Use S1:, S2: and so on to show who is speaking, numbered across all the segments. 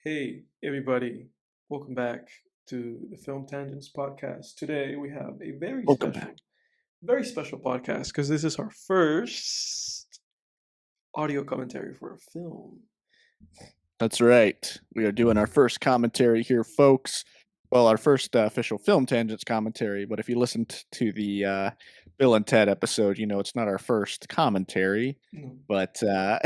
S1: Hey, everybody. Welcome back to the Film Tangents podcast. Today we have a
S2: Welcome back.
S1: very special podcast because this is our first audio commentary for a film.
S2: That's right. We are doing our first commentary here, folks. Well, our first official film tangents commentary. But if you listened to the Bill and Ted episode, you know it's not our first commentary.
S1: No.
S2: But that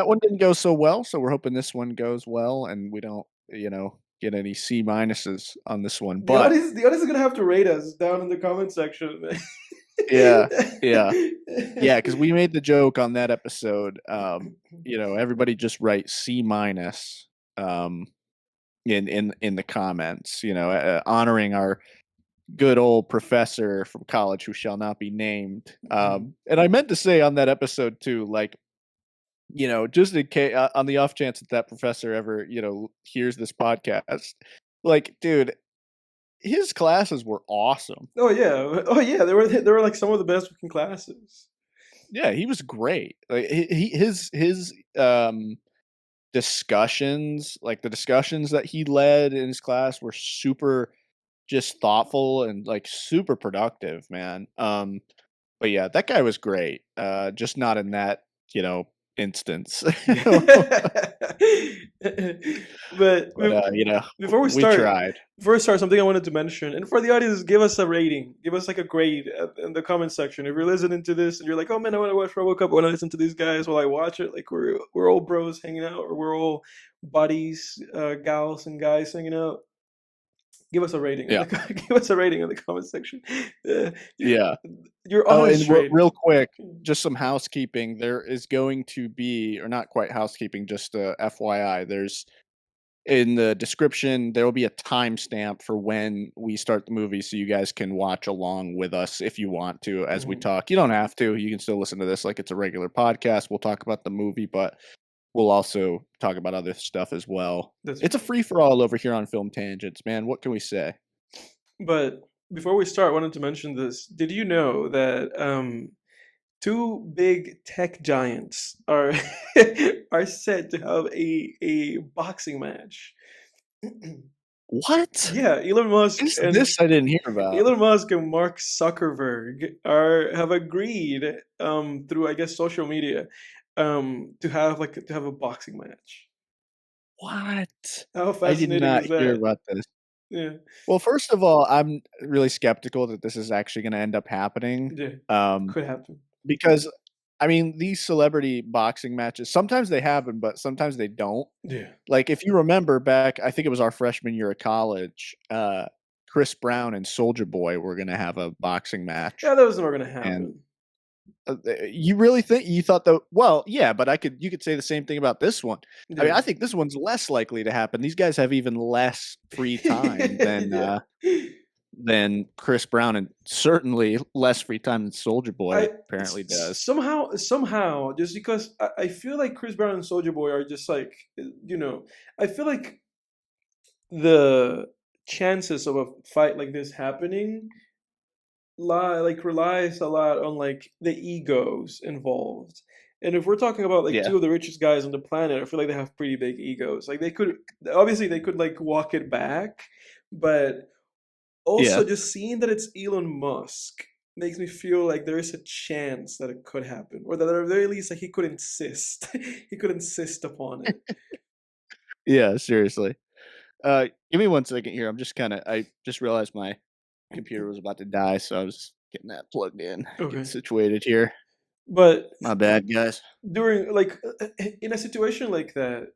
S2: one didn't go so well. So we're hoping this one goes well, and we don't, get any C minuses on this one. But
S1: The audience is gonna have to rate us down in the comment section.
S2: yeah, yeah. Yeah, because we made the joke on that episode. Everybody just write C minus in the comments. Honoring our good old professor from college who shall not be named. And I meant to say on that episode too, like, just in case, on the off chance that that professor ever, hears this podcast, like, dude, his classes were awesome.
S1: They were like some of the best looking classes.
S2: Yeah, he was great. Like his discussions, like the discussions that he led in his class were super just thoughtful and like super productive, man. But yeah, that guy was great. Just not in that, instance.
S1: But
S2: But
S1: before we
S2: we
S1: start,
S2: tried.
S1: something I wanted to mention, and for the audience, give us a rating, give us like a grade in the comment section. If you're listening to this and you're like, "Oh man, I want to watch RoboCop. I want to listen to these guys while I watch it," like we're all bros hanging out, or we're all buddies, gals and guys hanging out. Give us a rating.
S2: Yeah.
S1: Give us a rating in the comment section. Uh, your,
S2: Yeah.
S1: your
S2: Oh, and
S1: honest rating.
S2: real quick, just some housekeeping. There is going to be, or not quite housekeeping, just FYI. There's in the description there will be a timestamp for when we start the movie, so you guys can watch along with us if you want to as we
S1: Mhm.
S2: talk. You don't have to. You can still listen to this like it's a regular podcast. We'll talk about the movie, but we'll also talk about other stuff as well.
S1: That's
S2: It's a free for all over here on Film Tangents, man. What can we say?
S1: But before we start, I wanted to mention this. Did you know that two big tech giants are are set to have a boxing match?
S2: What?
S1: Yeah,
S2: This I didn't hear about.
S1: Elon Musk and Mark Zuckerberg are have agreed through I guess social media to have a boxing match.
S2: What?
S1: How
S2: I did
S1: fascinating
S2: not
S1: is
S2: hear
S1: that?
S2: about this.
S1: Yeah,
S2: Well, first of all, I'm really skeptical that this is actually gonna end up happening,
S1: yeah, could happen.
S2: because, I mean, these celebrity boxing matches, sometimes they happen, but sometimes they don't.
S1: Yeah,
S2: Like, if you remember back, I think it was our freshman year of college, Chris Brown and Soulja Boy were gonna have a boxing match,
S1: yeah, that was never gonna
S2: and,
S1: happen.
S2: you really think you thought that well, yeah, but you could say the same thing about this one. I mean,
S1: Yeah.
S2: I think this one's less likely to happen. These guys have even less free time
S1: Yeah.
S2: than Chris Brown, and certainly less free time than Soulja Boy apparently does.
S1: Somehow, just because I feel like Chris Brown and Soldier Boy are just like, I feel like the chances of a fight like this happening relies a lot on like the egos involved. And if we're talking about like
S2: Yeah,
S1: two of the richest guys on the planet, I feel like they have pretty big egos. Like they could like walk it back, but
S2: yeah.
S1: also, just seeing that it's Elon Musk makes me feel like there is a chance that it could happen, or that at the very least, like he could insist, he could insist upon it.
S2: Yeah, seriously. Give me 1 second here, I just realized my computer was about to die, so I was getting that plugged in, getting
S1: Okay,
S2: situated here.
S1: but
S2: My bad, guys.
S1: during in a situation like that,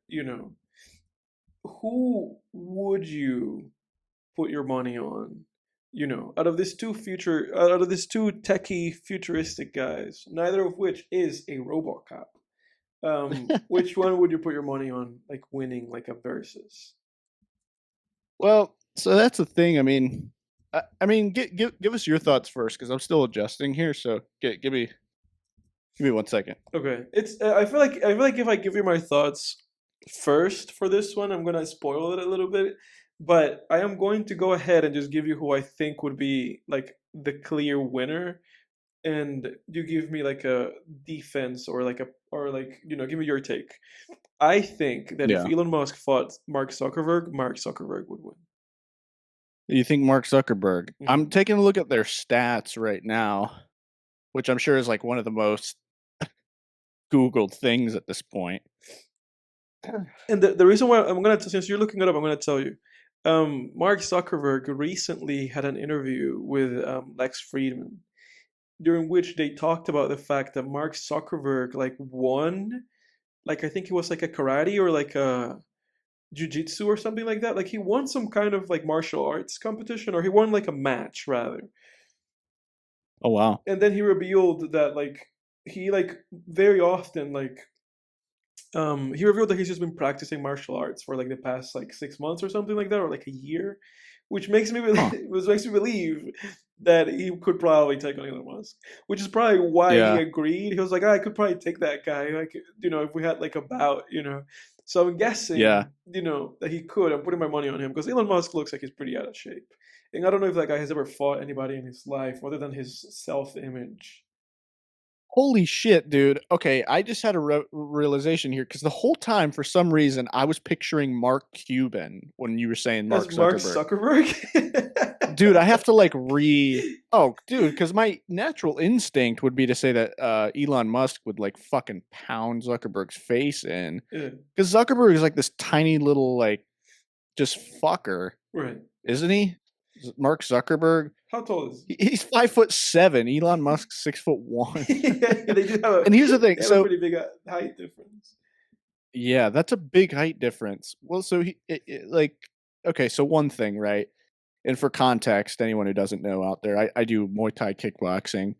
S1: who would you put your money on? Out of these two techie futuristic guys, neither of which is a RoboCop. Which one would you put your money on, like winning like a versus?
S2: Well, so that's the thing, I mean, give us your thoughts first, because 'cause I'm still adjusting here, so give me 1 second.
S1: Okay, it's I feel like if I give you my thoughts first for this one, I'm gonna spoil it a little bit. But I am going to go ahead and just give you who I think would be like the clear winner, and you give me like a defense or like give me your take. I think that if
S2: Yeah.
S1: Elon Musk fought Mark Zuckerberg would win.
S2: You think Mark Zuckerberg? I'm
S1: Hmm.
S2: taking a look at their stats right now, which I'm sure is like one of the most Googled things at this point.
S1: And the reason why I'm gonna since you're looking it up, I'm gonna tell you. Mark Zuckerberg recently had an interview with Lex Friedman, during which they talked about the fact that Mark Zuckerberg like won, like I think it was like a karate or like a jujitsu or something like that. Like he won some kind of like martial arts competition, or he won like a match rather.
S2: Oh wow.
S1: And then he revealed that like he like very often like he revealed that he's just been practicing martial arts for like the past like 6 months or something like that, or like a year, which makes me
S2: Huh.
S1: believe, which makes me believe that he could probably take on Elon Musk, which is probably why he
S2: Yeah.
S1: agreed. He was like, I could probably take that guy, like if we had like a bout. So I'm
S2: Yeah.
S1: guessing that he could. I'm putting my money on him because Elon Musk looks like he's pretty out of shape, and I don't know if that guy has ever fought anybody in his life other than his self-image.
S2: Holy shit, dude. Okay, I just had a realization here because the whole time, for some reason, I was picturing Mark Cuban when you were saying
S1: As
S2: Mark
S1: Mark
S2: Zuckerberg.
S1: Zuckerberg.
S2: Dude, I have to like oh, dude, because my natural instinct would be to say that Elon Musk would like fucking pound Zuckerberg's face in.
S1: Yeah,
S2: Because Zuckerberg is like this tiny little like just fucker,
S1: right.
S2: isn't he? Mark Zuckerberg.
S1: How tall is
S2: He's 5'7". Elon Musk's 6'1".
S1: he? Yeah, they do have a
S2: And here's the thing.
S1: they have a
S2: So
S1: pretty big height difference.
S2: yeah, that's a big height difference. Well, so like okay, so one thing, right? And for context, anyone who doesn't know out there, I do Muay Thai kickboxing.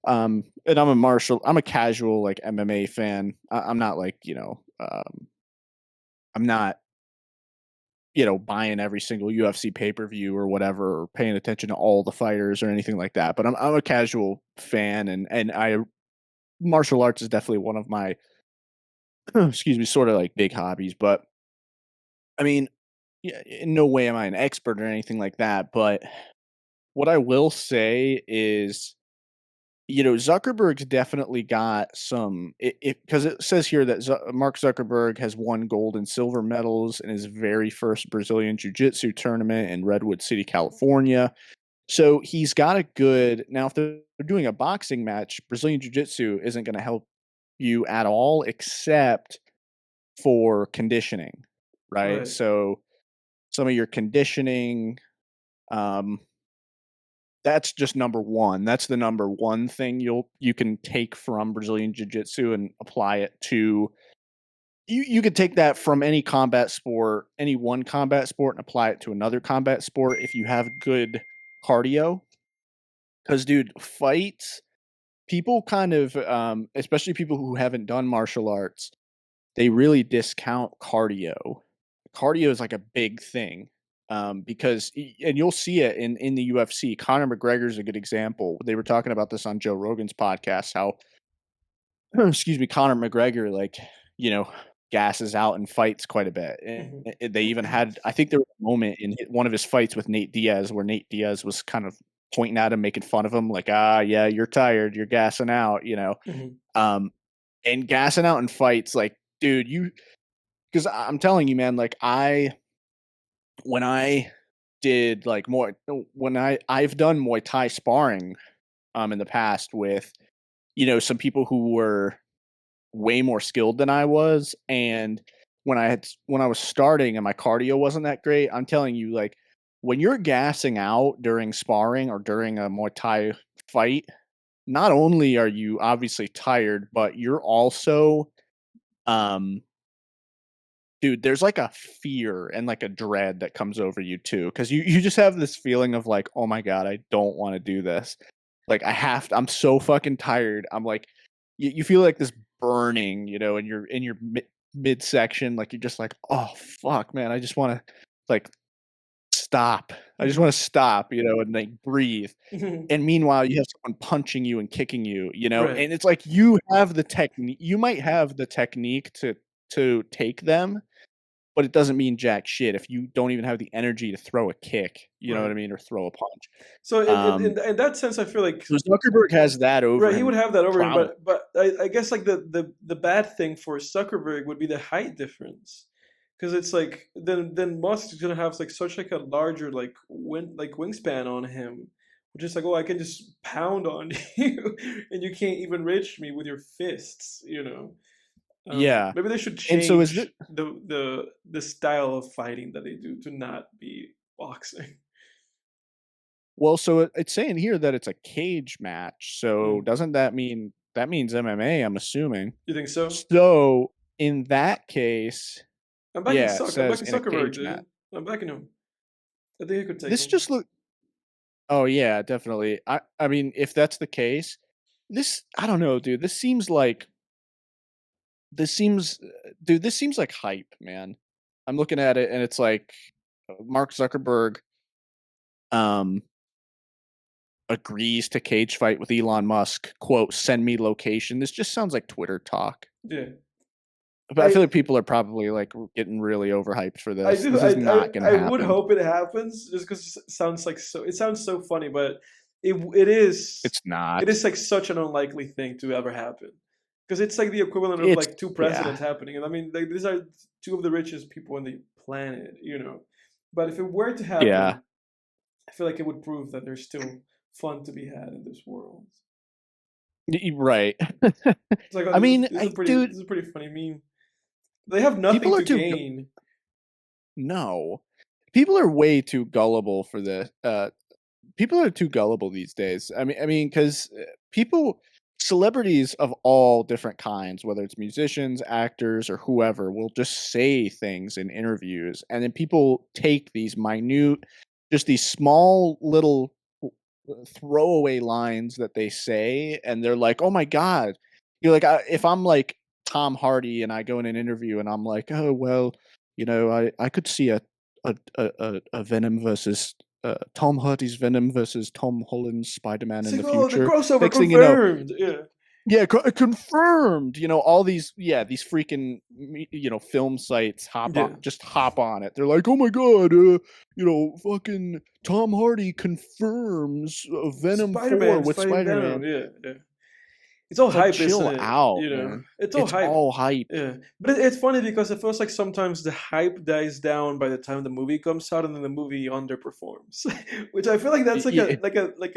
S2: And I'm a casual like MMA fan. I'm not like, I'm not, buying every single UFC pay-per-view or whatever, or paying attention to all the fighters or anything like that. But I'm a casual fan, and I martial arts is definitely one of my excuse me, sort of like big hobbies. But I mean, yeah, in no way am I an expert or anything like that. But what I will say is, Zuckerberg's definitely got some it because it says here that Mark Zuckerberg has won gold and silver medals in his very first Brazilian Jiu-Jitsu tournament in Redwood City, California. So he's got a good now. If they're doing a boxing match, Brazilian Jiu-Jitsu isn't going to help you at all, except for conditioning, right?
S1: Right.
S2: So some of your conditioning, um, that's just number one. That's the number one thing you can take from Brazilian Jiu-Jitsu and apply it to you could take that from any combat sport, any one combat sport, and apply it to another combat sport if you have good cardio. Because, dude, fights, people kind of, especially people who haven't done martial arts, they really discount cardio. Cardio is like a big thing, because and you'll see it in the UFC. Conor McGregor is a good example. They were talking about this on Joe Rogan's podcast. How excuse me, Conor McGregor gasses out and fights quite a bit.
S1: Hmm.
S2: They even had, I think there was a moment in one of his fights with Nate Diaz where Nate Diaz was kind of pointing at him, making fun of him, like, yeah, you're tired, you're gassing out.
S1: Hmm.
S2: Um, and gassing out in fights, like, dude, because I'm telling you, man, like when I did like more when I've done Muay Thai sparring in the past with some people who were way more skilled than I was, and when I was starting and my cardio wasn't that great, I'm telling you, like, when you're gassing out during sparring or during a Muay Thai fight, not only are you obviously tired, but you're also um dude, there's like a fear and like a dread that comes over you too, because you just have this feeling of like, oh my god, I don't want to do this. Like I'm so fucking tired. I'm like, you feel like this burning, in your midsection, like you're just like, oh fuck, man, I just want to like stop. I just
S1: Hmm.
S2: want to stop, and like breathe.
S1: Hmm.
S2: And meanwhile, you have someone punching you and kicking you,
S1: Right.
S2: and it's like you have the technique. You might have the technique to take them, but it doesn't mean jack shit if you don't even have the energy to throw a kick, you know what
S1: Right.
S2: I mean, or throw a punch.
S1: So
S2: Um,
S1: in that sense, I feel like
S2: so Zuckerberg has that over
S1: right, he
S2: him,
S1: would have that over him,
S2: probably.
S1: but I guess like the bad thing for Zuckerberg would be the height difference, because it's like then Musk is gonna have like such like a larger like wingspan on him, which is like, oh, I can just pound on you and you can't even reach me with your fists, you know.
S2: Yeah,
S1: Maybe they should
S2: and so is
S1: change the style of fighting that they do to not be boxing.
S2: well, so it's saying here that it's a cage match. So
S1: Mm.
S2: doesn't that mean that means MMA? I'm assuming.
S1: You think so?
S2: So in that case, yeah, it
S1: I'm
S2: says
S1: backing
S2: in a
S1: Zuckerberg,
S2: cage match.
S1: dude. I'm backing him. I think he could take
S2: This
S1: him.
S2: just look. Oh yeah, definitely. I mean, if that's the case, this I don't know, dude. This seems, dude. This seems like hype, man. I'm looking at it and it's like Mark Zuckerberg um agrees to cage fight with Elon Musk. Quote, send me location. This just sounds like Twitter talk.
S1: Yeah.
S2: But I
S1: I
S2: feel like people are probably like getting really overhyped for
S1: I
S2: this.
S1: do
S2: This is not going to
S1: I would
S2: happen.
S1: hope it happens just because it sounds like so it sounds so funny, but it is
S2: It's not.
S1: like such an unlikely thing to ever happen. Because it's like the equivalent of
S2: It's
S1: like two
S2: yeah.
S1: presidents happening. And I mean like these are two of the richest people on the planet, you know. But if it were to
S2: Yeah.
S1: happen, I feel like it would prove that there's still fun to be had in this world.
S2: Right.
S1: It's like, oh,
S2: I mean,
S1: this
S2: dude,
S1: is a pretty funny meme. They have nothing
S2: people are
S1: to
S2: too
S1: gain.
S2: no. People are way too gullible for the people are too gullible these days. I mean, because people, celebrities of all different kinds, whether it's musicians, actors, or whoever, will just say things in interviews, and then people take these minute, just these small little throwaway lines that they say, and they're like, "Oh my god!" You're like, if I'm like Tom Hardy and I go in an interview and I'm like, "Oh well, I could see a Venom versus Tom Hardy's Venom versus Tom Holland's Spider-Man
S1: It's
S2: in
S1: like,
S2: the
S1: oh, the
S2: future."
S1: crossover
S2: Next thing you know,
S1: confirmed. Yeah.
S2: yeah, confirmed. All these, yeah, these freaking, film sites
S1: Yeah.
S2: just hop on it. They're like, oh my god, fucking Tom Hardy confirms Venom 4
S1: Spider-Man's
S2: with
S1: fighting
S2: Spider
S1: Venom.
S2: Man.
S1: Yeah, yeah. It's all
S2: It's like,
S1: hype, isn't
S2: chill
S1: it?
S2: out,
S1: You know,
S2: man.
S1: it's all
S2: It's
S1: hype.
S2: all hype.
S1: Yeah, but it's funny because it feels like sometimes the hype dies down by the time the movie comes out, and then the movie underperforms, which I feel like that's like
S2: Yeah,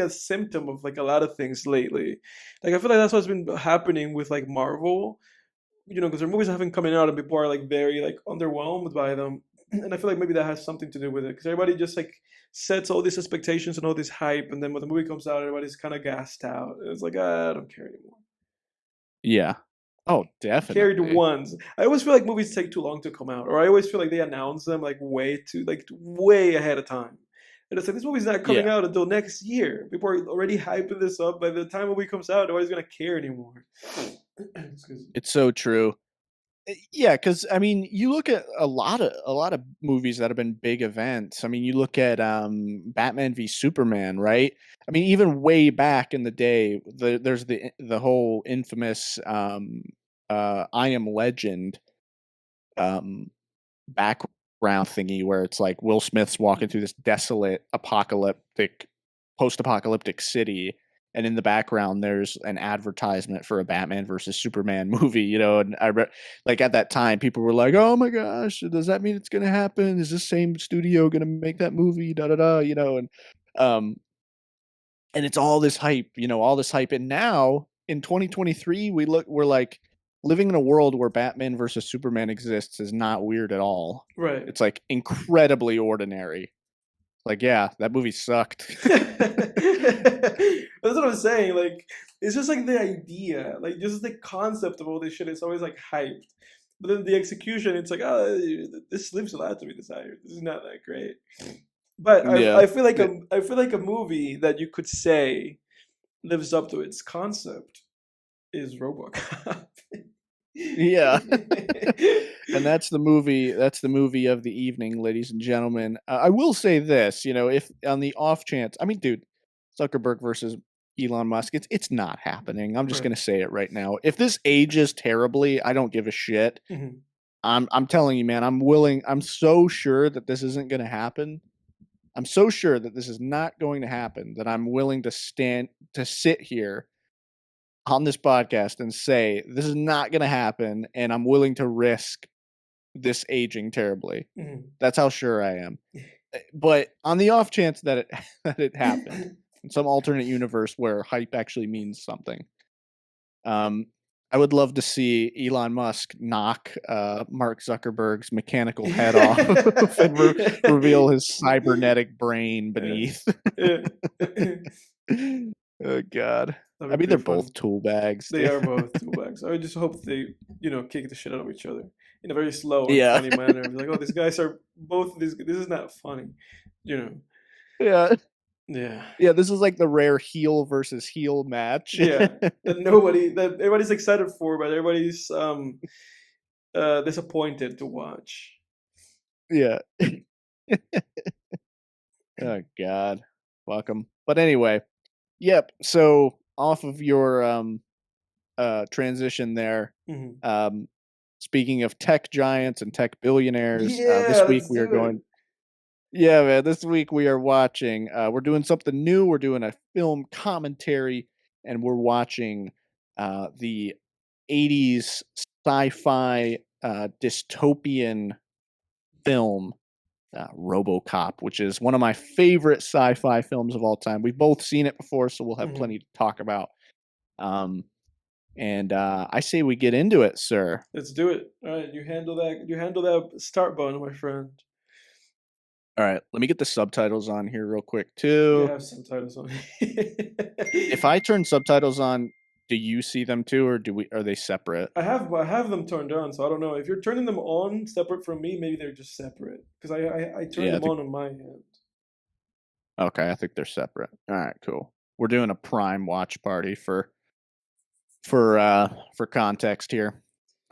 S1: a symptom of like a lot of things lately. Like I feel like that's what's been happening with like Marvel, you know, because their movies haven't coming out and people are like very like underwhelmed by them, and I feel like maybe that has something to do with it because everybody just like sets all these expectations and all this hype, and then when the movie comes out, everybody's kind of gassed out. And it's like, I don't care anymore.
S2: yeah. Oh,
S1: Carried
S2: definitely.
S1: ones. I always feel like movies take too long to come out, or I always feel like they announce them like way ahead of time. And it's like this movie's not coming
S2: Yeah.
S1: out until next year. People are already hyping this up. By the time a movie comes out, nobody's gonna care anymore. Excuse me.
S2: It's so true. Yeah, because I mean, you look at a lot of movies that have been big events. I mean, you look at Batman v Superman, right? I mean, even way back in the day, there's the whole infamous I Am Legend um background thingy where it's like Will Smith's walking through this desolate post-apocalyptic city, and in the background there's an advertisement for a Batman versus Superman movie, and like at that time people were like, "Oh my gosh, does that mean it's going to happen? Is this same studio going to make that movie?" da da da, um and it's all this hype, and now in 2023 we're like living in a world where Batman versus Superman exists is not weird at all.
S1: Right.
S2: It's like incredibly ordinary. Like, yeah, that movie sucked.
S1: That's what I'm saying. Like, it's just like the idea, like just the concept of all this shit. It's always like hyped, but then the execution, it's like, oh, this leaves a lot to be desired. This is not that great. But
S2: Yeah.
S1: I feel like a movie that you could say lives up to its concept is RoboCop.
S2: Yeah. And that's the movie of the evening, ladies and gentlemen. I will say this, if on the off chance, I mean, dude, Zuckerberg versus Elon Musk, it's not happening. I'm just
S1: Right.
S2: gonna say it right now. If this ages terribly, I don't give a shit.
S1: Mhm.
S2: I'm telling you, man, I'm so sure that this isn't gonna happen. I'm so sure that this is not going to happen that I'm willing to sit here on this podcast and say this is not gonna happen, and I'm willing to risk this aging terribly.
S1: Mhm.
S2: That's how sure I am. But on the off chance that it that it happened in some alternate universe where hype actually means something, um, I would love to see Elon Musk knock Mark Zuckerberg's mechanical head off and reveal his cybernetic brain beneath.
S1: Yeah.
S2: Oh God! I
S1: That'd be
S2: mean, they're
S1: pretty funny.
S2: both tool bags.
S1: They are both two bags. I just hope they, kick the shit out of each other in a very slow and
S2: Yeah,
S1: funny manner. Be like, oh, these guys are both these. This is not funny, you know.
S2: yeah,
S1: Yeah,
S2: yeah. This is like the rare heel versus heel match.
S1: yeah. That everybody's excited for, but everybody's disappointed to watch.
S2: Yeah. Oh God, welcome. But anyway, yep. So off of your transition there.
S1: Mhm.
S2: Um, speaking of tech giants and tech billionaires,
S1: Yeah,
S2: this week
S1: let's
S2: we are
S1: do it.
S2: going. Yeah, man. This week we are watching. We're doing something new. We're doing a film commentary, and we're watching the '80s sci-fi dystopian film RoboCop, which is one of my favorite sci-fi films of all time. We've both seen it before, so we'll have
S1: Mhm.
S2: plenty to talk about. Um, and I say we get into it, sir.
S1: Let's do it. All right, you handle that. You handle that start button, my friend.
S2: All right, let me get the subtitles on here real quick
S1: You
S2: too.
S1: have subtitles on.
S2: If I turn subtitles on, do you see them too, or are they separate?
S1: I have them turned on, so I don't know if you're turning them on separate from me. Maybe they're just separate because I turned
S2: Yeah, I
S1: them
S2: think
S1: on my end.
S2: okay. I think they're separate. All right, cool. We're doing a prime watch party for context here.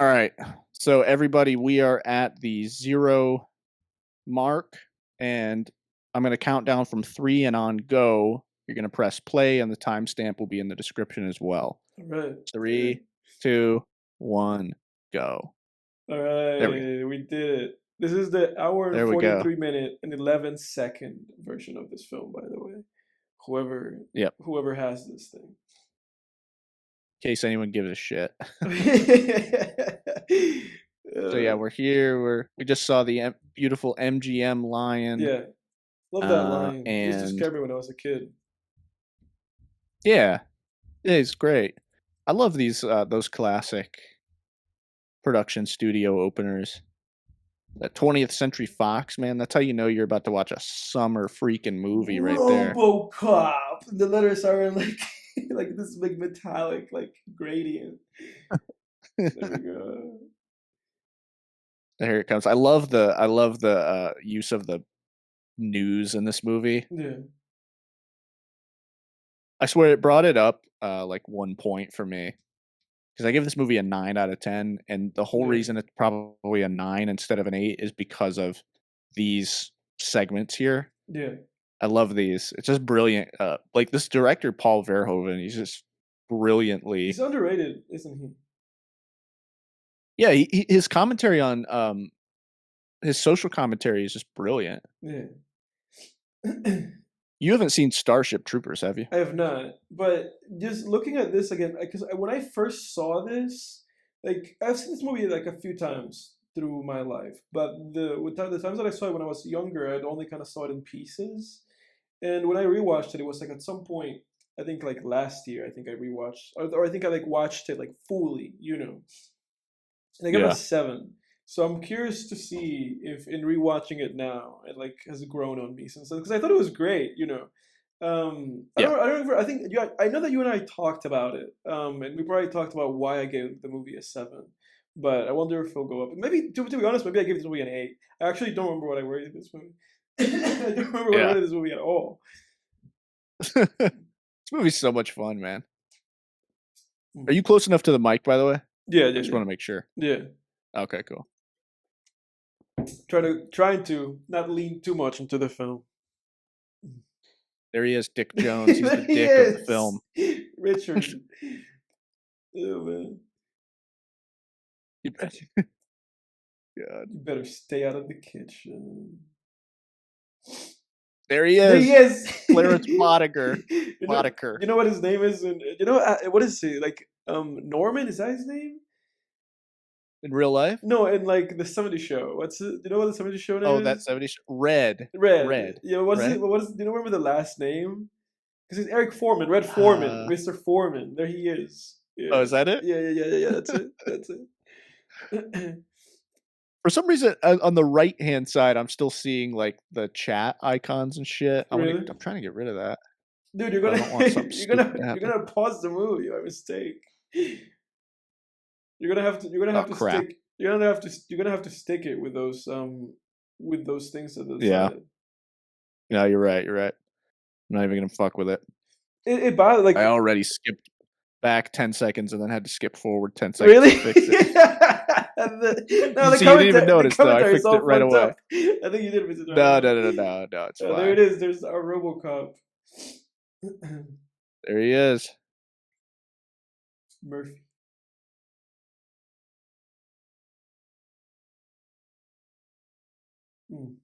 S2: All right, so everybody, we are at the 0 mark, and I'm going to count down from 3 and on go. You're going to press play, and the timestamp will be in the description as well.
S1: All right, yeah.
S2: 3, 2, 1, go.
S1: All
S2: There we go.
S1: right, we did it. This is the hour and
S2: There we go.
S1: 43 minute and 11-second version of this film, by the way. Whoever
S2: Yep.
S1: whoever has this thing.
S2: In case anyone gives a shit. So yeah,
S1: Uh,
S2: we're here. We just saw the beautiful MGM lion,
S1: yeah, love that line. It used to
S2: and
S1: scare me when I was a kid.
S2: yeah, it's great. I love those classic production studio openers. That 20th Century Fox, man. That's how you know you're about to watch a summer freaking movie right there.
S1: RoboCop. The letters are in like like this big metallic like gradient. There we go.
S2: Here it comes. I love the use of the news in this movie.
S1: Yeah.
S2: I swear it brought it up like 1 point for me because I give this movie a 9 out of 10, and the whole
S1: Yeah.
S2: reason it's probably a 9 instead of an 8 is because of these segments here.
S1: Yeah.
S2: I love these. It's just brilliant. Like this director Paul Verhoeven, he's just
S1: He's
S2: brilliantly.
S1: underrated, isn't he?
S2: Yeah, his commentary on his social commentary is just brilliant.
S1: Yeah.
S2: You haven't seen Starship Troopers, have you?
S1: I have not, but just looking at this again, because when I first saw this, like I've seen this movie like a few times through my life, but the times that I saw it when I was younger, I'd only kind of saw it in pieces, and when I rewatched it, it was like at some point, I think like last year, I think I rewatched, or I think I like watched it like fully, and I gave it a
S2: Yeah,
S1: 7. So I'm curious to see if in rewatching it now, it like has grown on me since then because I thought it was great. I
S2: yeah.
S1: don't. I don't. Remember, I think you. I know that you and I talked about it. And we probably talked about why I gave the movie a 7. But I wonder if it'll go up. Maybe to be honest, maybe I gave this movie an 8. I actually don't remember what I rated this movie. I don't remember what I
S2: Yeah.
S1: rated this movie at all.
S2: This movie's so much fun, man. Are
S1: Mm.
S2: you close enough to the mic, by the way?
S1: Yeah,
S2: I
S1: yeah,
S2: just
S1: yeah,
S2: want to make sure.
S1: yeah.
S2: Okay, cool.
S1: Trying to not lean too much into the film.
S2: There he is, Dick Jones. He's the
S1: He
S2: dick of the film.
S1: is Richard. Oh man.
S2: God.
S1: You better stay out of the kitchen.
S2: There he
S1: There
S2: is.
S1: he is.
S2: Clarence Boddicker.
S1: You know what his name is, and you know what is he like? Norman, is that his name?
S2: In real life?
S1: No, in like the '70s show. What's it? You know what the '70s show name
S2: Oh, that
S1: is?
S2: 70s Red.
S1: Red.
S2: Red.
S1: Yeah. What's it?
S2: Red?
S1: What is? Do you remember the last name? Because it's Eric Foreman, Red Foreman,
S2: Uh,
S1: Mr. Foreman. There he is.
S2: oh,
S1: Yeah.
S2: is that it?
S1: Yeah. That's it. That's it.
S2: For some reason, on the right-hand side, I'm still seeing, like, the chat icons and shit.
S1: Really?
S2: I'm trying to get rid of that.
S1: Dude, you're
S2: I
S1: gonna
S2: don't want something stupid to
S1: you're
S2: happen.
S1: gonna pause the movie by mistake. You're gonna
S2: Oh,
S1: have to
S2: crap.
S1: you're gonna have to stick it with those things to the
S2: Yeah.
S1: side.
S2: No, you're right, you're right. I'm not even gonna fuck with it.
S1: It bothers like
S2: I already skipped back 10 seconds and then had to skip forward 10 seconds
S1: really.
S2: to fix it.
S1: No,
S2: You see, you didn't even
S1: the
S2: notice, though. I
S1: commentary is
S2: fixed
S1: all
S2: it right
S1: fucked
S2: away.
S1: up. I think you did fix it right
S2: No,
S1: away.
S2: no, no, no, no, it's
S1: There
S2: fine.
S1: it is. There's our RoboCop.
S2: There he is.
S1: Murphy. Hmm.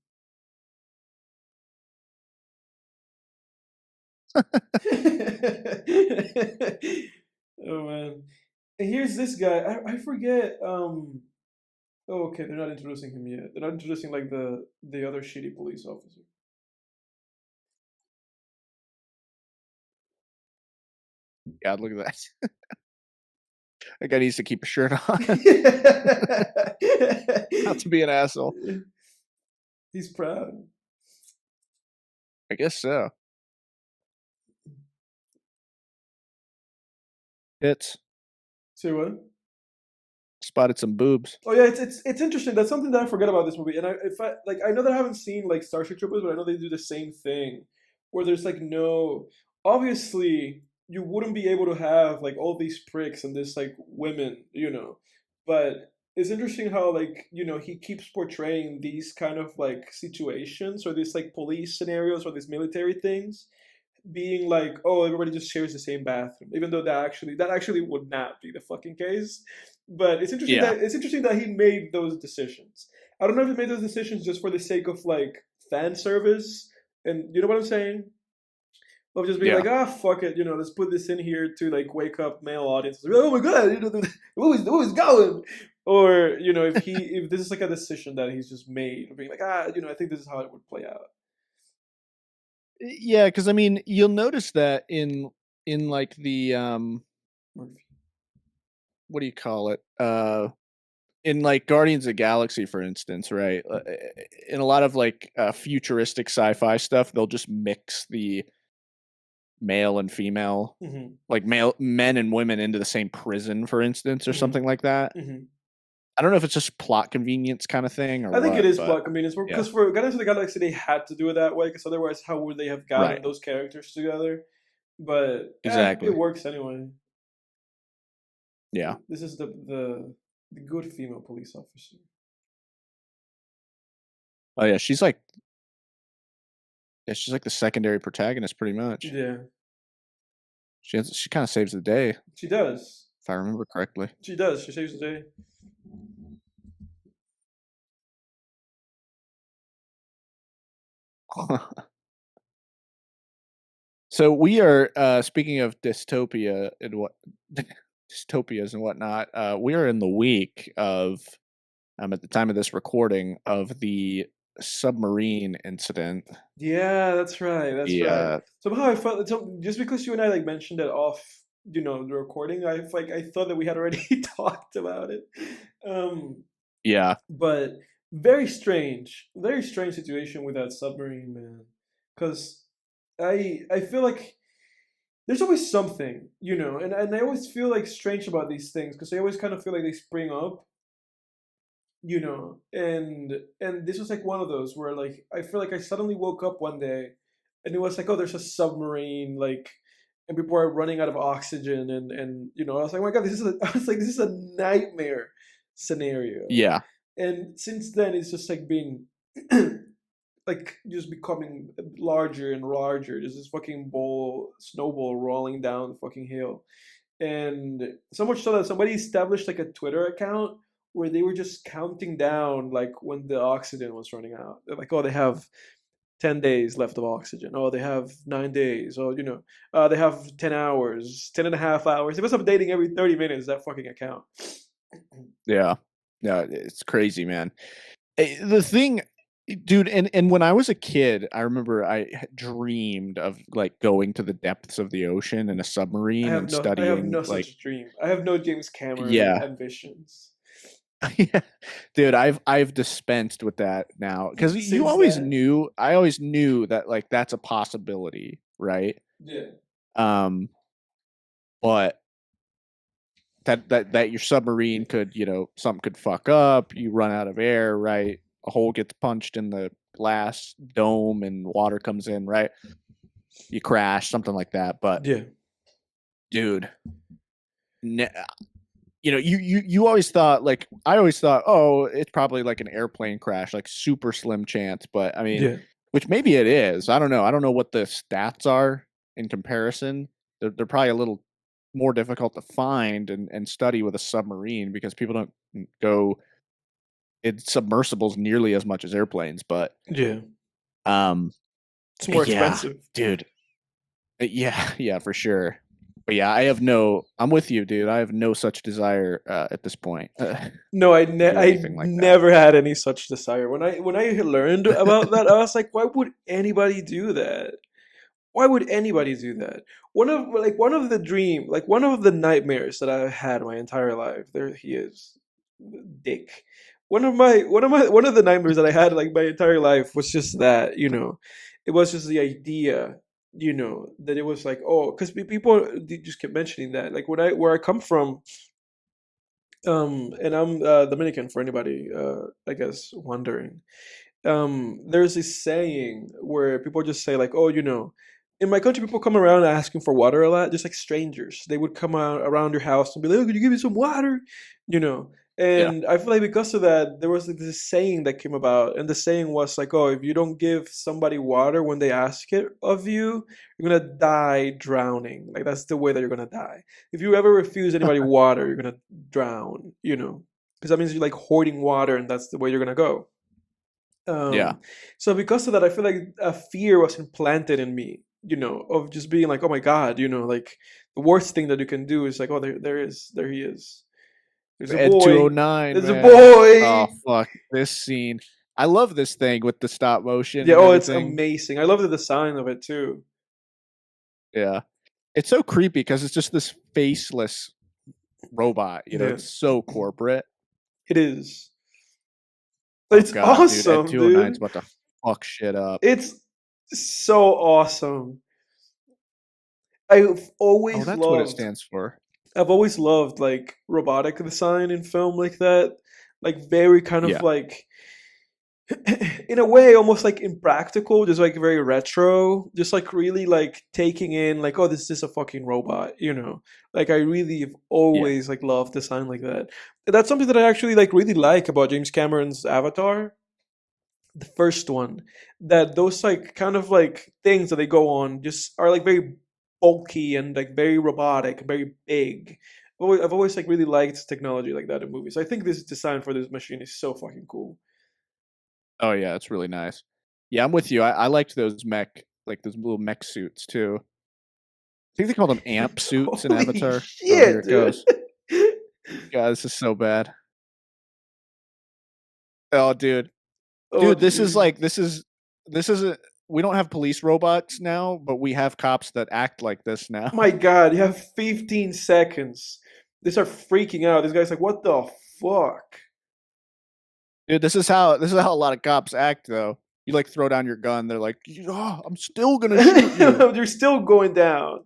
S1: Oh man. And here's this guy. I forget. Oh, okay. They're not introducing him yet. They're not introducing like the other shitty police officer.
S2: God, look at that. That guy needs to keep a shirt on. Not to be an asshole.
S1: He's proud.
S2: I guess so. Hits.
S1: Say what?
S2: Spotted some boobs.
S1: Oh yeah, it's interesting. That's something that I forget about this movie. And I know that I haven't seen like Starship Troopers, but I know they do the same thing, where there's like no obviously you wouldn't be able to have like all these pricks and this like women, but it's interesting how like he keeps portraying these kind of like situations or these like police scenarios or these military things being like, oh, everybody just shares the same bathroom, even though that actually would not be the fucking case. But
S2: Yeah.
S1: it's interesting that he made those decisions. I don't know if he made those decisions just for the sake of like fan service, and you know what I'm saying? Of just being
S2: Yeah.
S1: like, ah, fuck it, let's put this in here to like wake up male audiences. Oh my god, the movie's going. Or if this is like a decision that he's just made, of being like, I think this is how it would play out.
S2: Yeah, because I mean, you'll notice that in like the what do you call it? In like Guardians of the Galaxy, for instance, right? In a lot of like futuristic sci-fi stuff, they'll just mix the male and female,
S1: Mm-hmm.
S2: like men and women into the same prison, for instance, or
S1: Mm-hmm.
S2: something like that.
S1: Mm-hmm.
S2: I don't know if it's just plot convenience kind of thing or
S1: I think it
S2: what,
S1: is
S2: but
S1: plot convenience
S2: yeah,
S1: because for Guardians of the Galaxy they had to do it that way because otherwise how would they have gotten
S2: right,
S1: those characters together? But it
S2: exactly,
S1: works anyway.
S2: yeah.
S1: This is the good female police officer.
S2: Oh yeah, she's like the secondary protagonist, pretty much.
S1: Yeah,
S2: She kind of saves the day,
S1: she does.
S2: if I remember correctly.
S1: She does. She saves the day.
S2: So we are speaking of dystopia and what dystopias and whatnot. We are in the week of at the time of this recording of the submarine incident.
S1: Yeah, that's right. That's right.
S2: Yeah,
S1: Somehow I felt just because you and I like mentioned it off, the recording. I thought that we had already talked about it. Um,
S2: yeah,
S1: But very strange situation with that submarine, man. Because I feel like there's always something, and I always feel like strange about these things because I always kind of feel like they spring up, and this was like one of those where like I feel like I suddenly woke up one day, and it was like, oh, there's a submarine, like, and people are running out of oxygen, and I was like, oh my god, I was like, this is a nightmare scenario.
S2: yeah,
S1: And since then, it's just like been like just becoming larger and larger. Just this fucking snowball rolling down the fucking hill, and so much so that somebody established like a Twitter account where they were just counting down like when the oxygen was running out. They're like, oh, they have 10 days left of oxygen. Oh, they have 9 days. Oh, they have 10 hours, 10 and a half hours. It was updating every 30 minutes, that fucking account.
S2: Yeah. Yeah, it's crazy, man. The thing, dude, and when I was a kid, I remember I dreamed of like going to the depths of the ocean in a submarine and
S1: I have
S2: studying
S1: no
S2: like,
S1: such dream. I have no James Cameron
S2: yeah.
S1: ambitions.
S2: Yeah. Dude, I've dispensed with that now because you
S1: Since
S2: always
S1: then,
S2: knew, I always knew that like that's a possibility, right?
S1: yeah,
S2: Um, but that your submarine could, something could fuck up, you run out of air, right? A hole gets punched in the glass dome and water comes in, right? You crash, something like that. But
S1: yeah,
S2: dude, you always thought, like, I always thought, oh, it's probably like an airplane crash, like super slim chance. But I mean,
S1: yeah,
S2: which maybe it is. I don't know. I don't know what the stats are in comparison. They're probably a little more difficult to find and study with a submarine because people don't go in submersibles nearly as much as airplanes. But
S1: yeah.
S2: um,
S1: It's more
S2: yeah,
S1: expensive.
S2: dude, yeah, yeah, for sure. But yeah, I'm with you, dude. I have no such desire at this point
S1: No,
S2: to do
S1: I
S2: anything like that.
S1: never had any such desire. When I learned about that, I was like, why would anybody do that? Why would anybody do that? One of the one of the nightmares that I've had my entire life. There he is, Dick. One of the nightmares that I had like my entire life was just that, it was just the idea, that it was like, oh, because people they just kept mentioning that, like where I come from, and I'm Dominican for anybody, I guess wondering. There's this saying where people just say like, oh, in my country, people come around asking for water a lot, just like strangers. They would come out around your house and be like, oh, could you give me some water? You know.
S2: Yeah.
S1: And I feel like because of that, there was like this saying that came about, and the saying was like, "Oh, if you don't give somebody water when they ask it of you, you're gonna die drowning. Like that's the way that you're gonna die. If you ever refuse anybody water, you're gonna drown. Because that means you're like hoarding water, and that's the way you're gonna go."
S2: Yeah.
S1: Um, so because of that, I feel like a fear was implanted in me, of just being like, oh my God, like the worst thing that you can do is like, oh, there he is. There's a
S2: Ed
S1: boy.
S2: 209,
S1: There's a
S2: man. Oh
S1: boy.
S2: fuck, this scene. I love this thing with the stop motion
S1: Yeah,
S2: and
S1: oh, it's
S2: everything.
S1: amazing. I love the design of it too.
S2: Yeah. It's so creepy because it's just this faceless robot,
S1: Yeah,
S2: it's so corporate.
S1: it is.
S2: Oh
S1: It's
S2: god, dude, Ed
S1: awesome,
S2: 209 is
S1: dude.
S2: about to fuck shit up.
S1: It's so awesome. I've
S2: Oh,
S1: always
S2: that's what it
S1: loved
S2: stands for.
S1: I've always loved like robotic design in film like that. Like very kind of
S2: Yeah.
S1: like in a way almost like impractical, just like very retro, just like really like taking in like, oh, this is a fucking robot. Like I really have
S2: Yeah.
S1: always like loved design like that. And that's something that I actually like really like about James Cameron's Avatar, the first one, that those like kind of like things that they go on just are like very bulky and like very robotic, very big. I've always like really liked technology like that in movies. I think this design for this machine is so fucking cool.
S2: Oh yeah, it's really nice. Yeah, I'm with you. I liked those mech, like those little mech suits too. I think they called them amp suits in
S1: Holy
S2: Avatar. Oh, here
S1: shit,
S2: it
S1: dude!
S2: goes. God, this is so bad. Oh, dude.
S1: Oh
S2: Dude, this is
S1: jeez.
S2: like this is a we don't have police robots now, but we have cops that act like this now.
S1: My God, you have 15 seconds. They start freaking out. This guy's like, "What the fuck?"
S2: Dude, this is how a lot of cops act though. You like throw down your gun, they're like, "Oh, I'm still gonna shoot you."
S1: You're still going down.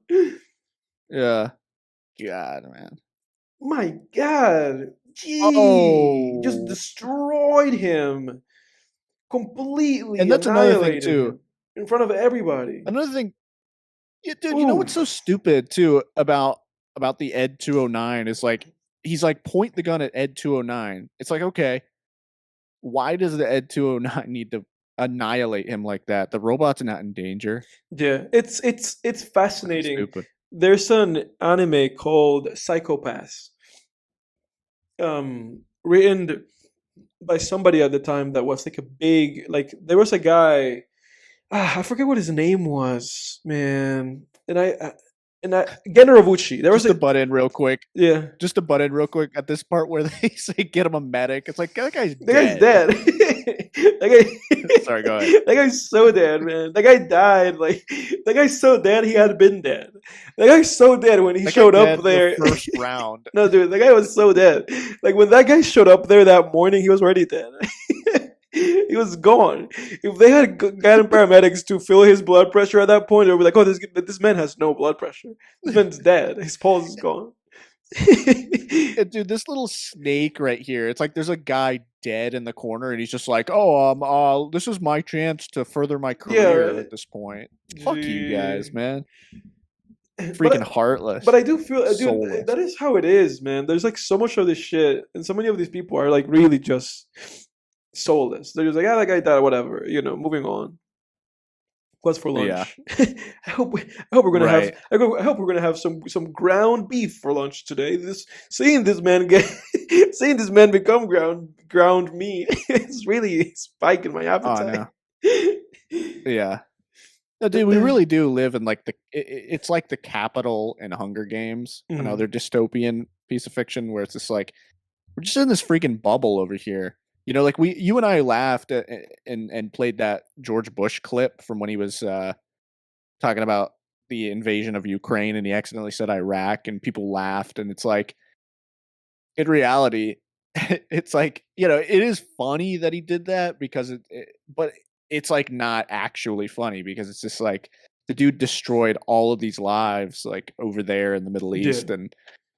S2: Yeah. God, man.
S1: My God. Gee. Just
S2: Oh.
S1: destroyed him. Completely
S2: And that's another thing
S1: annihilated
S2: too.
S1: him in front of everybody.
S2: Another thing, yeah, dude, you know what's so
S1: Oof.
S2: stupid too about the Ed 209 is like he's like point the gun at Ed 209. It's like, okay, why does the Ed 209 need to annihilate him like that? The robot's not in danger.
S1: Yeah, it's
S2: Fucking
S1: fascinating.
S2: stupid.
S1: There's an anime called Psychopaths. written by somebody at the time that was like a big like there was a guy I forget what his name was, man. And I Generabuchi. There was
S2: Just to
S1: a
S2: butt in real quick.
S1: yeah.
S2: Just to butt in real quick at this part where they say get him a medic. It's like that guy's
S1: The guy's
S2: dead.
S1: dead. that guy,
S2: Sorry, go ahead.
S1: that guy's so dead, man. That guy died. Like that guy's so dead. He had been dead. That guy's so dead when he
S2: That guy
S1: showed
S2: dead
S1: up
S2: in
S1: there.
S2: the first round.
S1: No, dude, the guy was so dead. Like when that guy showed up there that morning, he was already dead. He was gone. If they had gotten paramedics to feel his blood pressure at that point, they would be like, "Oh, this man has no blood pressure. This man's dead. His pulse is gone."
S2: Yeah, dude, this little snake right here. It's like there's a guy dead in the corner, and he's just like, "Oh, this is my chance to further my career
S1: Yeah,
S2: at this point." Fuck you guys,
S1: gee.
S2: man.
S1: but
S2: Freaking heartless,
S1: but I do feel, dude,
S2: soulless.
S1: that is how it is, man. There's like so much of this shit, and so many of these people are like really just soulless. They're just like, "Ah, that guy died, whatever." Moving on. What's for
S2: Yeah,
S1: lunch? I hope we're gonna have.
S2: right.
S1: I hope we're gonna have some ground beef for lunch today. Seeing this man get, seeing this man become ground meat, it's really spiking my
S2: Oh
S1: appetite.
S2: no, yeah. No, dude, we really do live in like it's like the capital in Hunger Games,
S1: Mm,
S2: another dystopian piece of fiction where it's just like we're just in this freaking bubble over here. Like you and I laughed and played that George Bush clip from when he was talking about the invasion of Ukraine and he accidentally said Iraq and people laughed and it's like in reality it's like it is funny that he did that because but it's like not actually funny because it's just like the dude destroyed all of these lives like over there in the Middle
S1: yeah.
S2: East and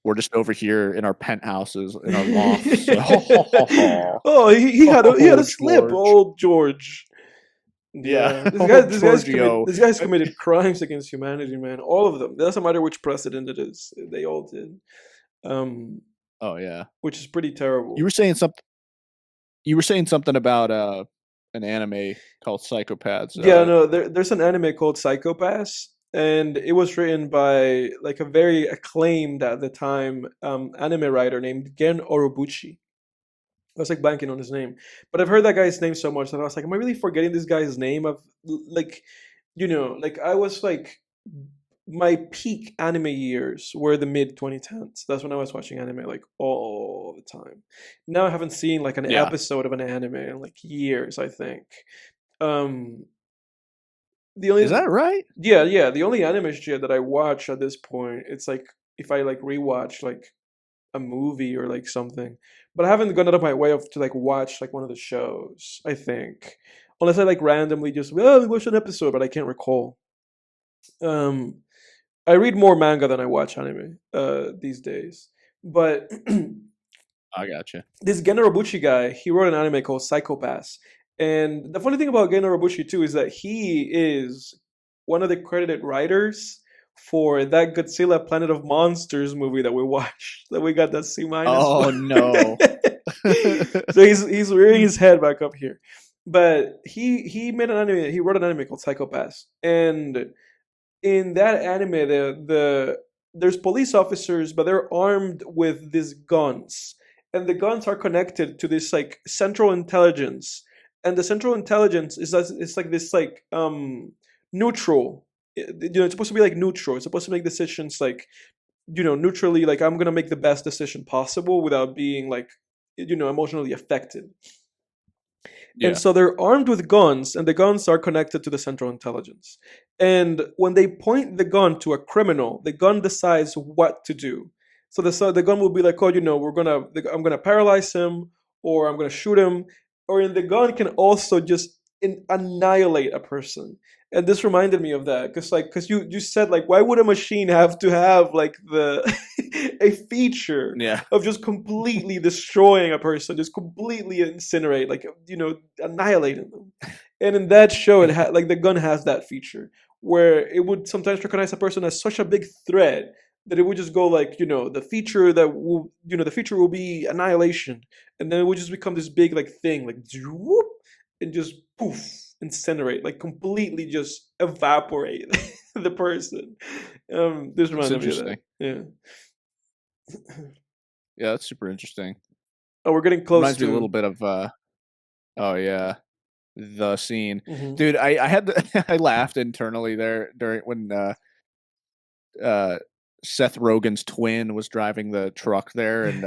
S2: we're just over here in our penthouses in our lofts.
S1: Oh, he had a slip,
S2: George.
S1: old George.
S2: Yeah.
S1: Yeah, this guy
S2: Oh,
S1: this guy's committed
S2: Giorgio.
S1: this guy's committed crimes against humanity, man. All of them. It doesn't matter which president it is. They all did. Um,
S2: Oh yeah.
S1: which is pretty
S2: You
S1: terrible.
S2: were saying something. You were saying something about an anime called Psychopaths.
S1: Yeah, no, there's an anime called Psychopaths, and it was written by like a very acclaimed at the time anime writer named Gen Orobuchi. I was like blanking on his name, but I've heard that guy's name so much that I was like, am I really forgetting this guy's name? Like, like I was like, my peak anime years were the mid 2010s. That's when I was watching anime like all the time. Now I haven't seen like an
S2: Yeah.
S1: episode of an anime in like years, I think. Um, the
S2: Is
S1: only
S2: that right?
S1: yeah, the only anime shit that I watch at this point, it's like if I like rewatch like a movie or like something. But I haven't gone out of my way to like watch like one of the shows, I think. Unless I like randomly just watch an episode, but I can't recall. Um I read more manga than I watch anime these days. But
S2: I gotcha.
S1: this Gen Urobuchi guy, he wrote an anime called Psychopaths. And the funny thing about Gen Urobuchi too is that he is one of the credited writers for that Godzilla Planet of Monsters movie that we watched, that we got that C minus for.
S2: Oh no.
S1: So he's rearing his head back up here. But he made an anime, he wrote an anime called Psychopaths. And in that anime there's police officers but they're armed with these guns, and the guns are connected to this like central intelligence, and the central intelligence it's like this like neutral. It's supposed to be like neutral. It's supposed to make decisions like neutrally, like I'm gonna make the best decision possible without being like emotionally affected. And
S2: Yeah.
S1: so they're armed with guns, and the guns are connected to the central intelligence. And when they point the gun to a criminal, the gun decides what to do. So the gun will be like, oh, I'm gonna paralyze him, or I'm gonna shoot him, or the gun can also just annihilate a person. And this reminded me of that because you said like, why would a machine have to have like the a feature
S2: Yeah.
S1: of just completely destroying a person, just completely incinerate, like annihilating them. And in that show, like the gun has that feature where it would sometimes recognize a person as such a big threat that it would just go like the feature will be annihilation, and then it would just become this big like thing like whoop, and just poof incinerate, like completely just evaporate the person. This
S2: That's
S1: reminded me of that.
S2: interesting.
S1: Yeah.
S2: Yeah, that's super interesting.
S1: Oh, we're getting close
S2: Reminds me a little
S1: to.
S2: bit of oh yeah, the scene.
S1: Hmm.
S2: Dude, I had to, I laughed internally there during when uh Seth Rogen's twin was driving the truck there, and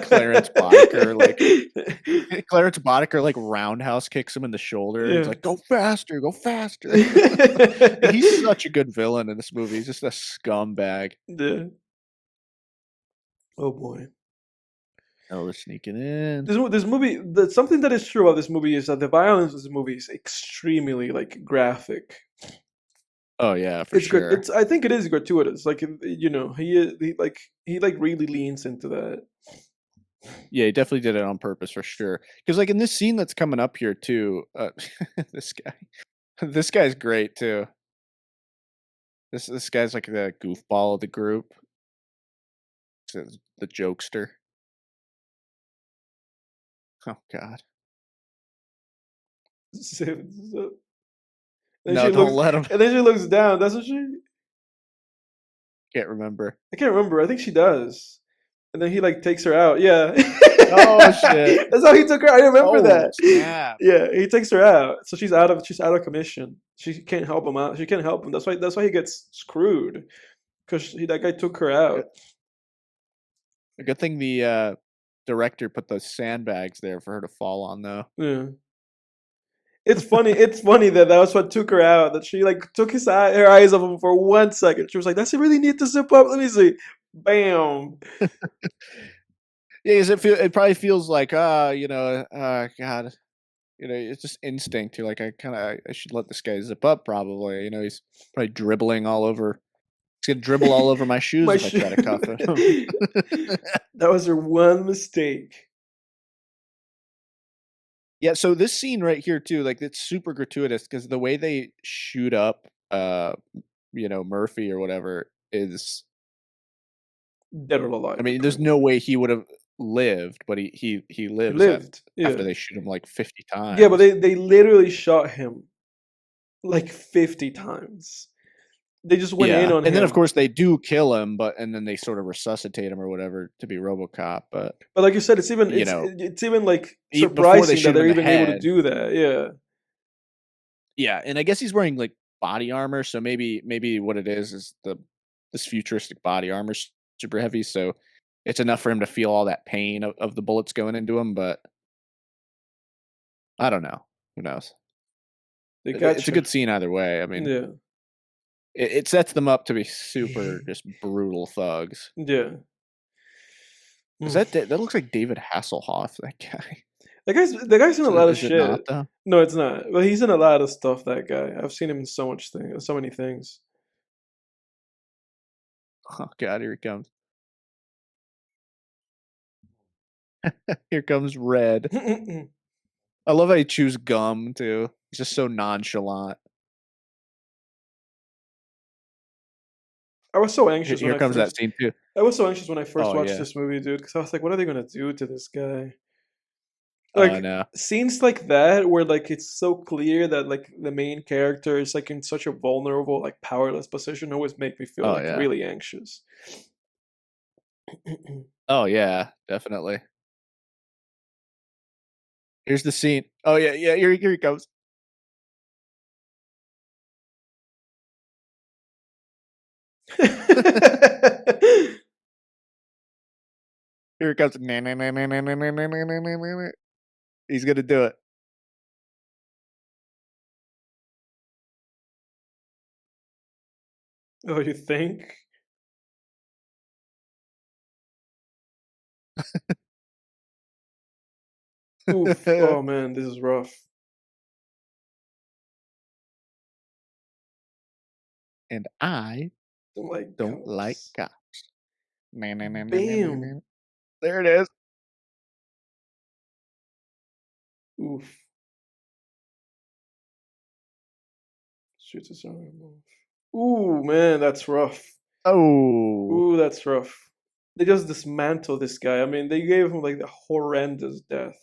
S2: Clarence Boddicker like Clarence Boddicker like roundhouse kicks him in the shoulder. He's
S1: Yeah.
S2: like, "Go faster, go faster." He's such a good villain in this movie. He's just a scumbag.
S1: Yeah. Oh boy.
S2: Oh, we're sneaking in.
S1: This movie, something that is true about this movie is that the violence of this movie is extremely like graphic.
S2: Oh yeah, for
S1: It's good.
S2: sure.
S1: It's I think it is gratuitous. Like you know, he like really leans into that.
S2: Yeah, he definitely did it on purpose for sure. Because like in this scene that's coming up here too, this guy, this guy's great too. This guy's like the goofball of the group, the jokester. Oh God,
S1: So- then
S2: no,
S1: she
S2: don't
S1: looks,
S2: let him.
S1: and then she looks down. Doesn't she?
S2: Can't remember.
S1: I can't remember. I think she does. And then he like takes her out. Yeah.
S2: Oh shit.
S1: That's how he took her. I remember
S2: Oh
S1: that.
S2: snap.
S1: Yeah, he takes her out. So she's out of commission. She can't help him out. She can't help him. That's why he gets screwed. Because that guy took her out.
S2: A good thing the director put those sandbags there for her to fall on, though.
S1: Yeah. It's funny. It's funny that that was what took her out. That she like took her eyes off him for 1 second. She was like, "Does he really need to zip up? Let me see." Bam.
S2: Yeah, because it probably feels like God, it's just instinct. You're like, I should let this guy zip up. Probably, he's probably dribbling all over. He's gonna dribble all over my shoes
S1: My
S2: if I try to cuff him.
S1: That was her one mistake.
S2: Yeah, so this scene right here too, like it's super gratuitous because the way they shoot up, Murphy or whatever is.
S1: Dead or alive.
S2: I mean, there's no way he would have lived, but he
S1: He
S2: lives
S1: lived.
S2: after
S1: Yeah.
S2: they shoot him like 50
S1: Yeah, but
S2: times.
S1: they literally shot him like 50 times. They just went in
S2: Yeah,
S1: on
S2: and then of
S1: him.
S2: course they do kill him, and then they sort of resuscitate him or whatever to be RoboCop. But
S1: But like you said, it's even
S2: you know,
S1: it's even like
S2: before they
S1: surprising that
S2: shoot him
S1: they're
S2: in the
S1: even able to
S2: head,
S1: do that. Yeah.
S2: yeah, and I guess he's wearing like body armor, so maybe what it is this futuristic body armor super heavy, so it's enough for him to feel all that pain of the bullets going into him. But I don't know, who knows?
S1: They
S2: It's a
S1: gotcha.
S2: good scene either way. I mean,
S1: Yeah.
S2: it sets them up to be super just brutal thugs.
S1: Yeah.
S2: Is
S1: Mm.
S2: that looks like David Hasselhoff? That guy.
S1: The guy's in a lot of
S2: Is it not
S1: shit.
S2: though?
S1: No, it's not. Well, he's in a lot of stuff. That guy. I've seen him in so many things.
S2: Oh God, here he comes. Here comes Red.
S1: I
S2: I love how he chews gum too. He's just so nonchalant.
S1: was so anxious when
S2: Here
S1: I
S2: comes that
S1: first.
S2: scene too.
S1: I was so anxious when I first
S2: Oh
S1: watched
S2: yeah.
S1: this movie, dude, because I was like, "What are they gonna do to this guy?"
S2: Oh, I
S1: Like
S2: know.
S1: scenes like that, where like it's so clear that like the main character is like in such a vulnerable, like powerless position, always make me feel
S2: Oh
S1: like
S2: yeah.
S1: really anxious.
S2: Oh yeah. Definitely. Here's the scene. Oh yeah, yeah. Here he comes. Here he comes. He's gonna do it.
S1: Oh, you think? Oof. Oh man, this is rough.
S2: And I
S1: Like
S2: don't like
S1: cops.
S2: cops.
S1: Bam.
S2: There it is.
S1: Oof. Shoots his arm off. Ooh, man, that's rough.
S2: Oh.
S1: Ooh, that's rough. They just dismantle this guy. I mean, they gave him like the horrendous death.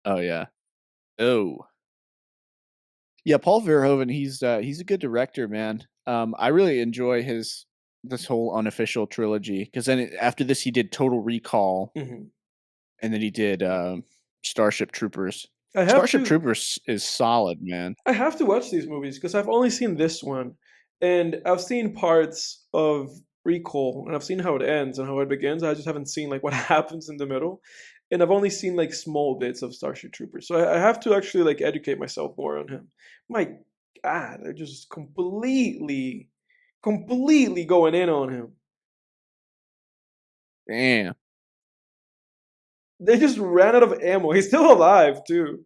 S2: Oh yeah. Oh. Yeah, Paul Verhoeven, he's a good director, man. I really enjoy his this whole unofficial trilogy, because then after this he did Total Recall,
S1: Hmm.
S2: and then he did Starship Troopers.
S1: I have
S2: Starship
S1: to.
S2: Troopers is solid, man.
S1: I have to watch these movies because I've only seen this one, and I've seen parts of Recall, and I've seen how it ends and how it begins. I just haven't seen like what happens in the middle, and I've only seen like small bits of Starship Troopers. So I have to actually like educate myself more on him. My God, they're just completely going in on him.
S2: Damn.
S1: They just ran out of ammo. He's still alive too.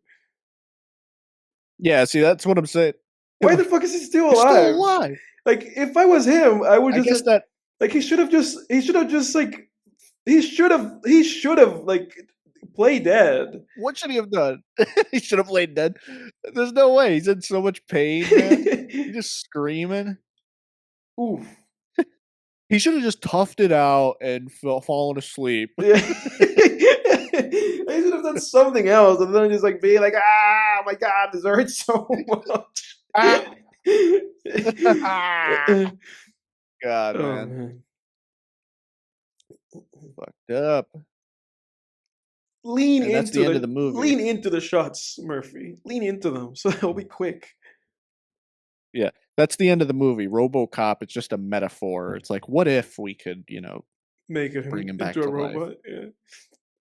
S2: Yeah, see, that's what I'm saying.
S1: Why the fuck is he still
S2: He's still
S1: alive?
S2: alive.
S1: Like if I was him, I would
S2: I
S1: just
S2: guess that.
S1: like he should have like play dead.
S2: What should he have done? He should have played dead. There's no way. He's in so much pain, man. He's just screaming.
S1: Oof.
S2: He should have just toughed it out and fallen asleep.
S1: Yeah. I should have done something else other than just like being like, ah, my God, this hurts so much.
S2: Ah.
S1: Oh
S2: God, man.
S1: man.
S2: Fucked up.
S1: Lean
S2: And that's the
S1: into
S2: end of the movie.
S1: lean into the shots, Murphy. Lean into them so they'll be quick.
S2: Yeah, that's the end of the movie. RoboCop, it's just a metaphor. It's like, what if we could,
S1: Make it
S2: bring him back
S1: into a
S2: to life?
S1: robot. Yeah.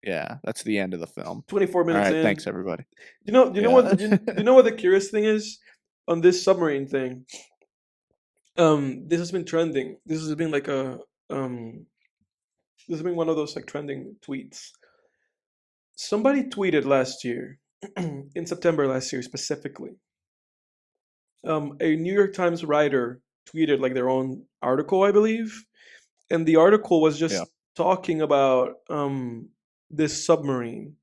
S2: Yeah, that's the end of the film.
S1: 24
S2: All
S1: minutes
S2: right,
S1: in.
S2: thanks everybody.
S1: You know
S2: Yeah.
S1: you know what the curious thing is on this submarine thing? This has been trending. This has been like a this has been one of those like trending tweets. Somebody tweeted last year, in September last year specifically. A New York Times writer tweeted like their own article, I believe, and the article was just
S2: Yeah.
S1: talking about this submarine.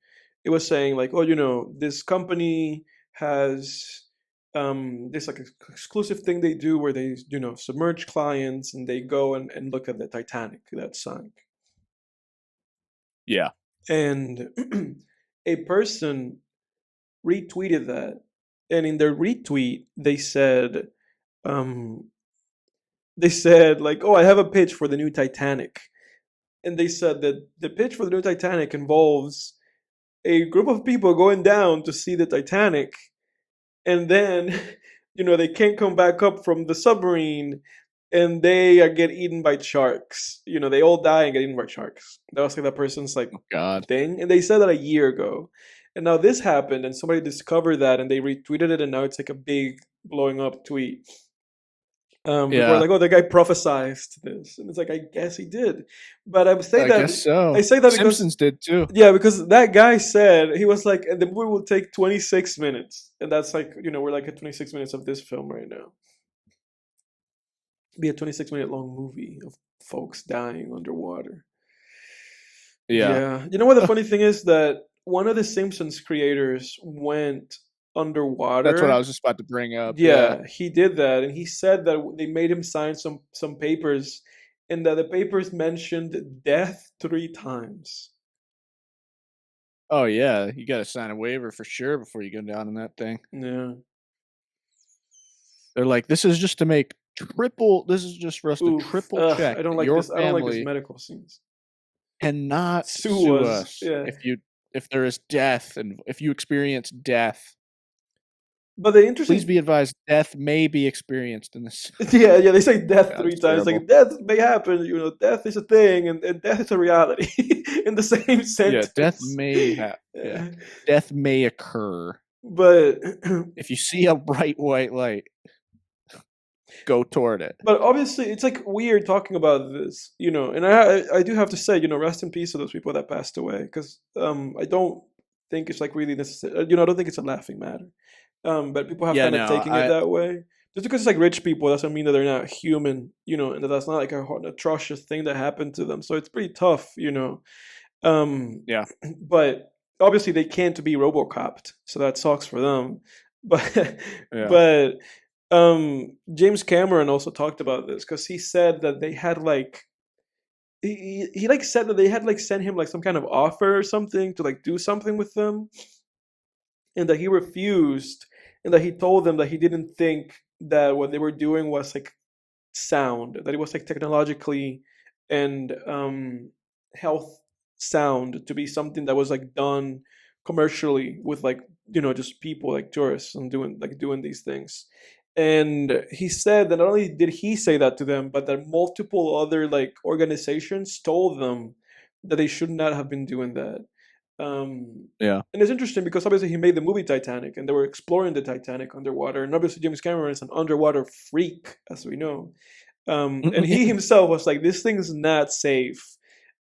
S1: It was saying like, oh, this company has this like exclusive thing they do where they submerge clients and they go and look at the Titanic that sank.
S2: Yeah.
S1: And a person retweeted that, and in their retweet they said like, oh, I have a pitch for the new Titanic. And they said that the pitch for the new Titanic involves a group of people going down to see the Titanic, and then they can't come back up from the submarine, and they get eaten by sharks. They all die and get eaten by sharks. That was like that person's like
S2: God.
S1: thing, and they said that a year ago. And now this happened, and somebody discovered that, and they retweeted it, and now it's like a big blowing up tweet. People are
S2: Yeah.
S1: like, "Oh, the guy prophesied this," and it's like, I guess he did, but I say
S2: I
S1: that
S2: guess so.
S1: I say that because
S2: Simpsons did too.
S1: yeah, because that guy said he was like, and the movie will take 26 minutes, and that's like we're like at 26 minutes of this film right now. Be a 26-minute long movie of folks dying underwater.
S2: Yeah.
S1: You know what the funny thing is that one of the Simpsons creators went underwater.
S2: That's what I was just about to bring up.
S1: Yeah, he did that, and he said that they made him sign some papers, and that the papers mentioned death 3 times.
S2: Oh yeah, you got to sign a waiver for sure before you go down in that thing.
S1: Yeah.
S2: They're like, this is just to make this is just for us to triple check
S1: I don't like
S2: your
S1: this. I don't like these
S2: family
S1: medical scenes.
S2: cannot
S1: Sue
S2: sue
S1: us,
S2: us
S1: yeah.
S2: if there is death and if you experience death.
S1: But the interesting,
S2: Please be advised, death may be experienced in this.
S1: yeah, they say death
S2: God,
S1: 3
S2: it's
S1: times.
S2: terrible.
S1: Like death may happen. Death is a thing, and death is a reality in the same sentence.
S2: Yeah, death may yeah. Death may occur.
S1: But
S2: if you see a bright white light, go toward it.
S1: But obviously, it's like weird talking about this, And I do have to say, rest in peace to those people that passed away, because I don't think it's like really necessary. I don't think it's a laughing matter. But people have taking it that way. Just because it's like rich people doesn't mean that they're not human, and that that's not like an atrocious thing that happened to them. So it's pretty tough,
S2: Yeah.
S1: But obviously they can't be RoboCopped, so that sucks for them. But
S2: Yeah.
S1: but James Cameron also talked about this because he said that they had like he like said that they had like sent him like some kind of offer or something to like do something with them, and that he refused, and that he told them that he didn't think that what they were doing was like sound, that it was like technologically and health sound to be something that was like done commercially with like just people like tourists and doing these things. And he said that not only did he say that to them, but that multiple other like organizations told them that they should not have been doing that.
S2: Yeah.
S1: And it's interesting because obviously he made the movie Titanic, and they were exploring the Titanic underwater. And obviously James Cameron is an underwater freak, as we know. And he himself was like, "This thing's not safe."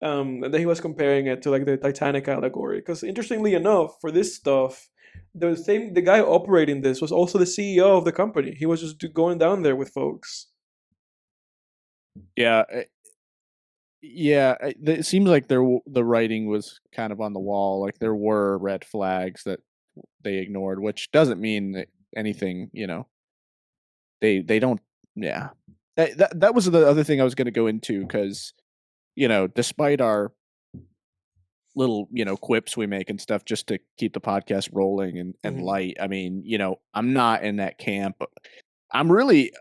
S1: And then he was comparing it to like the Titanic allegory. Because interestingly enough, for this stuff, the guy operating this was also the CEO of the company. He was just going down there with folks.
S2: Yeah. Yeah, it seems like the writing was kind of on the wall. Like there were red flags that they ignored, which doesn't mean that anything. They don't. Yeah, that was the other thing I was going to go into because despite our little quips we make and stuff just to keep the podcast rolling and
S1: Mhm.
S2: light. I mean, I'm not in that camp. I'm really,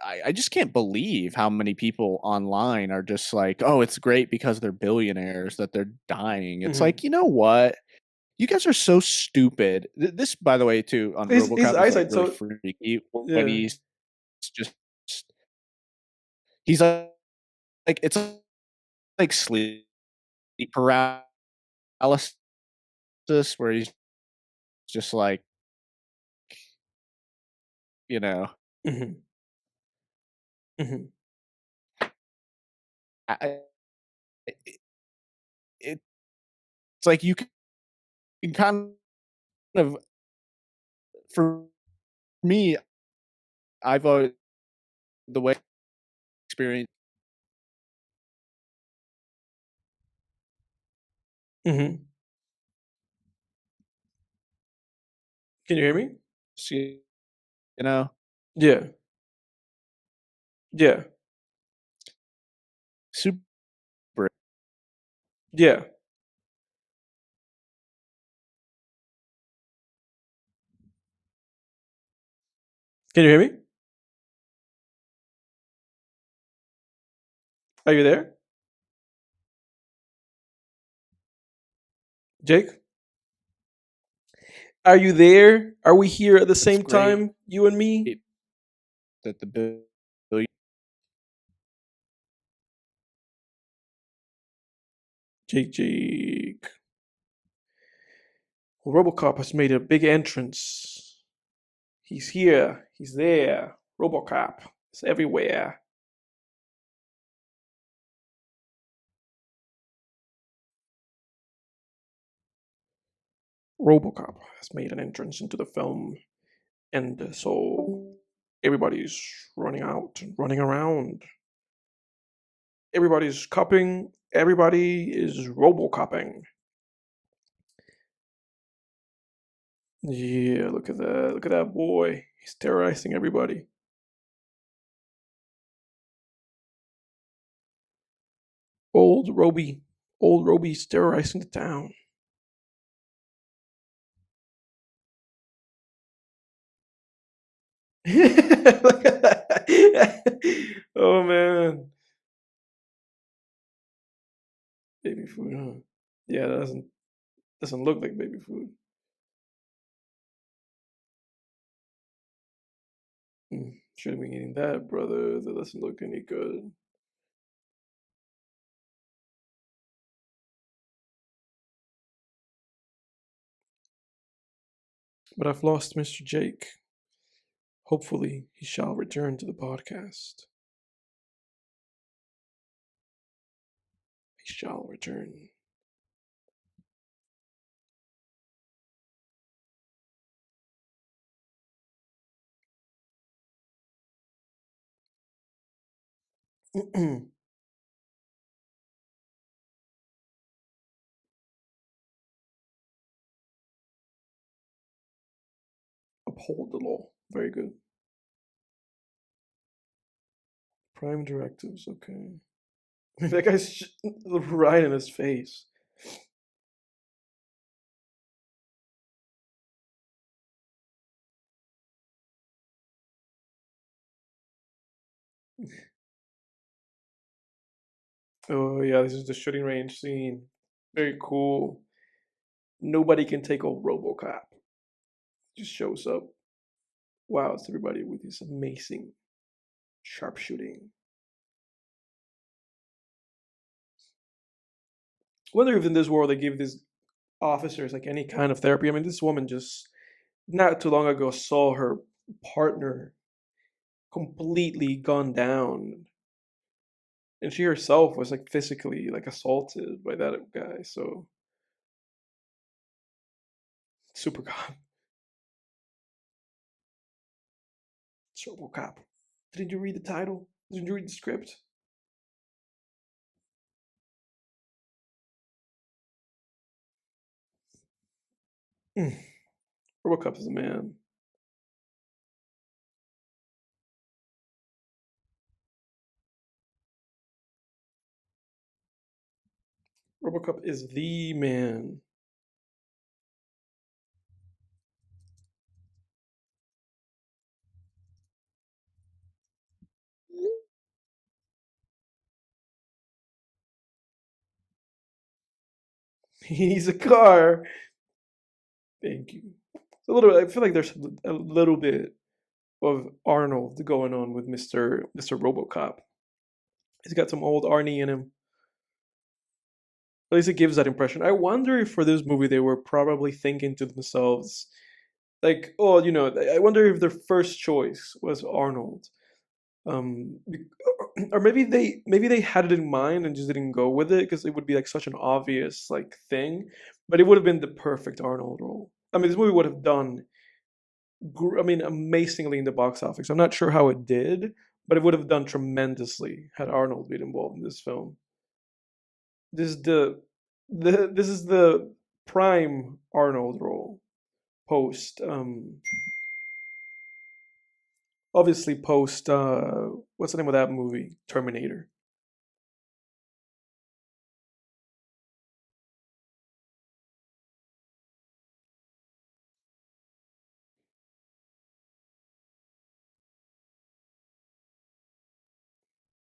S2: I just can't believe how many people online are just like, oh, it's great because they're billionaires that they're dying. It's
S1: Mhm.
S2: like, you know what? You guys are so stupid. This, by the way, too, on
S1: His
S2: RoboCop is like
S1: eyesight,
S2: really
S1: so
S2: freaky when
S1: yeah.
S2: he's just, he's like it's like sleep paralysis where he's just like, you know,
S1: Mhm. Mhm.
S2: I, it's like you can kind of, for me, I've always, the way experience
S1: Mhm. Can you hear me?
S2: you know,
S1: Yeah. Yeah.
S2: super.
S1: Yeah. Can you hear me? Are you there, Jake? Are you there? Are we here at the
S2: It's
S1: same
S2: great
S1: time, you and me?
S2: that the billion
S1: Jake. Well, RoboCop has made a big entrance. He's here. He's there. RoboCop is everywhere. RoboCop has made an entrance into the film, and so everybody's running out, running around. Everybody's copping. Everybody is RoboCopping. Yeah, look at that. Look at that boy. He's terrorizing everybody. Old Roby. Old Roby's terrorizing the town. Look at that. Oh man. Baby food, huh? Yeah, that doesn't look like baby food. Shouldn't be eating that, brother. That doesn't look any good. But I've lost Mr. Jake. Hopefully, he shall return to the podcast. He shall return. Uphold the law. Very good. Prime directives. Okay. That guy's right in his face. Oh yeah, this is the shooting range scene. Very cool. Nobody can take old RoboCop. Just shows up, wows everybody with his amazing sharpshooting. Wonder if in this world they give these officers like any kind of therapy. I mean, this woman just not too long ago saw her partner completely gone down, and she herself was like physically like assaulted by that guy. So super cop, RoboCop. Did you read the title? Did you read the script? Mm. RoboCop is a man. RoboCop is the man. He needs a car. Thank you. It's a little. I feel like there's a little bit of Arnold going on with Mister RoboCop. He's got some old Arnie in him. At least it gives that impression. I wonder if for this movie they were probably thinking to themselves, like, oh, I wonder if their first choice was Arnold, um, or maybe they had it in mind and just didn't go with it because it would be like such an obvious like thing, but it would have been the perfect Arnold role. I mean, this movie would have done, I mean, amazingly in the box office. I'm not sure how it did, but it would have done tremendously had Arnold been involved in this film. This is the prime Arnold role post obviously post what's the name of that movie? Terminator.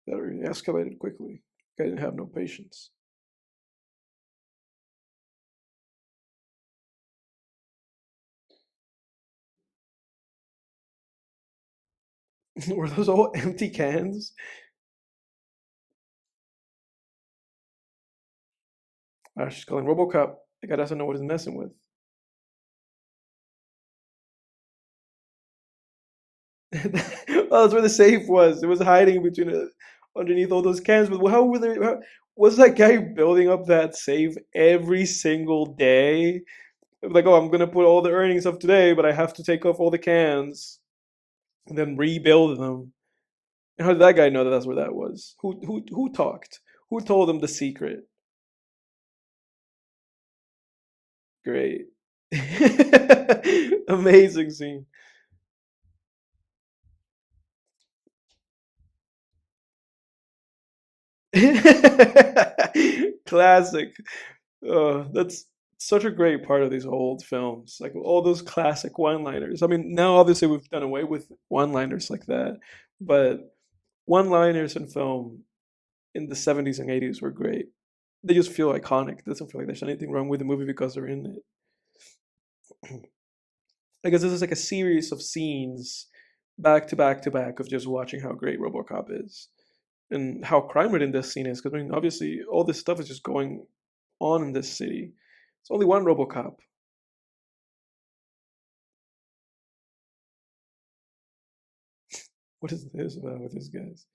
S1: That really escalated quickly. I didn't have no patience. Were those all empty cans? She's calling RoboCop. The guy doesn't know what he's messing with. Oh, that's where the safe was. It was hiding underneath all those cans. But how were there? Was that guy building up that safe every single day? Like, oh, I'm gonna put all the earnings of today, but I have to take off all the cans and then rebuild them. And how did that guy know that that's where that was? Who talked? Who told him the secret? Great, amazing scene. Classic. That's such a great part of these old films, like all those classic one-liners. I mean, now obviously we've done away with one-liners like that, but one-liners in film in the 70s and 80s were great. They just feel iconic. It doesn't feel like there's anything wrong with the movie because they're in it. I guess this is like a series of scenes back to back to back of just watching how great RoboCop is and how crime ridden this scene is. Because I mean, obviously, all this stuff is just going on in this city. It's only one RoboCop. What is this about with these guys?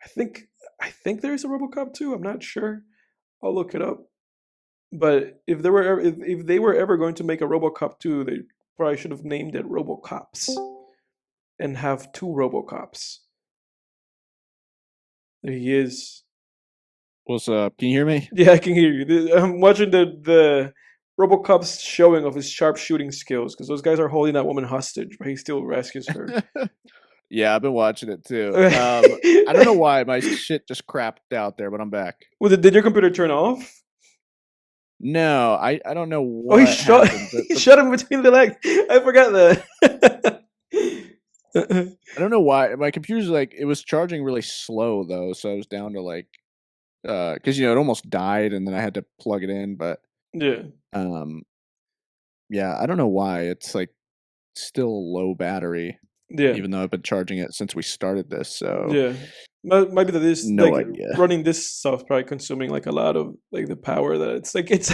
S1: I think I think there is a RoboCop too. I'm not sure. I'll look it up. But if they were ever going to make a RoboCop 2, they probably should have named it RoboCops and have two RoboCops. There he is.
S2: What's up? Can you hear me?
S1: Yeah, I can hear you. I'm watching the RoboCop's showing of his sharpshooting skills because those guys are holding that woman hostage, but he still rescues her.
S2: Yeah, I've been watching it too. I don't know why my shit just crapped out there, but I'm back.
S1: Did your computer turn off?
S2: No, I don't know
S1: Oh,
S2: what happened.
S1: he shot him between the legs. I forgot that.
S2: I don't know why my computer's like it was charging really slow though, so I was down to like because it almost died and then I had to plug it in, but
S1: Yeah,
S2: um yeah, I don't know why it's like still low battery,
S1: yeah,
S2: even though I've been charging it since we started this. So
S1: yeah. Maybe that is
S2: no
S1: like
S2: idea.
S1: running this stuff probably consuming like a lot of like the power that it's like
S2: It's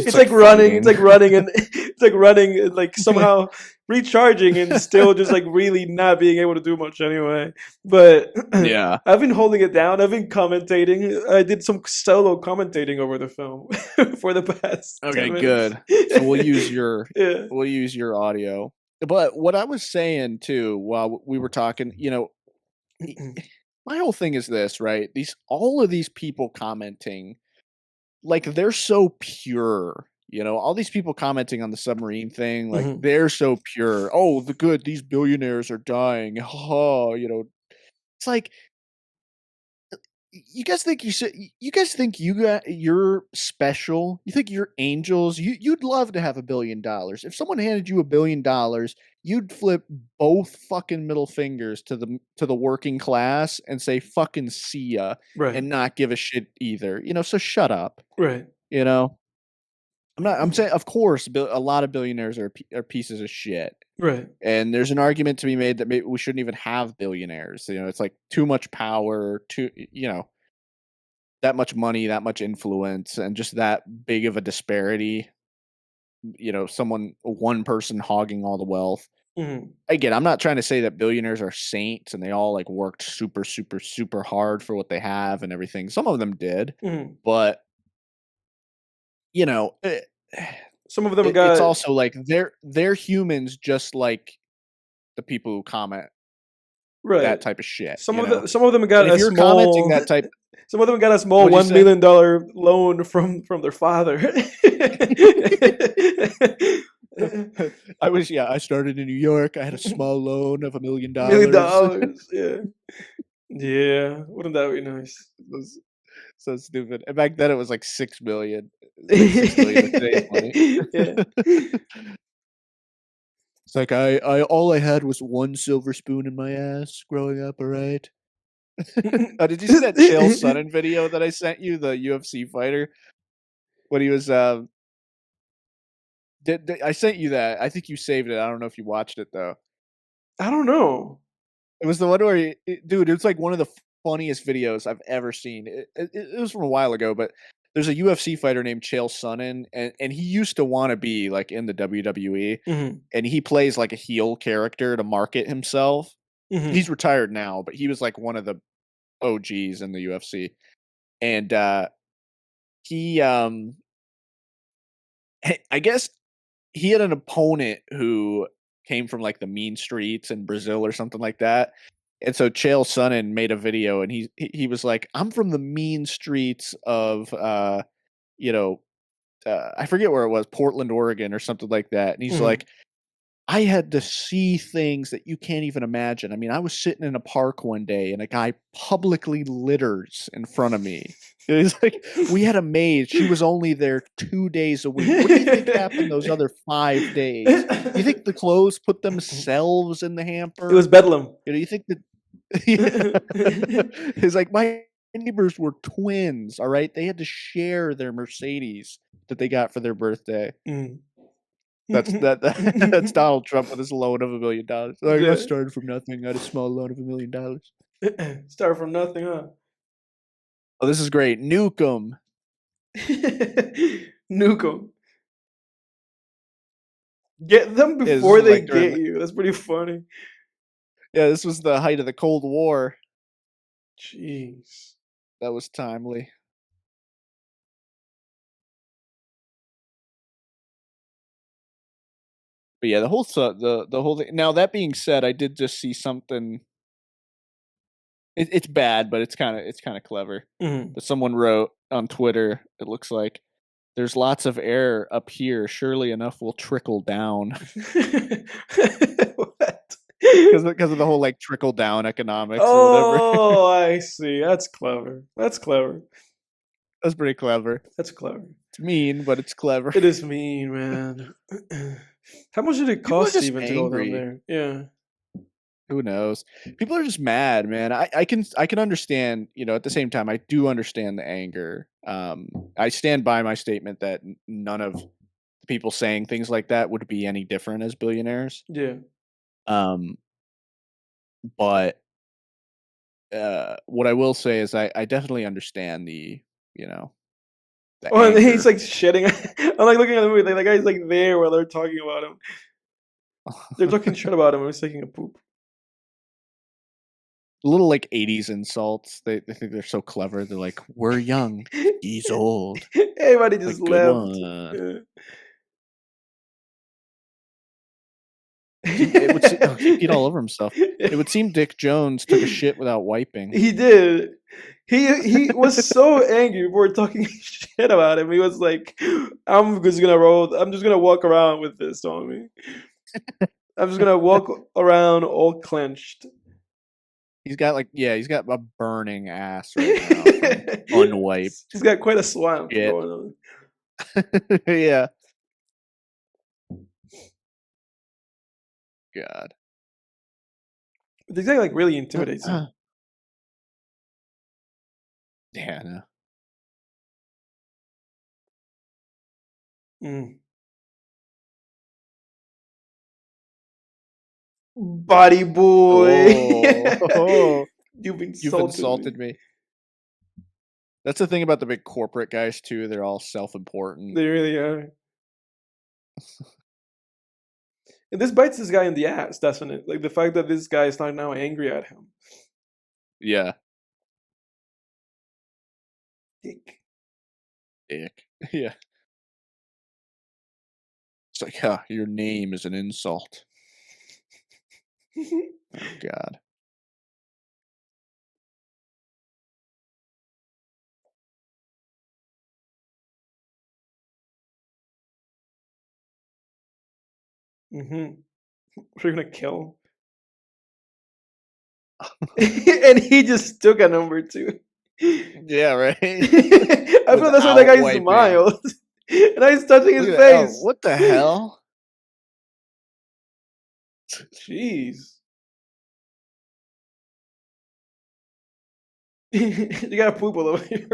S1: it's
S2: like
S1: like running, it's
S2: fighting.
S1: like running and it's like running and like somehow recharging and still just like really not being able to do much anyway. But
S2: Yeah.
S1: I've been holding it down. I've been commentating. I did some solo commentating over the film for the past
S2: Okay,
S1: 10 minutes.
S2: good. So
S1: Yeah.
S2: we'll use your audio. But what I was saying too while we were talking, e- my whole thing is this, right? These all of these people commenting, like they're so pure. All these people commenting on the submarine thing, like
S1: Mhm.
S2: they're so pure. Oh, the good, these billionaires are dying. Oh, it's like you guys think you guys think you're special? You think you're angels? You'd love to have $1 billion. If someone handed you $1 billion, you'd flip both fucking middle fingers to the working class and say fucking see ya
S1: Right.
S2: and not give a shit either. So shut up.
S1: Right.
S2: You know? I'm saying of course a lot of billionaires are pieces of shit.
S1: Right.
S2: And there's an argument to be made that maybe we shouldn't even have billionaires. It's like too much power, that much money, that much influence, and just that big of a disparity. One person hogging all the wealth.
S1: Mhm.
S2: Again, I'm not trying to say that billionaires are saints and they all like worked super, super, super hard for what they have and everything. Some of them did,
S1: Mhm.
S2: but you know, it,
S1: Some of them
S2: it's
S1: got
S2: also like they're humans, just like the people who comment
S1: right.
S2: that type of shit.
S1: Some of them got
S2: And if
S1: a
S2: you're commenting
S1: small
S2: that type,
S1: some of them got a small
S2: what'd you
S1: $1
S2: say?
S1: million dollar loan from their father.
S2: I started in New York. I had a small loan of $1 million.
S1: $1 million. Yeah. Yeah. Wouldn't that be nice?
S2: Was so stupid. And back then it was like 6 million. Like 6 million of today's money.
S1: Yeah.
S2: It's like I all I had was one silver spoon in my ass growing up, all right? Did you see that Chael Sonnen video that I sent you, the UFC fighter? When he was I sent you that. I think you saved it. I don't know if you watched it though.
S1: I don't know.
S2: It was the one where dude, it's like one of the funniest videos I've ever seen. It was from a while ago, but there's a UFC fighter named Chael Sonnen, and he used to want to be like in the WWE,
S1: Mhm.
S2: and he plays like a heel character to market himself.
S1: Mhm.
S2: He's retired now, but he was like one of the OGs in the UFC, and he I guess he had an opponent who came from like the mean streets in Brazil or something like that. And so Chael Sonnen made a video and he was like, I'm from the mean streets of you know, I forget where it was, Portland, Oregon or something like that. And he's
S1: Mhm.
S2: like, I had to see things that you can't even imagine. I mean, I was sitting in a park one day and a guy publicly litters in front of me. And he's like, we had a maid. She was only there 2 days a week. What do you think happened those other 5 days? You think the clothes put themselves in the
S1: It
S2: hamper?
S1: was Bedlam.
S2: You think that? Yeah. He's like, my neighbors were twins. All right, they had to share their Mercedes that they got for their birthday.
S1: Mm.
S2: That's Donald Trump with his loan of $1 million. Like, I
S1: Yeah.
S2: started from nothing. I had a small loan of $1 million.
S1: Start from nothing, huh?
S2: Oh, this is great. Nuke 'em.
S1: Nuke 'em. Get them
S2: Yeah, this
S1: before
S2: is
S1: they
S2: like during
S1: get you. That's pretty funny.
S2: this was the height of the Cold War.
S1: Jeez.
S2: That was timely. But yeah, the whole thing. Now that being said, I did just see something. It's bad, but it's kind of clever.
S1: Mhm.
S2: But someone wrote on Twitter, it looks like there's lots of air up here. Surely enough will trickle down
S1: What?
S2: because of the whole like trickle down economics or whatever.
S1: Oh, I see. That's clever. That's clever.
S2: That's pretty clever.
S1: That's clever.
S2: It's mean, but it's clever.
S1: It is mean, man. How much did it
S2: People are
S1: cost
S2: just
S1: even to go down
S2: angry.
S1: there? Yeah.
S2: Who knows? People are just mad, man. I can understand, at the same time, I do understand the anger. I stand by my statement that none of the people saying things like that would be any different as billionaires.
S1: Yeah.
S2: Um, but what I will say is I definitely understand you know, the
S1: Oh, and he's
S2: anger.
S1: like shitting. I'm like looking at the movie. Like, the guy's like there while they're talking about him. They're talking shit about him. And he's taking a poop.
S2: Little like 80s insults. They think they're so clever. They're like, "We're young, he's old."
S1: Everybody
S2: Like,
S1: just
S2: good
S1: left.
S2: one.
S1: Yeah.
S2: It would seem, oh, he peed all over himself. It would seem Dick Jones took a shit without wiping.
S1: He did. He was so angry. We were talking shit about him. He was like, "I'm just gonna roll. I'm just gonna walk around with this on me. I'm just gonna walk around all clenched."
S2: He's got he's got a burning ass right now from unwiped
S1: He's got quite a swamp
S2: shit.
S1: going on.
S2: Yeah. God.
S1: This guy like really intimidates him.
S2: Yeah, no.
S1: Mm. Body boy.
S2: Oh,
S1: You've
S2: you've insulted
S1: me.
S2: me. That's the thing about the big corporate guys too. They're all self-important.
S1: They really are. And this bites this guy in the ass, doesn't it? Like the fact that this guy is not now angry at him.
S2: Yeah.
S1: Dick.
S2: Dick. Yeah. It's like, huh, your name is an insult. Oh God.
S1: Mm-hmm. We're gonna kill. And he just took a number two.
S2: Yeah, right.
S1: I feel that's why that
S2: Without
S1: guy
S2: wiping.
S1: smiled. And I was touching his
S2: Look at that. Oh,
S1: face.
S2: what the hell?
S1: Jeez. You gotta poop a little bit.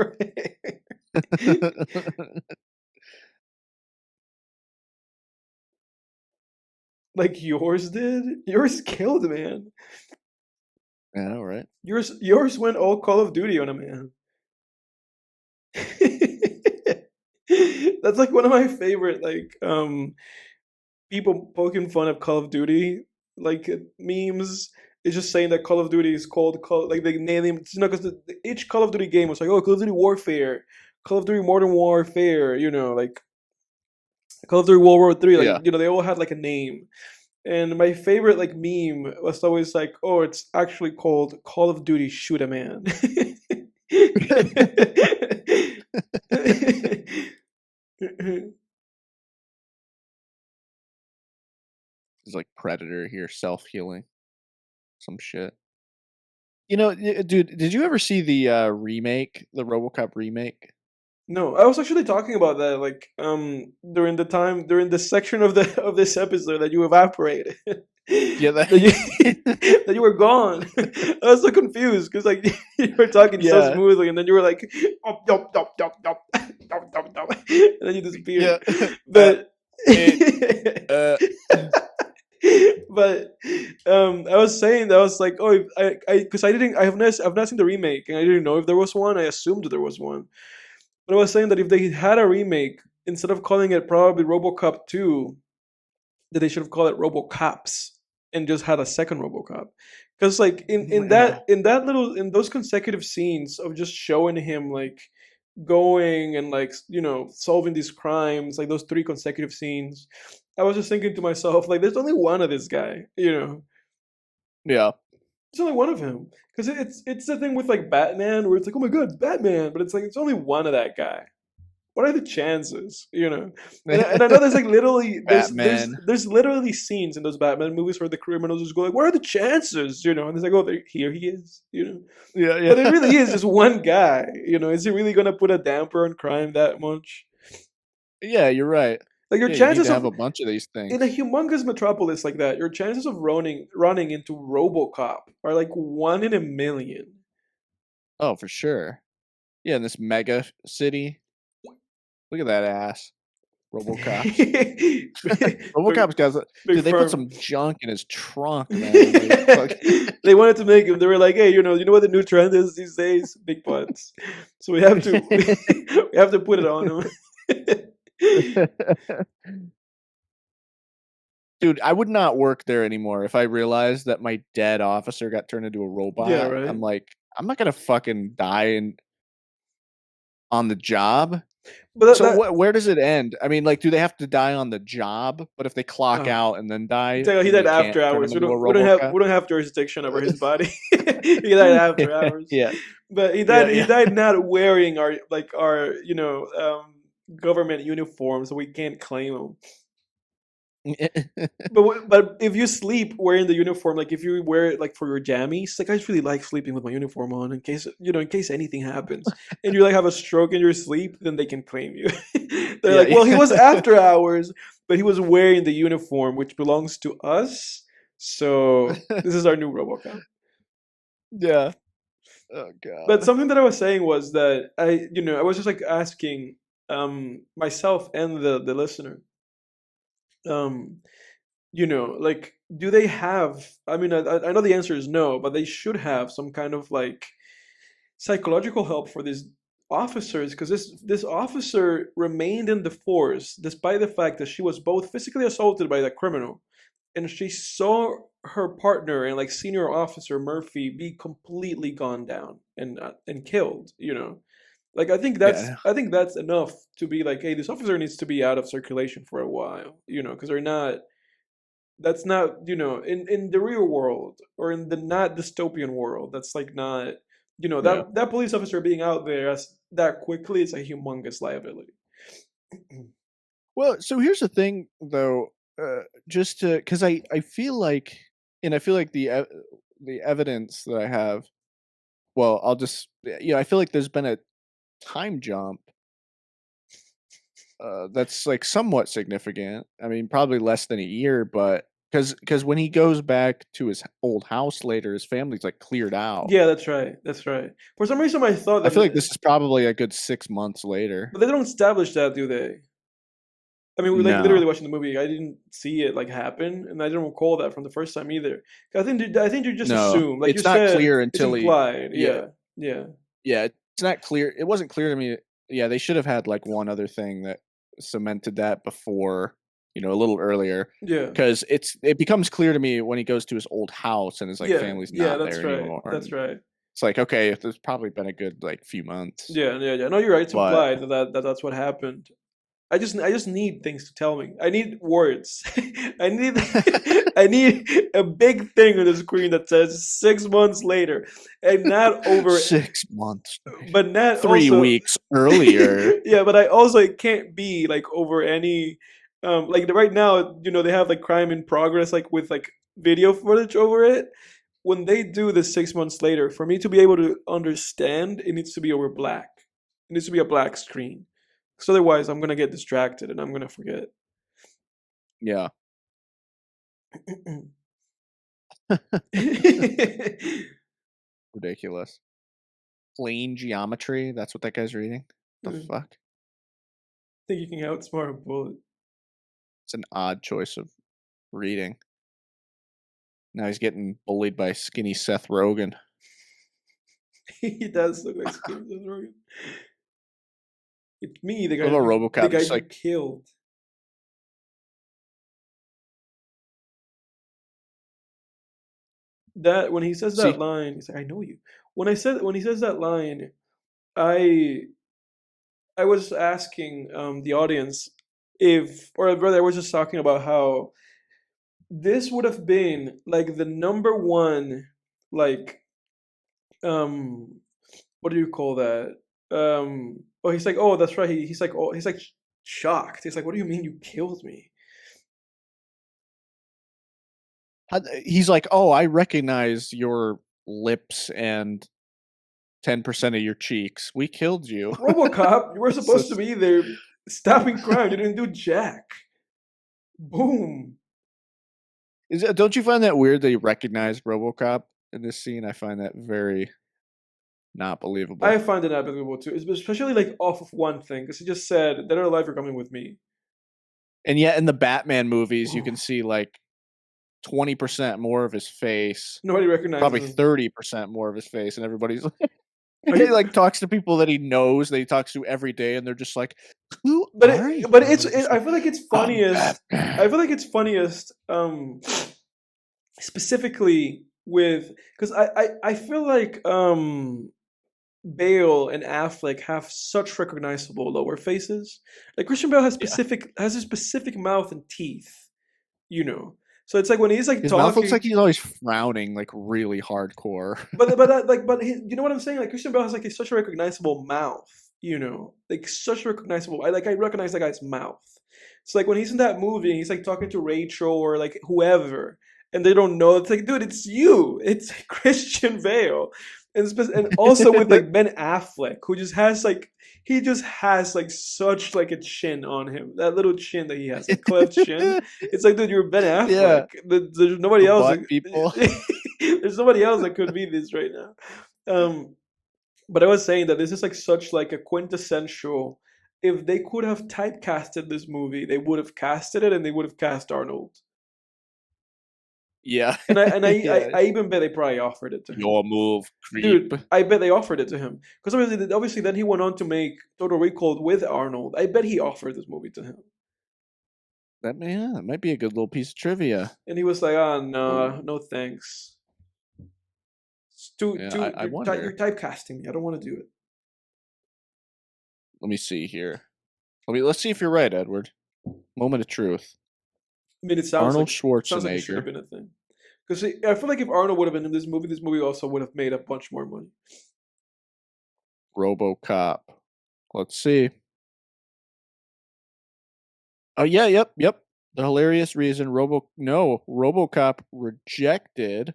S1: Like yours did? Yours killed, man.
S2: Yeah, right.
S1: Yours went all Call of Duty on a man. That's like one of my favorite people poking fun of Call of Duty memes. It's just saying that Call of Duty is called like they name because each Call of Duty game was like, oh, Call of Duty Warfare, Call of Duty Modern Warfare, like Call of Duty World War Three,
S2: Yeah.
S1: they all had like a name. And my favorite like meme was always like, oh, it's actually called Call of Duty Shoot a Man.
S2: It's like Predator here, self-healing. Some shit. Dude, did you ever see the remake, the RoboCop remake?
S1: No, I was actually talking about that during the section of the of this episode that you evaporated.
S2: Yeah,
S1: that you that you were gone. I was so confused because like you were talking so
S2: Yeah.
S1: smoothly, and then you were like, "Dop, dop, dop, dop, dop, dop, dop, dop," and then you disappeared.
S2: Yeah.
S1: But
S2: Uh,
S1: but I was saying that I was like, oh, I because I've not seen the remake, and I didn't know if there was one. I assumed there was one. But I was saying that if they had a remake, instead of calling it probably RoboCop 2, that they should have called it RoboCops and just had a second RoboCop. Because like
S2: yeah.
S1: in those consecutive scenes of just showing him like going and like solving these crimes, like those three consecutive scenes, I was just thinking to myself like, there's only one of this guy,
S2: Yeah.
S1: There's only one of him. Because it's the thing with like Batman where it's like, oh my god, Batman, but it's like it's only one of that guy. What are the chances? And I know there's like literally
S2: Batman.
S1: there's literally scenes in those Batman movies where the criminals just go like, what are the chances? And it's like, oh, here he is.
S2: Yeah,
S1: But it
S2: yeah.
S1: really is just one guy. Is he really gonna put a damper on crime that much?
S2: Yeah, you're right.
S1: Like your
S2: Yeah, you need
S1: chances
S2: to have
S1: of
S2: a bunch of these
S1: in a
S2: things.
S1: humongous metropolis like that, your chances of running into RoboCop are like 1 in a million.
S2: Oh, for sure. Yeah, in this mega city. Look at that ass. RoboCop's.
S1: big,
S2: RoboCop's got
S1: big
S2: dude, they put
S1: firm.
S2: some junk in his trunk, man. Like fuck.
S1: They wanted to make him. They were like, "Hey, you know what the new trend is these days? Big butts. So we have to, we have to put it on him."
S2: Dude, I would not work there anymore if I realized that my dead officer got turned into a
S1: Yeah,
S2: robot.
S1: right.
S2: I'm like, I'm not gonna fucking die on the job.
S1: But
S2: So where does it end? I mean, like, do they have to die on the job? But if they clock
S1: uh,
S2: out and then die,
S1: he
S2: then
S1: died
S2: you can't
S1: after
S2: turn them
S1: hours.
S2: into a RoboCop?
S1: We don't have jurisdiction over his body. He died after hours.
S2: Yeah,
S1: But
S2: yeah,
S1: he
S2: yeah.
S1: died not wearing our government uniform, so we can't claim him. But if you sleep wearing the uniform, like if you wear it like for your jammies, like I just really like sleeping with my uniform on in case in case anything happens, and you like have a stroke in your sleep, then they can claim you. They're
S2: Yeah,
S1: like, well, he was
S2: yeah.
S1: after hours, but he was wearing the uniform, which belongs to us. So this is our new RoboCop.
S2: Yeah. Oh
S1: But
S2: god.
S1: something that I was saying was that I was just like asking myself and the listener, um, like, do they have? I mean, I know the answer is no, but they should have some kind of like psychological help for these officers because this officer remained in the force despite the fact that she was both physically assaulted by the criminal and she saw her partner and like senior officer Murphy be completely gone down and killed. Like
S2: Yeah.
S1: I think that's enough to be like, hey, this officer needs to be out of circulation for a while. Because they're not. That's not in the real world or in the not dystopian world. That's like not
S2: Yeah.
S1: that police officer being out there that quickly is a humongous liability.
S2: Well, so here's the thing, though. Just to, because I feel like, and I feel like the evidence that I have. Well, I'll just, I feel like there's been a time jump that's like somewhat significant. I mean, probably less than a year, but because when he goes back to his old house later, his family's like cleared out.
S1: Yeah, that's right. That's right. For some reason, I thought
S2: I
S1: that,
S2: feel like this is probably a good 6 months later.
S1: but they don't establish that, do they? I mean, we like literally
S2: No,
S1: watching the movie. I didn't see it like happen, and I didn't recall that from the first time either. I think you just
S2: no,
S1: assume, like you
S2: it's not
S1: said,
S2: clear
S1: it's
S2: until he.
S1: implied.
S2: Yeah,
S1: Yeah, yeah,
S2: yeah, it's not clear. It wasn't clear to me. Yeah, they should have had like one other thing that cemented that before, a little earlier,
S1: yeah,
S2: because it becomes clear to me when he goes to his old house and his like
S1: yeah,
S2: family's
S1: yeah.
S2: not
S1: That's
S2: there
S1: right.
S2: anymore,
S1: That's
S2: and
S1: right.
S2: it's like, okay, there's probably been a good like few months,
S1: Yeah, yeah, yeah. No, you're right. It's
S2: but
S1: implied that that's what happened. I just need things to tell me. I need words. I need I need a big thing on the screen that says 6 months later, and not over,
S2: 6 months,
S1: but not
S2: three
S1: also.
S2: weeks earlier.
S1: Yeah, but I also it can't be like over any like right now. They have like crime in progress like with like video footage over it. When they do this 6 months later, for me to be able to understand, it needs to be over black. It needs to be a black screen. Because otherwise, I'm gonna get distracted and I'm gonna forget.
S2: Yeah.
S1: I
S2: Ridiculous. Plane geometry. That's what that guy's reading. The
S1: think
S2: fuck?
S1: you can outsmart a bullet.
S2: It's an odd choice of reading. Now he's getting bullied by skinny Seth Rogen.
S1: He does look like Skinny Seth Rogen. It's me,
S2: What about
S1: the
S2: RoboCop?
S1: guy
S2: Just
S1: you
S2: like,
S1: killed. That when he says that
S2: see,
S1: line, he's like, "I know you." When he says that line, I I was asking the audience if, or rather, I was just talking about how this would have been like the number one, like, um, what do you call that? Oh, he's like, oh, that's right. He's like, oh, he's like shocked. He's like, what do you mean you killed me?
S2: he's like, oh, I recognize your lips and 10% of your cheeks. We killed you.
S1: RoboCop, you were
S2: So
S1: supposed to be there stopping crime. You didn't do jack. Boom.
S2: Don't you find that weird that he recognized RoboCop in this scene? I find that very not believable.
S1: I find it unbelievable too, especially like off of one thing, because he just said, "Dead or alive, you're coming with me."
S2: And yet in the Batman movies, you
S1: Oof.
S2: can see like 20% more of his face,
S1: Nobody recognizes
S2: probably
S1: him.
S2: 30% more of his face, and everybody's like,
S1: Are
S2: he
S1: you?
S2: like talks to people that he knows, that he talks to every day, and they're just like, "Who
S1: But
S2: are you?"
S1: but
S2: And
S1: it's
S2: they're just
S1: I
S2: like,
S1: feel like it's
S2: "I'm
S1: funniest. I
S2: Batman."
S1: feel like it's funniest specifically with because I feel like Bale and Affleck have such recognizable lower faces. Like Christian Bale
S2: Yeah,
S1: has a specific mouth and teeth, you know. So it's like when he's like
S2: his mouth looks like
S1: talking,
S2: he's always frowning, like really hardcore.
S1: you know what I'm saying? Like Christian Bale has like such a recognizable mouth, you know, like such a recognizable. I recognize that guy's mouth. It's like when he's in that movie and he's like talking to Rachel or like whoever, and they don't know. It's like, dude, it's you. It's Christian Bale, and also with like Ben Affleck, who just has like he just has like such like a chin on him. That little chin that he has, like cleft chin. It's like, dude, you're Ben
S2: Yeah,
S1: Affleck. There's nobody
S2: the
S1: else.
S2: butt people.
S1: There's nobody else that could be this right now. Um, but I was saying that this is like such like a quintessential. If they could have typecasted this movie, they would have casted it, and they would have cast Arnold.
S2: Yeah,
S1: And
S2: yeah.
S1: I even bet they probably offered it to him,
S2: Your move, creep.
S1: dude. I bet they offered it to him because obviously then he went on to make Total Recall with Arnold. I bet he offered this movie to him,
S2: That might be a good little piece of trivia.
S1: and he was like, "Ah, no, no thanks. It's
S2: Yeah,
S1: too.
S2: I
S1: You're
S2: wonder.
S1: typecasting me. I don't want to do it."
S2: Let me see here. Let's see if you're right, Edward. Moment of truth.
S1: I mean,
S2: Arnold
S1: it sounds like it should have
S2: Schwarzenegger,
S1: been a thing. Because I feel like if Arnold would have been in this movie also would have made a bunch more money.
S2: RoboCop. Let's see. Oh yeah, yep. The hilarious reason RoboCop rejected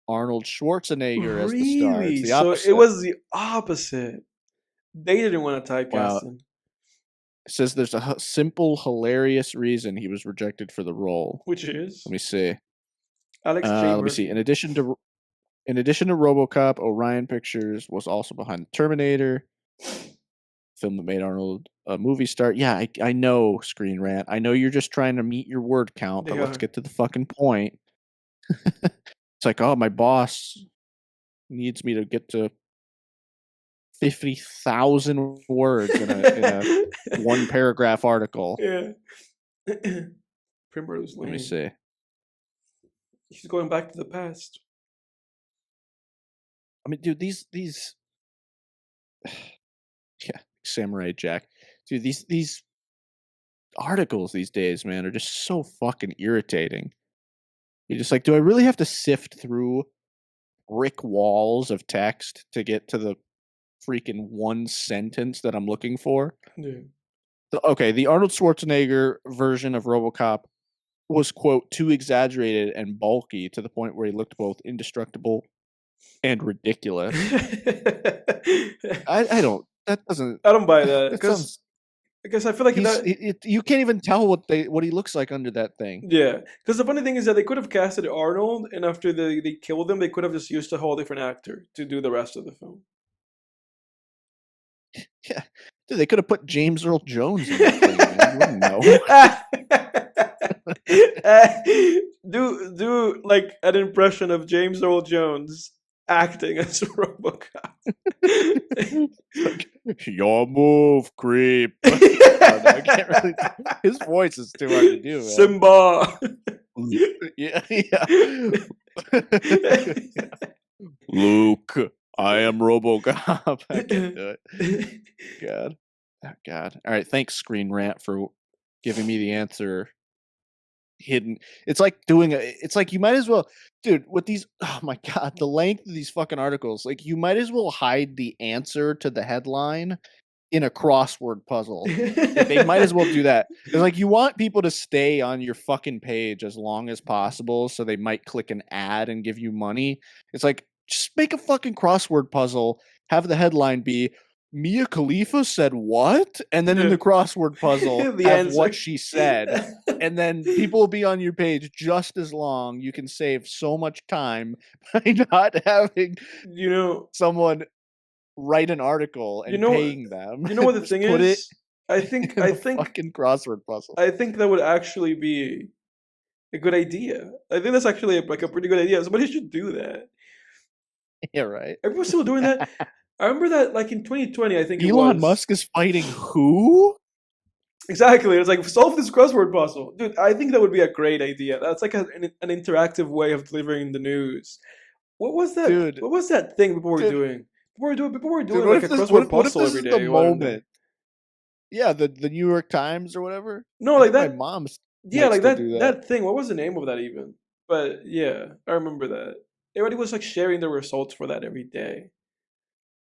S2: Arnold Schwarzenegger as the star. It's
S1: Really?
S2: the
S1: So it
S2: opposite.
S1: was the opposite. They didn't want to typecast
S2: Wow.
S1: him,
S2: It says there's a simple, hilarious reason he was rejected for the role.
S1: which is
S2: Let me see.
S1: Alex J.
S2: Let me see.
S1: Murphy.
S2: In addition to RoboCop, Orion Pictures was also behind Terminator, film that made Arnold a movie star. Yeah, I know, Screen Rant. I know you're just trying to meet your word count,
S1: They
S2: but let's
S1: are.
S2: get to the fucking point. It's like, oh, my boss needs me to get to 50,000 words in a one paragraph article.
S1: Yeah. Primrose
S2: Let me
S1: Lane.
S2: see.
S1: He's going back to the past.
S2: I mean, dude, these yeah, Samurai Jack. Dude, these articles these days, man, are just so fucking irritating. You're just like, do I really have to sift through brick walls of text to get to the freaking one sentence that I'm looking for?
S1: Yeah.
S2: Okay, the Arnold Schwarzenegger version of RoboCop was, quote, too exaggerated and bulky to the point where he looked both indestructible and ridiculous. I don't. That doesn't.
S1: I don't buy that
S2: That sounds.
S1: because I feel like
S2: He's.
S1: that.
S2: You can't even tell what he looks like under that thing.
S1: Yeah, because the funny thing is that they could have casted Arnold, and after they killed him, they could have just used a whole different actor to do the rest of the film.
S2: Yeah, dude, they could have put James Earl Jones in that thing, man. You wouldn't know.
S1: Do like an impression of James Earl Jones acting as RoboCop.
S2: Like, your move, creep. I can't really. His voice is too hard to do, man.
S1: Simba.
S2: Yeah. Luke, I am RoboCop. I can't do it. God. Oh, God. All right. Thanks, Screen Rant, for giving me the answer hidden. It's like it's like you might as well, dude, with these, oh my God, the length of these fucking articles, like you might as well hide the answer to the headline in a crossword puzzle. Like, they might as well do that. It's like you want people to stay on your fucking page as long as possible so they might click an ad and give you money. It's like, just make a fucking crossword puzzle, have the headline be Mia Khalifa said what? And then in
S1: Yeah.
S2: the crossword puzzle,
S1: The
S2: have
S1: answer.
S2: what she said. And then people will be on your page just as long. You can save so much time by not having
S1: you know,
S2: someone write an article
S1: you
S2: and
S1: know,
S2: paying them.
S1: you know what the
S2: Just
S1: thing
S2: put it
S1: is? I think,
S2: in
S1: I
S2: the
S1: think,
S2: fucking crossword puzzle.
S1: I think that would actually be a good idea. I think that's actually like a pretty good idea. Somebody should do that.
S2: Yeah, right.
S1: Everyone's still doing that. I remember that like in 2020, I think it
S2: Elon
S1: was.
S2: Musk is fighting who?
S1: Exactly. It's like solve this crossword puzzle, dude. I think that would be a great idea. That's like an interactive way of delivering the news. What was that?
S2: Dude,
S1: What was that thing people were
S2: dude,
S1: doing? People were
S2: dude,
S1: doing like a crossword
S2: what if
S1: puzzle
S2: this
S1: every
S2: is the
S1: day, weren't they?
S2: moment? Yeah, the New York Times or whatever.
S1: No,
S2: I
S1: like
S2: think my
S1: that.
S2: mom
S1: Yeah,
S2: might
S1: like
S2: still do that.
S1: that thing. What was the name of that even? But yeah, I remember that. Everybody was like sharing the results for that every day.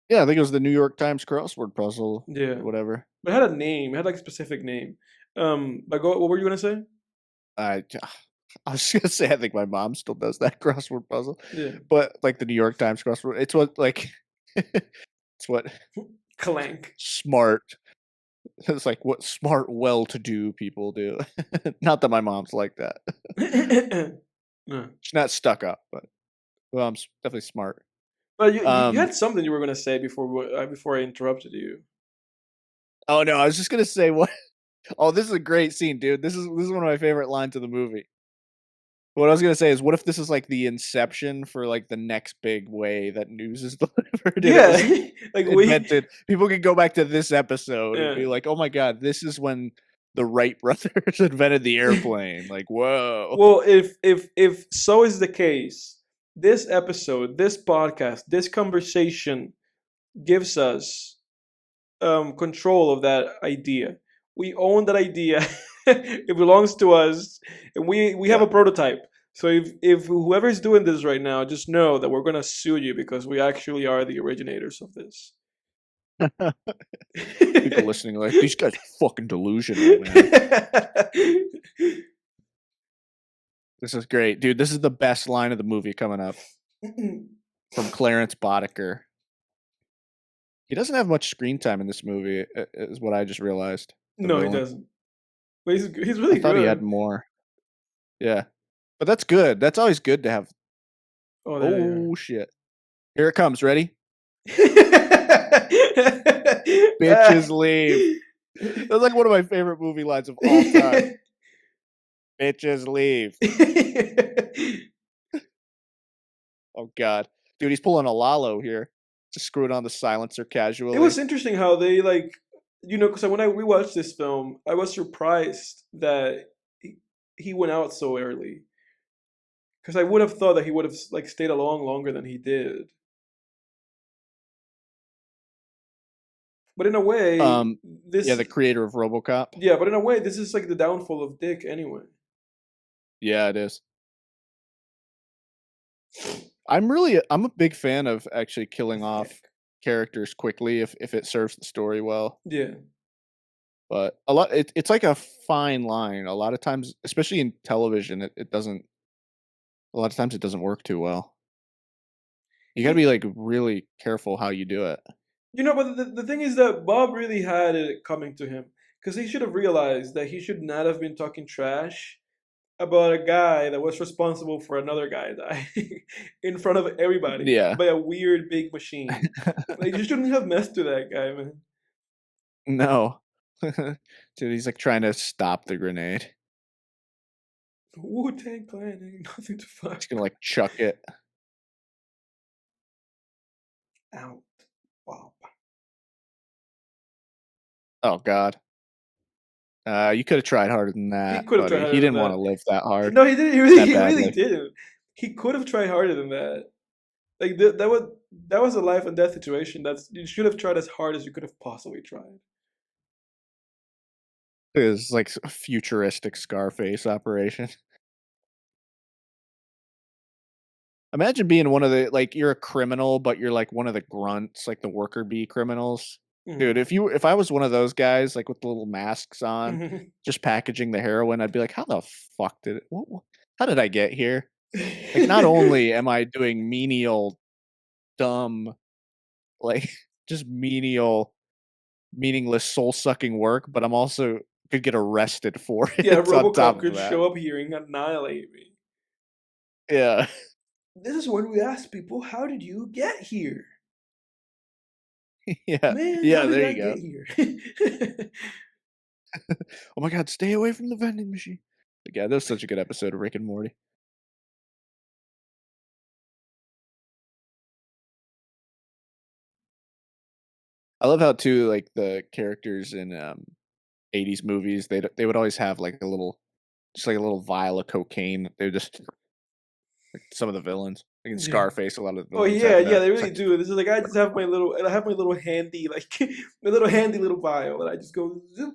S2: Yeah, I think it was the New York Times crossword puzzle
S1: Yeah,
S2: or whatever.
S1: but it had a name. It had like a specific name. Like what were you gonna say?
S2: I I was gonna say I think my mom still does that crossword puzzle,
S1: Yeah,
S2: but like the New York Times crossword, it's what like it's what
S1: Clank.
S2: smart. It's like what smart, well-to-do people do. Not that my mom's like that.
S1: Yeah.
S2: She's not stuck up, but mom's definitely smart.
S1: But you
S2: Um.
S1: had something you were gonna say before I interrupted you.
S2: Oh no, I was just gonna say what. Oh, this is a great scene, dude. This is one of my favorite lines of the movie. What I was gonna say is, what if this is like the inception for like the next big way that news is delivered, and it
S1: Yeah,
S2: was
S1: like we.
S2: invented. People can go back to this episode and
S1: Yeah.
S2: be like, "Oh my god, this is when the Wright brothers invented the airplane." Like, whoa.
S1: Well, if so is the case, this episode, this podcast, this conversation gives us control of that idea. We own that idea. It belongs to us, and we have
S2: Yeah.
S1: a prototype. So if whoever's doing this right now, just know that we're gonna sue you because we actually are the originators of this.
S2: People listening are like, these guys are fucking delusional, man. This is great, dude. This is the best line of the movie coming up from Clarence Boddicker. He doesn't have much screen time in this movie, is what I just realized. The
S1: No, he
S2: villain.
S1: doesn't. But he's
S2: I
S1: really
S2: thought he had
S1: good.
S2: more. Yeah, but that's good. That's always good to have.
S1: Oh, there you are.
S2: Oh shit! Here it comes. Ready? Bitches leave. That's like one of my favorite movie lines of all time. Bitches leave. Oh god, dude, he's pulling a Lalo here. Just screwing on the silencer
S1: It
S2: casually.
S1: was interesting how they like, because when I rewatched this film, I was surprised that he went out so early. Because I would have thought that he would have like stayed along longer than he did. But in a way,
S2: Yeah,
S1: this
S2: the creator of RoboCop.
S1: yeah, but in a way, this is like the downfall of Dick anyway.
S2: Yeah, it is. I'm a big fan of actually killing off
S1: Pathetic.
S2: characters quickly if it serves the story well.
S1: Yeah.
S2: But it's like a fine line. A lot of times, especially in television, it doesn't. A lot of times, it doesn't work too well. You got to
S1: He,
S2: be like really careful how you do it.
S1: but the thing is that Bob really had it coming to him because he should have realized that he should not have been talking trash about a guy that was responsible for another guy dying in front of everybody
S2: Yeah.
S1: by a weird big machine. Like you shouldn't have messed with that guy, man.
S2: No. Dude, he's like trying to stop the grenade.
S1: Wu-Tang Clan ain't nothing to fuck
S2: He's gonna like chuck it.
S1: out, Bob.
S2: Oh god. You could have tried harder than
S1: He
S2: that,
S1: could have tried
S2: buddy. He
S1: harder than
S2: didn't want
S1: that.
S2: to live that hard,
S1: No, he didn't.
S2: that
S1: He really
S2: badly.
S1: didn't. He could have tried harder than that. Like that was a life and death situation. You should have tried as hard as you could have possibly tried.
S2: It was like a futuristic Scarface operation. Imagine being one of the like you're a criminal, but you're like one of the grunts, like the worker bee criminals. Dude,
S1: Mhm.
S2: if I was one of those guys, like with the little masks on, just packaging the heroin, I'd be like, how the fuck did it? How did I get here? Like, not only am I doing menial, dumb, like just menial, meaningless, soul sucking work, but I'm also could get arrested for
S1: Yeah,
S2: it on top
S1: RoboCop
S2: of
S1: could
S2: that.
S1: show up here and annihilate me.
S2: Yeah.
S1: This is when we ask people, how did you get here?
S2: Yeah.
S1: Man,
S2: Yeah,
S1: how did
S2: there
S1: I
S2: you go.
S1: get here?
S2: Oh my god, stay away from the vending machine. But yeah, that was such a good episode of Rick and Morty. I love how too, like, the characters in, 80s movies, they would always have, like, a little just, like, a little vial of cocaine. They would just like, some of the villains. Like in
S1: Yeah.
S2: Scarface, a lot of the
S1: Oh
S2: villains
S1: yeah,
S2: have
S1: yeah,
S2: that.
S1: they
S2: It's
S1: really
S2: like
S1: do. This is like I just have my little handy like my little handy little vial and I just go zoop.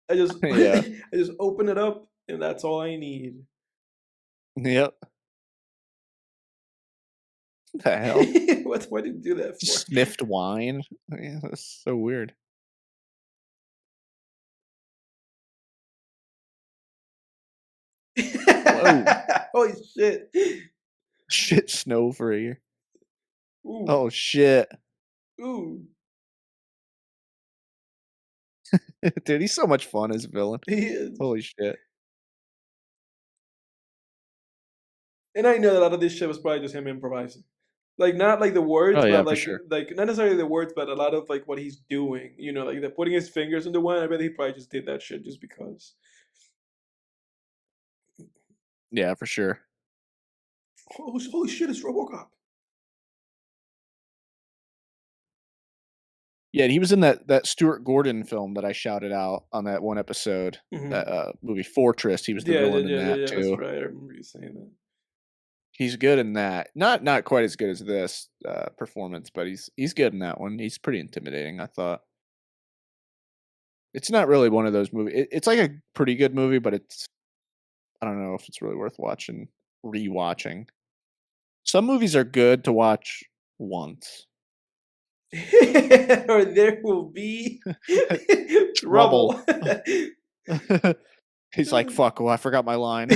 S1: I just
S2: yeah.
S1: I just open it up and that's all I need.
S2: Yep. The hell?
S1: What did you do that for?
S2: Sniffed wine? Yeah, that's so weird. Whoa.
S1: Holy shit.
S2: Shit snow for a year.
S1: Ooh.
S2: Oh, shit.
S1: Ooh.
S2: Dude, he's so much fun as a villain.
S1: He is.
S2: Holy shit.
S1: And I know that a lot of this shit was probably just him improvising. Like not like the
S2: Oh,
S1: words,
S2: yeah,
S1: but
S2: for sure.
S1: like not necessarily the words, but a lot of like what he's doing. You know, like the putting his fingers into one. I bet he probably just did that shit just because.
S2: Yeah, for sure.
S1: Holy shit! It's RoboCop.
S2: Yeah, and he was in that Stuart Gordon film that I shouted out on that one episode,
S1: Hmm.
S2: that, movie Fortress. He was the
S1: Yeah, yeah,
S2: villain in
S1: yeah, yeah,
S2: that
S1: yeah. That's
S2: too.
S1: right. I remember you saying that.
S2: He's good in that. Not quite as good as this, performance, but he's good in that one. He's pretty intimidating, I thought. It's not really one of those it's like a pretty good movie, but it's I don't know if it's really worth rewatching. Some movies are good to watch once.
S1: Or there will be
S2: Trouble.
S1: trouble.
S2: He's like, "Fuck, oh, I forgot my line."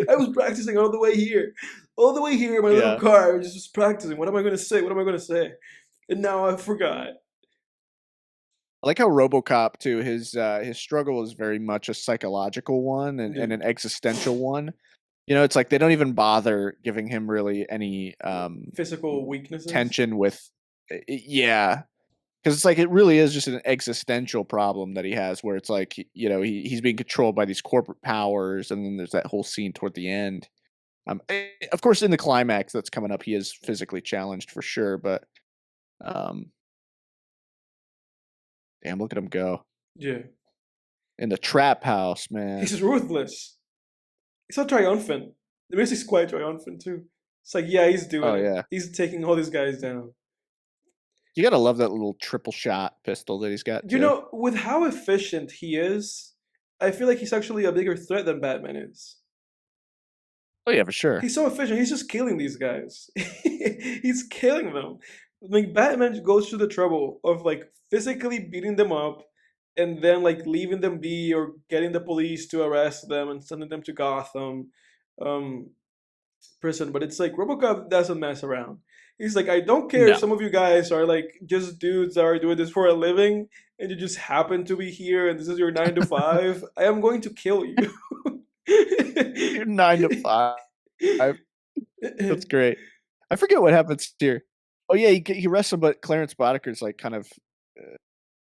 S1: I was practicing all the way here. All the way here in my little
S2: Yeah.
S1: car, I was just practicing. What am I going to say? What am I going to say? And now I forgot.
S2: I like how RoboCop too, his struggle is very much a psychological one
S1: Yeah.
S2: and an existential one. You know, it's like they don't even bother giving him really any,
S1: Physical weaknesses.
S2: tension with yeah. 'Cause it's like it really is just an existential problem that he has where it's like, you know, he's being controlled by these corporate powers, and then there's that whole scene toward the end. Of course, in the climax that's coming up, he is physically challenged for sure, but, um, damn, look at him go.
S1: Yeah.
S2: In the trap house, man.
S1: He's ruthless. He's so triumphant. The music's quite triumphant too. It's like, yeah, he's doing
S2: Oh,
S1: it.
S2: yeah.
S1: He's taking all these guys down.
S2: You gotta love that little triple shot pistol that he's got
S1: You
S2: too.
S1: know, with how efficient he is, I feel like he's actually a bigger threat than Batman is.
S2: Oh, yeah, for sure.
S1: He's so efficient. He's just killing these guys. He's killing them. Like Batman goes through the trouble of like physically beating them up and then like leaving them be or getting the police to arrest them and sending them to Gotham um prison. But it's like RoboCop doesn't mess around. He's like, I don't care if
S2: No.
S1: some of you guys are like just dudes that are doing this for a living and you just happen to be here and this is your 9 to 5. I am going to kill you.
S2: You're 9 to 5. That's great. I forget what happens here. Oh, yeah, he wrestles, but Clarence Boddicker's, like, kind of, uh,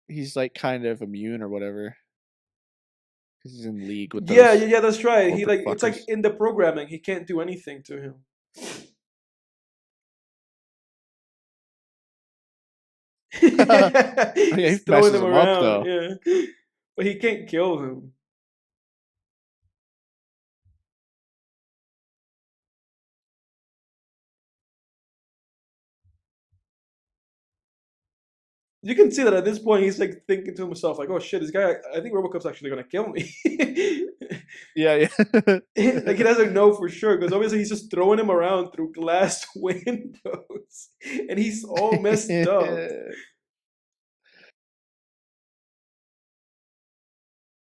S2: he's, like, kind of immune or whatever. 'Cause he's in league with
S1: Yeah, yeah,
S2: those
S1: yeah, that's right. He
S2: corporate
S1: like it's like
S2: fuckers.
S1: in the programming, he can't do anything to him.
S2: Oh, yeah, he
S1: He's throwing
S2: messes
S1: them
S2: him up,
S1: around,
S2: though.
S1: yeah. But he can't kill him. You can see that at this point he's like thinking to himself, like, oh shit, this guy I think Robocop's actually gonna kill me.
S2: Yeah, yeah.
S1: Like he doesn't know for sure, because obviously he's just throwing him around through glass windows. And he's all messed up.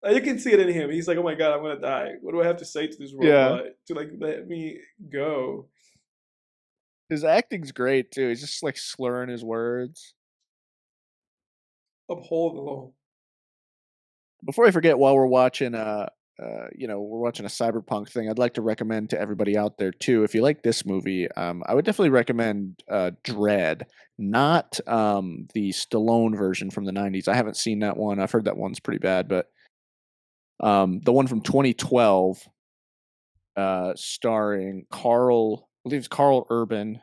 S1: You can see it in him. He's like, "Oh my god, I'm gonna die. What do I have to say to this
S2: Yeah.
S1: robot to like let me go?"
S2: His acting's great too. He's just like slurring his words.
S1: Uphold the law.
S2: Before I forget, while we're watching, we're watching a cyberpunk thing, I'd like to recommend to everybody out there too. If you like this movie, I would definitely recommend Dread, not the Stallone version from the '90s. I haven't seen that one. I've heard that one's pretty bad, but the one from 2012, starring Carl, I believe it's Carl Urban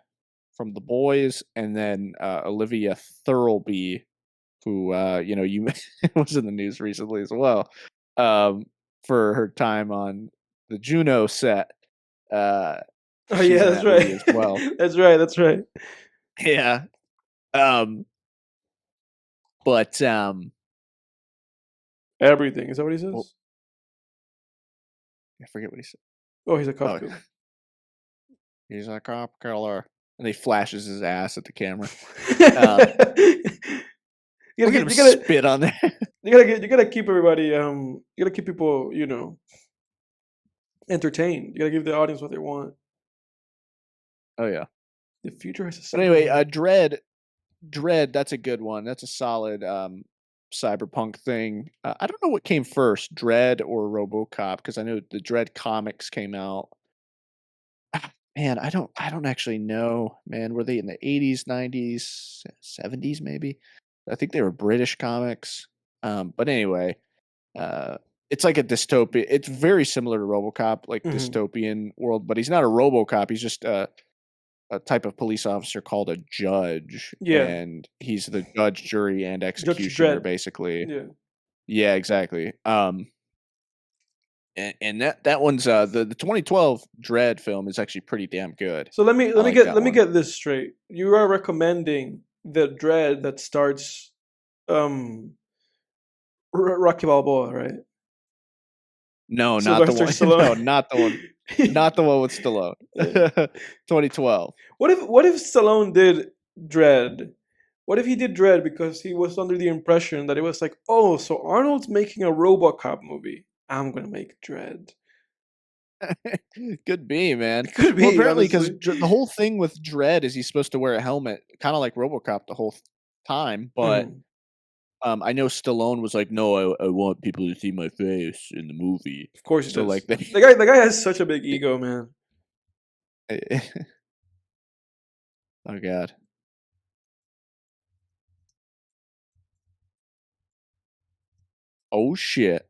S2: from The Boys, and then Olivia Thirlby, who you was in the news recently as well, for her time on the Juno set.
S1: Oh
S2: She's
S1: yeah,
S2: in
S1: that's
S2: that movie
S1: right.
S2: as well.
S1: That's right. That's right.
S2: Yeah. But
S1: Everything. Is that what he
S2: well,
S1: says?
S2: I forget what he said.
S1: Oh, he's a cop
S2: Oh,
S1: killer.
S2: he's a cop killer, and he flashes his ass at the camera.
S1: You
S2: Look
S1: gotta,
S2: at him
S1: you gotta,
S2: spit on there.
S1: you gotta keep everybody, you gotta keep people, entertained. You gotta give the audience what they want.
S2: Oh yeah.
S1: The future has a
S2: But
S1: simple
S2: anyway,
S1: mind.
S2: Dread, that's a good one. That's a solid cyberpunk thing. I don't know what came first, Dread or RoboCop, because I know the Dread comics came out. Man, I don't actually know. Man, were they in the 80s, 90s, 70s maybe? I think they were British comics. But anyway, uh it's like a dystopia. It's very similar to RoboCop, like
S1: Hmm.
S2: dystopian world, but he's not a RoboCop. He's just a type of police officer called a judge,
S1: Yeah,
S2: and he's the judge, jury, and
S1: Judge
S2: executioner,
S1: Dredd.
S2: basically.
S1: Yeah.
S2: Yeah, exactly. And that one's the 2012 Dread film is actually pretty damn good.
S1: So let me
S2: I
S1: let me
S2: like
S1: get
S2: that
S1: let me
S2: one.
S1: get this straight. You are recommending the Dread that starts, um, Rocky Balboa, right?
S2: No, not the
S1: Sylvester
S2: one.
S1: Stallone.
S2: No, not the one. Not the one with Stallone.
S1: Yeah.
S2: 2012.
S1: What if Stallone did Dread? What if he did Dread because he was under the impression that it was like, oh, so Arnold's making a RoboCop movie. I'm gonna make Dread.
S2: Could be, man.
S1: It could
S2: Well,
S1: be,
S2: apparently, because
S1: honestly.
S2: the whole thing with Dread is he's supposed to wear a helmet, kind of like RoboCop the whole time. But
S1: Mhm.
S2: I know Stallone was like, "No, I want people to see my face in the movie."
S1: Of course he
S2: So
S1: does.
S2: like they,
S1: The guy has such a big ego, man.
S2: oh god, oh shit.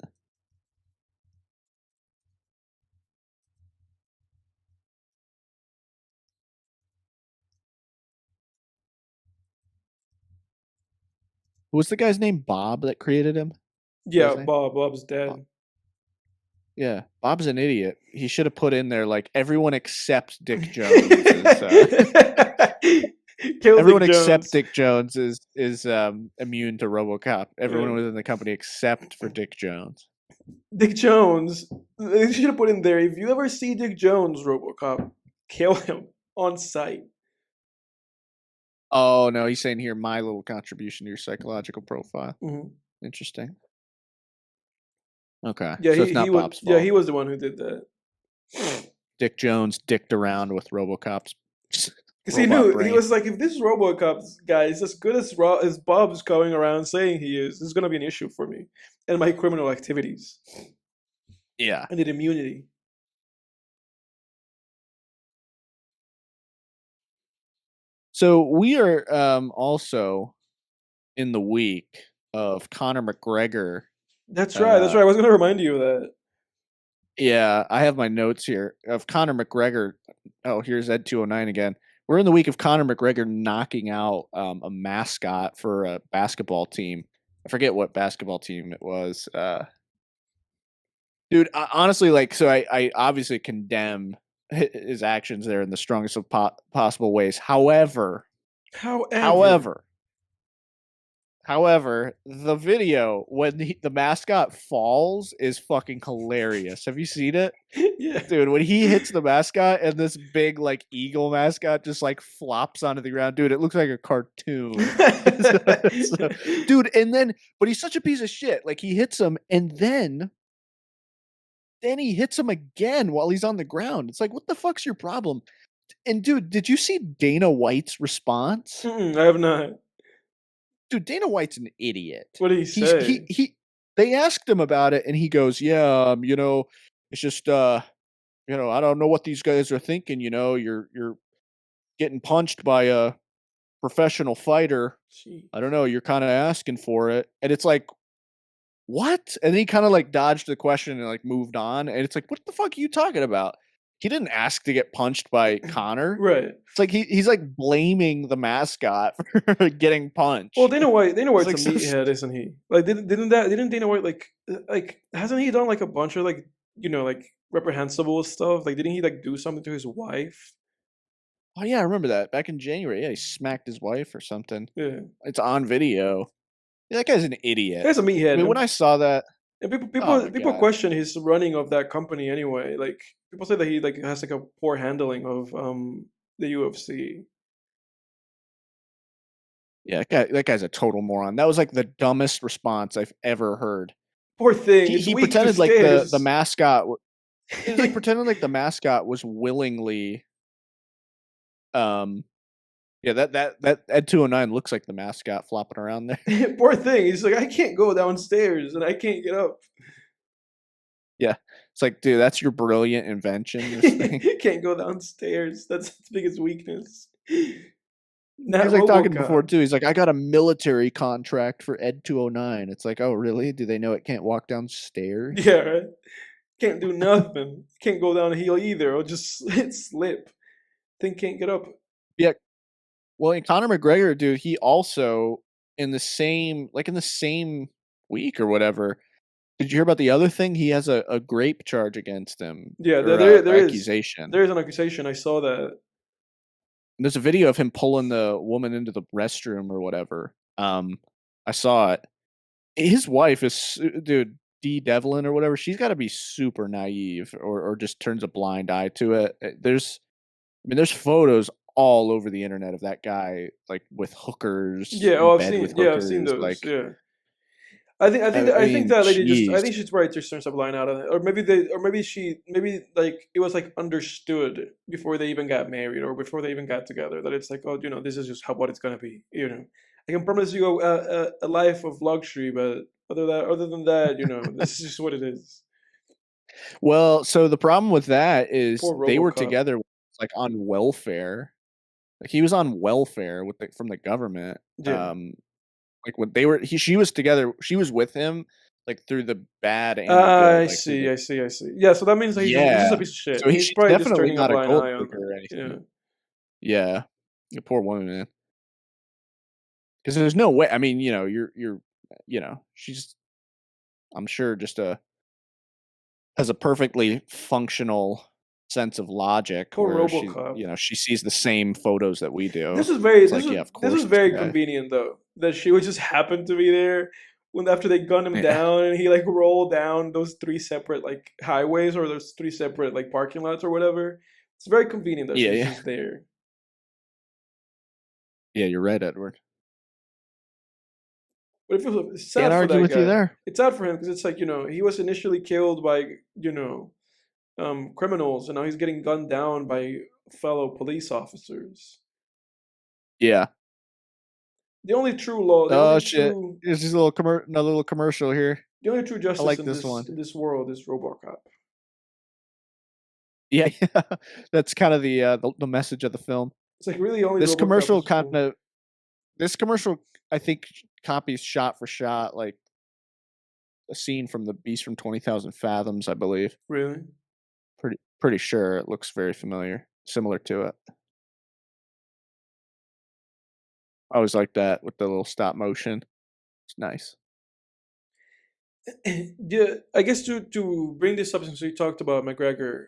S2: Who was the guy's name? Bob that created him. The
S1: Yeah,
S2: guy's name?
S1: Bob's
S2: Bob.
S1: dead.
S2: Yeah, Bob's an idiot. He should have put in there like everyone except Dick Jones is.
S1: Kill
S2: Everyone
S1: Dick
S2: except
S1: Jones.
S2: Dick Jones is immune to RoboCop.
S1: Yeah.
S2: Everyone within the company except for Dick Jones.
S1: Dick Jones. They should have put in there. If you ever see Dick Jones, RoboCop, kill him on sight.
S2: Oh no, he's saying here my little contribution to your psychological profile.
S1: Hmm.
S2: Interesting. Okay,
S1: Yeah,
S2: so it's not Bob's
S1: he
S2: fault.
S1: was the one who did that.
S2: Dick Jones dicked around with RoboCop's
S1: Because he
S2: robot
S1: knew, he
S2: brain.
S1: was like, if this RoboCop guy is as good as Bob's going around saying he is, this is gonna be an issue for me and my criminal activities.
S2: Yeah.
S1: I need immunity.
S2: So we are also in the week of Conor McGregor.
S1: That's right. That's
S2: Uh,
S1: right. I was gonna remind you of that.
S2: yeah, I have my notes here of Conor McGregor. Oh, here's Ed 209 again. We're in the week of Conor McGregor knocking out a mascot for a basketball team. I forget what basketball team it was. Dude, honestly, like, so I obviously condemn his actions there in the strongest of possible ways.
S1: However,
S2: However, However, the video when the mascot falls is fucking hilarious. Have you seen it?
S1: yeah.
S2: Dude, when he hits the mascot and this big like eagle mascot just like flops onto the ground, dude, it looks like a cartoon. So, dude, and then but he's such a piece of shit. Like he hits him and then he hits him again while he's on the ground. It's like, what the fuck's your problem? And dude, did you see Dana White's response?
S1: Mm-mm, I have not.
S2: Dude, Dana White's an idiot.
S1: What did he
S2: He's
S1: say?
S2: he they asked him about it and he goes, "Yeah, it's just I don't know what these guys are thinking, you're getting punched by a professional fighter.
S1: Gee.
S2: I don't know, you're kind of asking for it." And it's like, "What?" And then he kind of like dodged the question and like moved on. And it's like, "What the fuck are you talking about?" He didn't ask to get punched by Connor.
S1: Right.
S2: It's like he's like blaming the mascot for getting
S1: Well,
S2: punched.
S1: Dana
S2: It's
S1: White's a
S2: like so
S1: meathead, isn't he? Like, didn't Dana White like hasn't he done like a bunch of like like reprehensible stuff? Like, didn't he like do something to his wife?
S2: Oh yeah, I remember that back in January. Yeah, he smacked his wife or something.
S1: Yeah,
S2: It's on video. Yeah, that guy's an idiot.
S1: guy's a
S2: I
S1: meathead,
S2: mean, when I saw that,
S1: and people
S2: oh
S1: people
S2: my
S1: people
S2: god.
S1: question his running of that company anyway. Like, people say that he like has like a poor handling of the UFC.
S2: Yeah, that guy's a total moron. That was like the dumbest response I've ever heard.
S1: Poor thing,
S2: He
S1: it's
S2: he
S1: weak to
S2: pretended like the
S1: stairs.
S2: mascot. It was like pretending like the mascot was willingly. Um, yeah, that Ed 209 looks like the mascot flopping around there.
S1: Poor thing. He's like, I can't go downstairs and I can't get up.
S2: Yeah, it's like, dude, that's your brilliant invention. This thing.
S1: Can't go downstairs. That's his biggest weakness.
S2: He's
S1: Not
S2: like talking before
S1: RoboCop.
S2: too. He's like, I got a military contract for Ed 209. It's like, oh really? Do they know it can't walk downstairs?
S1: Yeah, right. Can't do nothing. Can't go down a hill either. Or just slip. Thing can't get up.
S2: Yeah. Well, and Conor McGregor, dude, he also in the same week or whatever. Did you hear about the other thing? He has a grape charge against him
S1: Yeah,
S2: or
S1: there is
S2: accusation.
S1: there is an accusation. I saw that.
S2: And there's a video of him pulling the woman into the restroom or whatever. I saw it. His wife is dude, Dee Devlin or whatever. She's got to be super naive or just turns a blind eye to it. There's photos all over the internet of that guy like with hookers
S1: Yeah,
S2: in
S1: oh,
S2: bed with
S1: I've seen
S2: hookers.
S1: those.
S2: Like,
S1: Yeah.
S2: I
S1: I think
S2: mean,
S1: that lady just I
S2: jeez.
S1: think she's probably just turns a blind eye on it, or maybe like it was like understood before they even got married or before they even got together that it's like, oh, this is just how what it's gonna be. I can promise you a life of luxury, but other than that, this is just what it is.
S2: Well, so the problem with that is
S1: Poor
S2: they were
S1: RoboCop.
S2: together like on welfare. Like he was on welfare from the government.
S1: Yeah.
S2: Like when they were she was together, she was with him like through the bad and the good,
S1: I
S2: like through
S1: see,
S2: the
S1: I see, I see. Yeah, so that means that he's just a
S2: yeah.
S1: piece of shit.
S2: So
S1: He's
S2: she's
S1: probably just
S2: definitely
S1: turning a
S2: not a
S1: blind
S2: gold
S1: eye on
S2: digger
S1: that.
S2: or
S1: Yeah.
S2: anything. Yeah. The poor woman, man. Because there's no way. I mean, she's I'm sure just has a perfectly functional sense of logic
S1: Poor
S2: where
S1: RoboCop.
S2: she sees the same photos that we do. It's like, yeah, of
S1: This
S2: course
S1: was
S2: this
S1: very
S2: guy.
S1: convenient though that she would just happen to be there when after they gunned him
S2: Yeah.
S1: down and he like rolled down those three separate like highways or those three separate like parking lots or whatever. It's very convenient that
S2: Yeah,
S1: she's
S2: yeah.
S1: just there.
S2: Yeah, you're right, Edward.
S1: But it's
S2: Can't
S1: sad for
S2: argue
S1: that
S2: with you
S1: guy.
S2: there.
S1: It's sad for him because it's like he was initially killed by criminals and now he's getting gunned down by fellow police officers.
S2: Yeah.
S1: The only true law,
S2: Oh shit. Here's just a little another little commercial here.
S1: the only true
S2: I
S1: justice
S2: like this one.
S1: in this world is RoboCop.
S2: Yeah, yeah. That's kind of the message of the film.
S1: It's like really only
S2: This
S1: RoboCop
S2: commercial
S1: is
S2: kind
S1: true.
S2: of this commercial I think copies shot for shot like a scene from The Beast from 20,000 Fathoms, I believe.
S1: Really?
S2: Pretty sure it looks very familiar, similar to it. I always like that with the little stop motion. It's nice.
S1: Yeah, I guess to bring this up since we talked about McGregor,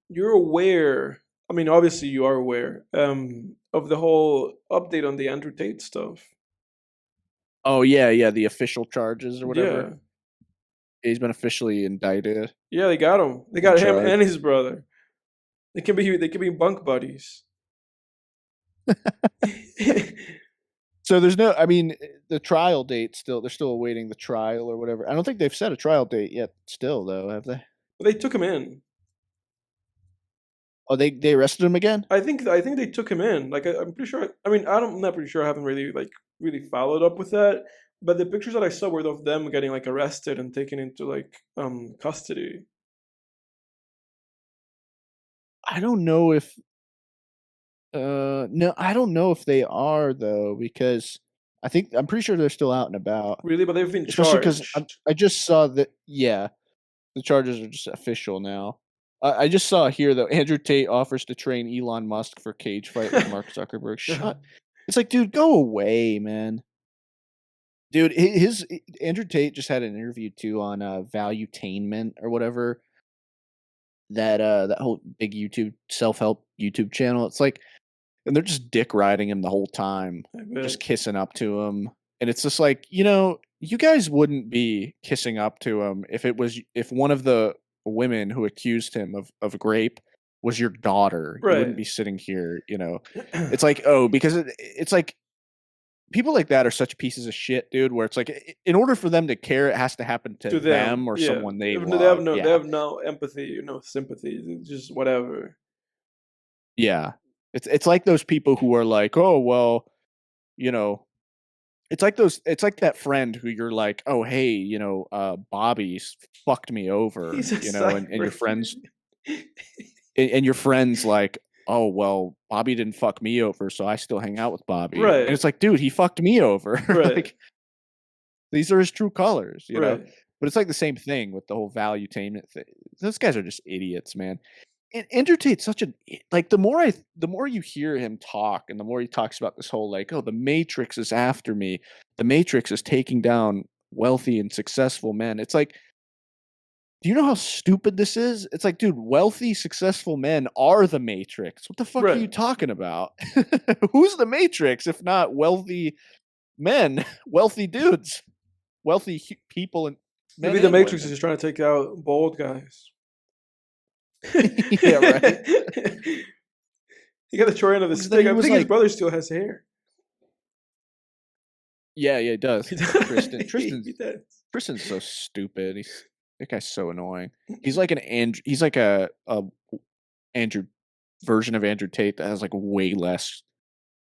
S1: you're aware. I mean, obviously you are aware of the whole update on the Andrew Tate stuff.
S2: Oh yeah, yeah, the official charges or whatever.
S1: Yeah,
S2: He's been officially indicted
S1: yeah, they got him. They
S2: and
S1: got him
S2: charged.
S1: and his brother. They can be bunk buddies.
S2: So there's no I mean, the trial date still they're still awaiting the trial or whatever. I don't think they've set a trial date yet still though, have they?
S1: They took him in.
S2: Oh, they arrested him again?
S1: I think they took him in. Like I'm pretty sure. I mean, I'm not pretty sure. I haven't really really followed up with that. But the pictures that I saw were of them getting like arrested and taken into like custody.
S2: I don't know if no, I don't know if they are though, because I'm pretty sure they're still out and about.
S1: Really, but they've been
S2: Especially because
S1: charged.
S2: I just saw that. Yeah, the charges are just official now. I just saw here though. Andrew Tate offers to train Elon Musk for cage fight with Mark Zuckerberg. Shut. It's like, dude, go away, man. Dude, Andrew Tate just had an interview too on Valuetainment or whatever, that whole big YouTube self-help YouTube channel. It's like, and they're just dick riding him the whole time,
S1: I
S2: just
S1: bet.
S2: kissing up to him. And it's just like, you guys wouldn't be kissing up to him if one of the women who accused him of grape was your daughter. You wouldn't
S1: Right.
S2: be sitting here. It's like, oh, because it's like people like that are such pieces of shit, dude, where it's like in order for them to care, it has to happen to
S1: To them,
S2: them or
S1: yeah.
S2: someone they
S1: They have
S2: love.
S1: no
S2: Yeah.
S1: empathy, no sympathy. It's just whatever.
S2: Yeah. It's like those people who are like, "Oh, well, you know, it's like that friend who you're like, "Oh, hey, Bobby's fucked me over,"
S1: He's a
S2: and your
S1: cyber
S2: friends and your friends like, "Oh, well, Bobby didn't fuck me over, so I still hang out with Bobby." And
S1: Right.
S2: it's like, "Dude, he fucked me over."
S1: Right.
S2: Like, these are his true colors.
S1: Right.
S2: But it's like the same thing with the whole valuetainment thing. Those guys are just idiots, man. And Andrew Tate's such an like the more you hear him talk and the more he talks about this whole like, oh, the Matrix is after me. The Matrix is taking down wealthy and successful men. It's like, do you know how stupid this is? It's like, dude, wealthy, successful men are the Matrix. What the fuck are you
S1: Right.
S2: talking about? Who's the Matrix if not wealthy men, wealthy dudes, wealthy people and men
S1: Maybe the
S2: and
S1: Matrix is
S2: women?
S1: just trying to take out bald guys.
S2: Yeah, right.
S1: He got the short end of the
S2: Because then
S1: stick.
S2: he
S1: I
S2: was
S1: think his
S2: like,
S1: brother still has hair.
S2: yeah, it does.
S1: He does.
S2: Tristan,
S1: He
S2: Tristan's
S1: does.
S2: Tristan's so stupid. That guy's so annoying. He's like he's like a Andrew version of Andrew Tate that has like way less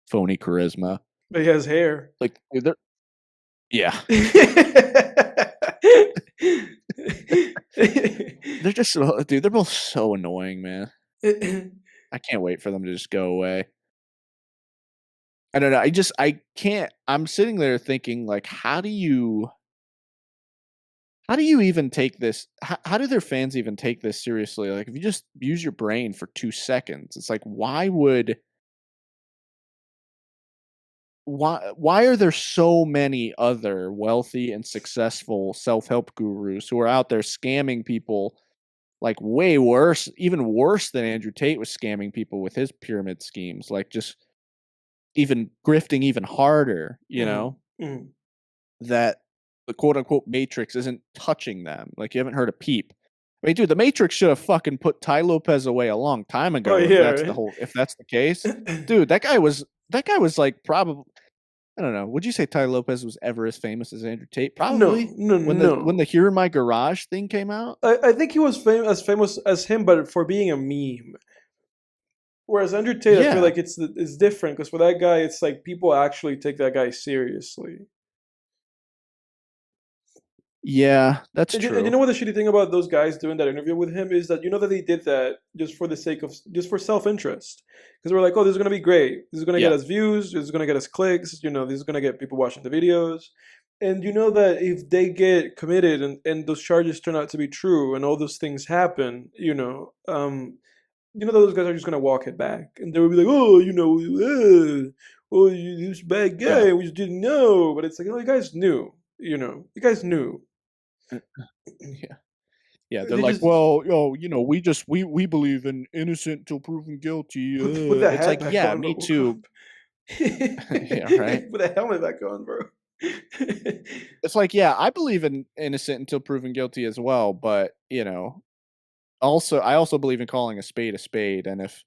S2: phony charisma.
S1: But he has hair.
S2: Like yeah, they're just dude. They're both so annoying, man. I can't wait for them to just go away. I don't know. I can't. I'm sitting there thinking like, how do you even take this? How do their fans even take this seriously? Like, if you just use your brain for 2 seconds, it's like, why are there so many other wealthy and successful self-help gurus who are out there scamming people like way worse, even worse than Andrew Tate was scamming people with his pyramid schemes, like just even grifting even harder,
S1: Mhm, mhm.
S2: that the quote unquote Matrix isn't touching them. Like you haven't heard a peep. I mean, dude, the Matrix should have fucking put Ty Lopez away a long time
S1: Oh
S2: ago
S1: yeah, right.
S2: if that's the case. Dude, that guy was like probably I don't know. Would you say Ty Lopez was ever as famous as Andrew Tate?
S1: No,
S2: Probably.
S1: no,
S2: When the
S1: no.
S2: Here in My Garage thing came out?
S1: I think he was as famous as him, but for being a meme. Whereas Andrew Tate, I feel
S2: Yeah.
S1: like it's different because for that guy, it's like people actually take that guy seriously.
S2: Yeah, that's
S1: And you
S2: true.
S1: know what the shitty thing about those guys doing that interview with him is that you know that they did that just for the sake of just for self interest because we're like, oh, this is gonna be great. This is gonna get
S2: Yeah.
S1: us views. This is gonna get us clicks. This is gonna get people watching the videos. And you know that if they get committed and those charges turn out to be true and all those things happen, you know that those guys are just gonna walk it back and they will be like, oh, oh, this bad
S2: Yeah.
S1: guy, we just didn't know. But it's like, you guys knew, you guys knew.
S2: Yeah. Yeah, they're
S1: They
S2: like,
S1: just
S2: "Well, we believe in innocent till proven guilty."
S1: put the
S2: It's
S1: hat
S2: like,
S1: back
S2: yeah,
S1: on,
S2: me
S1: RoboCop.
S2: too. Yeah, right.
S1: Put the helmet back on, bro.
S2: It's like, yeah, I believe in innocent until proven guilty as well, but also I also believe in calling a spade, and if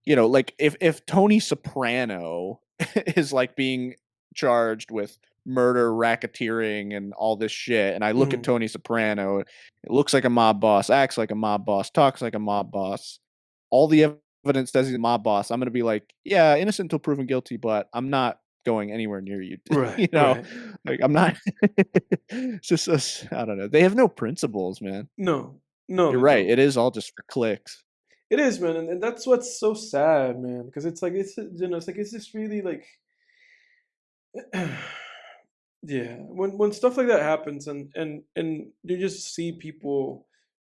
S2: like if Tony Soprano is like being charged with murder, racketeering, and all this shit, and I look at
S1: Mhm.
S2: Tony Soprano, it looks like a mob boss, acts like a mob boss, talks like a mob boss, all the evidence says he's a mob boss, I'm gonna be like, yeah, innocent until proven guilty, but I'm not going anywhere near you.
S1: Right,
S2: You know,
S1: right.
S2: like I'm not. It's just us. I don't know. They have no principles, man.
S1: No, no,
S2: You're
S1: they
S2: right.
S1: don't.
S2: It is all just for clicks.
S1: It is, man, and that's what's so sad, man. Because it's like it's like it's just really like, yeah. When stuff like that happens, and you just see people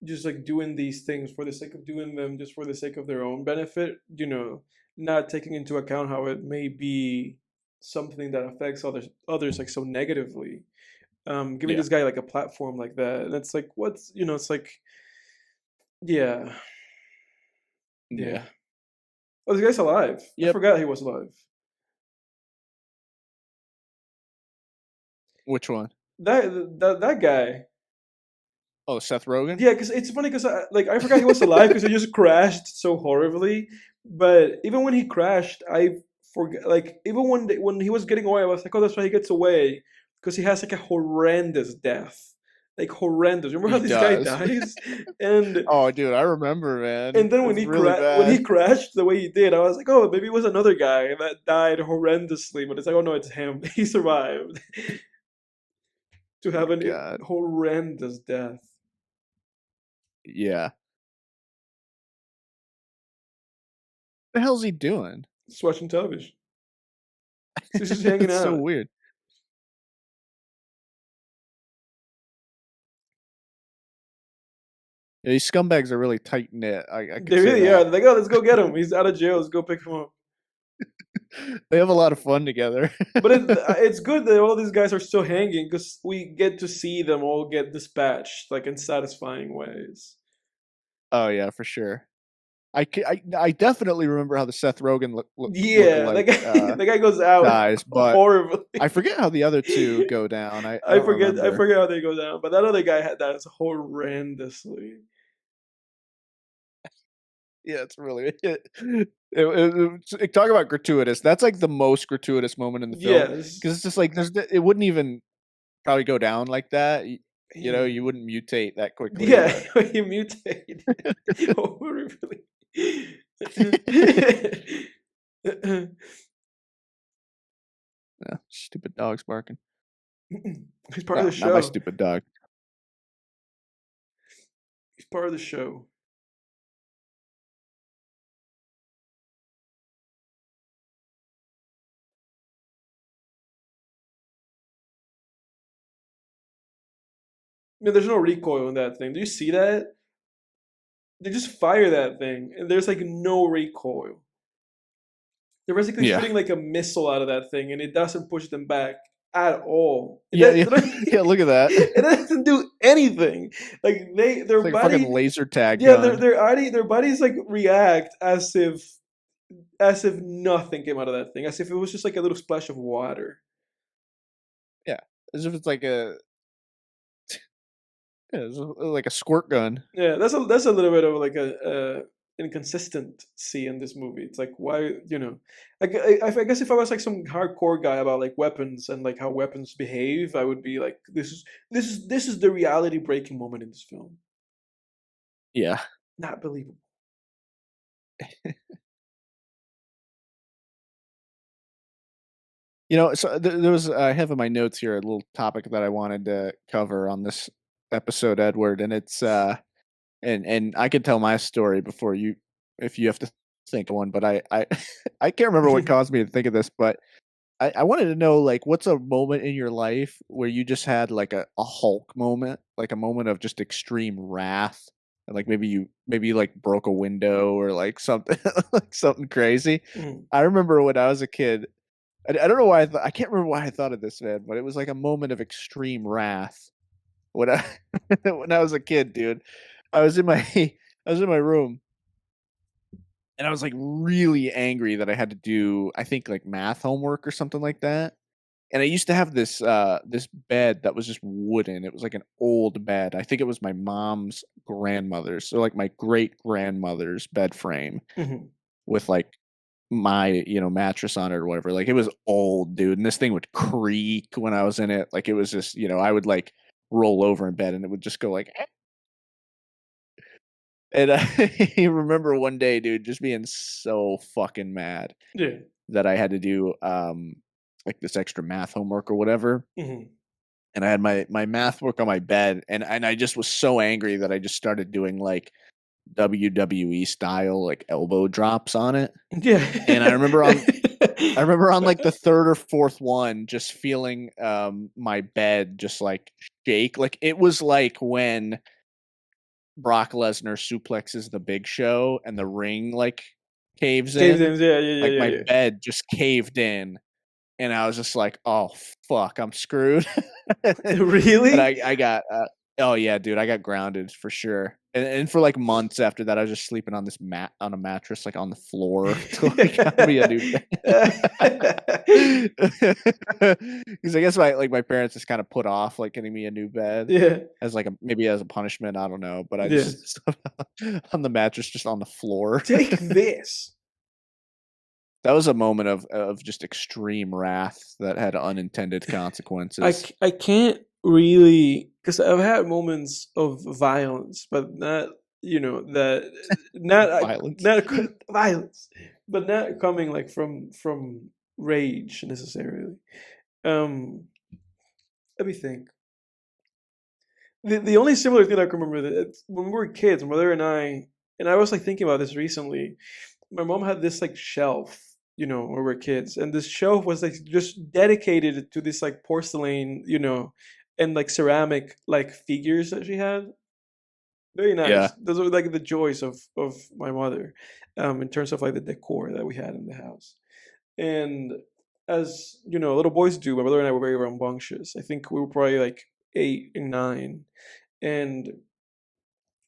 S1: just like doing these things for the sake of doing them, just for the sake of their own benefit, not taking into account how it may be something that affects others like so negatively. Giving
S2: Yeah.
S1: this guy like a platform like that, and it's like, it's like, yeah, yeah.
S2: Yeah.
S1: Oh, this guy's alive. I
S2: Yep.
S1: forgot he was alive.
S2: Which one?
S1: That guy.
S2: Oh, Seth Rogen.
S1: Yeah, because it's funny because I forgot he was alive because he just crashed so horribly. But even when he crashed, I forgot. Like even when he was getting away, I was like, oh, that's why he gets away because he has like a horrendous death, like horrendous. Remember how
S2: He
S1: this guy
S2: does.
S1: dies? And
S2: Oh, dude, I remember, man.
S1: and then
S2: It's really
S1: when he
S2: bad.
S1: crashed the way he did, I was like, oh, maybe it was another guy that died horrendously. But it's like, oh no, it's him. He survived to have a
S2: God.
S1: horrendous death.
S2: Yeah. The hell's he doing?
S1: Just watching television. He's just hanging
S2: It's so
S1: out.
S2: weird. Yeah, these scumbags are really tight knit. I could
S1: They
S2: say
S1: really are.
S2: that.
S1: They're like, oh, let's go get him. He's out of jail. Let's go pick him up.
S2: They have a lot of fun together.
S1: But it's good that all these guys are still hanging because we get to see them all get dispatched like in satisfying ways.
S2: Oh yeah, for sure. I definitely remember how the Seth Rogen
S1: Yeah,
S2: lookalike
S1: the guy goes out
S2: dies, but
S1: horribly.
S2: I forget how the other two go down. I
S1: I
S2: don't
S1: forget I
S2: remember.
S1: forget how they go down, but that other guy had that horrendously.
S2: Yeah, it's really talk about gratuitous. That's like the most gratuitous moment in the film
S1: Yes.
S2: because it's just like it wouldn't even probably go down like that. You know, you
S1: Yeah.
S2: wouldn't mutate that quickly,
S1: Yeah,
S2: but
S1: he mutated horribly.
S2: stupid dog's barking.
S1: He's part of
S2: No,
S1: the
S2: not my
S1: show.
S2: stupid dog.
S1: He's part of the show. I mean, there's no recoil in that thing. Do you see that? They just fire that thing, and there's like no recoil. They're basically
S2: Yeah,
S1: shooting like a missile out of that thing, and it doesn't push them back at all.
S2: yeah, yeah, yeah. Look at that.
S1: It doesn't do anything. Like
S2: It's
S1: their
S2: like a fucking
S1: body,
S2: laser tag
S1: yeah,
S2: gun.
S1: their bodies like react as if nothing came out of that thing, as if it was just like a little splash of water.
S2: Yeah, as if it's like like a squirt gun.
S1: Yeah, that's a little bit of like a inconsistency in this movie. It's like why like I guess if I was like some hardcore guy about like weapons and like how weapons behave, I would be like this is the reality breaking moment in this film.
S2: Yeah.
S1: Not believable.
S2: You know, so there was I have in my notes here a little topic that I wanted to cover on this episode, Edward, and it's and I could tell my story before you if you have to think of one, but I I can't remember what caused me to think of this, but I wanted to know like what's a moment in your life where you just had like a Hulk moment, like a moment of just extreme wrath, and like maybe you like broke a window or like something like something crazy.
S1: Mm.
S2: I remember when I was a kid. I don't know why I can't remember why I thought of this, man, but it was like a moment of extreme wrath when I when I was a kid, dude. I was in my I was in my room and I was like really angry that I had to do I think like math homework or something like that. And I used to have this this bed that was just wooden. It was like an old bed. I think it was my mom's grandmother's, so like my great grandmother's bed frame
S1: Mhm.
S2: with like my, mattress on it or whatever. Like it was old, dude, and this thing would creak when I was in it. Like it was just, I would like roll over in bed and it would just go like And I remember one day, dude, just being so fucking mad
S1: Yeah.
S2: that I had to do like this extra math homework or whatever.
S1: Hmm.
S2: And I had my math work on my bed, and I just was so angry that I just started doing like WWE style like elbow drops on it.
S1: Yeah.
S2: And I remember on like the third or fourth one just feeling my bed just like shake. Like it was like when Brock Lesnar suplexes the Big Show and the ring like caves
S1: Cave
S2: in.
S1: Dams, yeah, yeah,
S2: Like
S1: yeah,
S2: my
S1: yeah,
S2: bed just caved in, and I was just like, "Oh fuck, I'm screwed."
S1: yeah.
S2: And
S1: Really?
S2: I got oh yeah, dude, I got grounded for sure. And for like months after that, I was just sleeping on this mat on a mattress, like on the floor till I got me a new bed. Because I guess my parents just kind of put off like getting me a new bed
S1: Yeah,
S2: as like a maybe as a punishment. I don't know, but I
S1: yeah.
S2: just on the mattress, just on the floor.
S1: Take this.
S2: That was a moment of just extreme wrath that had unintended consequences.
S1: I can't really, because I've had moments of violence, but not, that not
S2: Violence.
S1: not violence, but not coming like from rage necessarily. Um, Let me think. The only similar thing I can remember that when we were kids, my brother and I was like thinking about this recently. My mom had this like shelf, when we were kids, and this shelf was like just dedicated to this like porcelain, and like ceramic like figures that she had. Very
S2: Yeah.
S1: nice. Those are like the joys of my mother, in terms of like the decor that we had in the house. And as little boys do, my brother and I were very rambunctious. I think we were probably like 8 and 9, and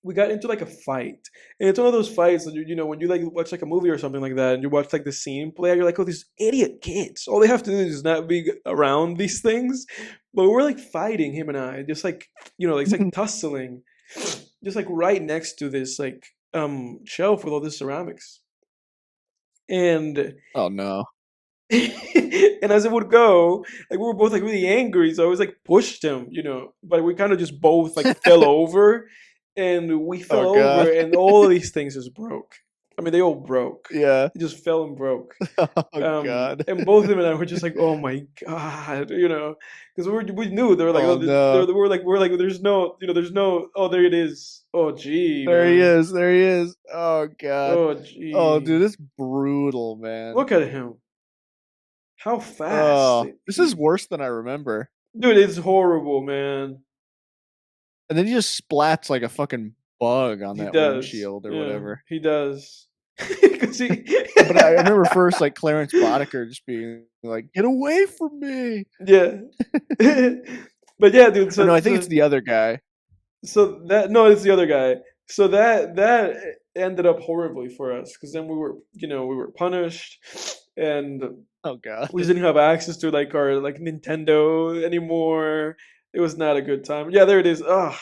S1: we got into like a fight. And it's one of those fights that when you like watch like a movie or something like that, and you watch like the scene play, you're like, oh, these idiot kids. All they have to do is not be around these things. But we're like fighting, him and I, just like like it's like tussling, just like right next to this like shelf with all this ceramics. And
S2: Oh no.
S1: and as it would go, like we were both like really angry, so I was like pushed him, but we kind of just both like fell over, and we
S2: Oh
S1: fell over,
S2: god.
S1: and all of these things just broke. I mean, they all broke.
S2: Yeah.
S1: It just fell and broke.
S2: Oh god.
S1: And both of them and I were just like, "Oh my god," because we knew they were like,
S2: Oh
S1: "Oh,
S2: no.
S1: we're like, there's no, there's no, oh, there it is. Oh, gee,
S2: There he
S1: man.
S2: is. There he is. Oh god.
S1: Oh,
S2: Oh dude,
S1: gee.
S2: it's brutal, man.
S1: Look at him. How fast,
S2: Oh, this is worse than I remember.
S1: dude! It's horrible, man.
S2: And then he just splats like a fucking bug on
S1: He
S2: that
S1: does.
S2: windshield or
S1: Yeah,
S2: whatever.
S1: he does. 'Cause he
S2: But I remember first like Clarence Boddicker just being like, "Get away from me!"
S1: Yeah. But yeah, dude,
S2: Or no,
S1: so
S2: I think it's
S1: so
S2: the other guy.
S1: so that no, it's the other guy. So that ended up horribly for us, because then we were punished, and
S2: Oh god.
S1: we just didn't have access to like our like Nintendo anymore. It was not a good time. Yeah, there it is. Ugh.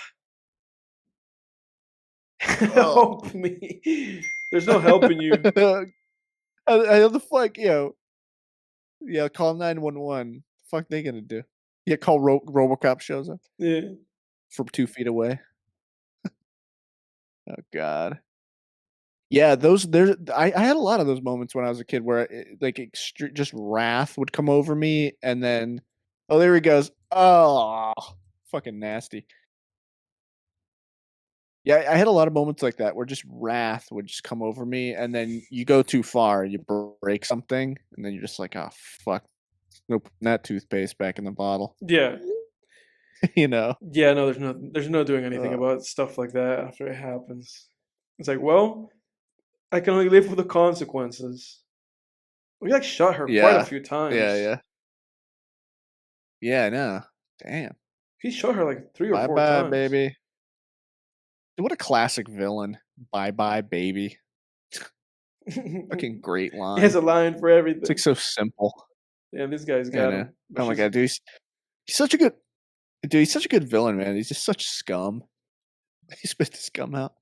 S2: Oh.
S1: Help me. There's no helping you.
S2: How the fuck, yeah, call 911. Fuck they gonna do? Yeah, call RoboCop shows up
S1: Yeah.
S2: from 2 feet away. Oh god. Yeah, I had a lot of those moments when I was a kid where like just wrath would come over me, and then oh there he goes. Oh, fucking nasty. Yeah, I had a lot of moments like that where just wrath would just come over me, and then you go too far, you break something, and then you're just like, oh fuck, no putting that toothpaste back in the bottle,
S1: Yeah.
S2: you know.
S1: Yeah, no, there's no doing anything
S2: Uh,
S1: about stuff like that after it happens. It's like, well, I can only live with the consequences. We like shot her quite a
S2: yeah,
S1: few
S2: yeah,
S1: times.
S2: yeah, yeah. I know. Damn.
S1: He shot her like three or
S2: Bye
S1: four
S2: bye,
S1: times.
S2: baby. What a classic villain. Bye bye, baby. Fucking
S1: He
S2: great
S1: has
S2: line.
S1: a line for
S2: It's like
S1: everything.
S2: so simple.
S1: Yeah, this guy's
S2: You
S1: got
S2: know.
S1: him. But
S2: Oh my
S1: she's
S2: god, dude. He's such a good dude. He's such a good villain, man. He's just such scum. He spit the scum out.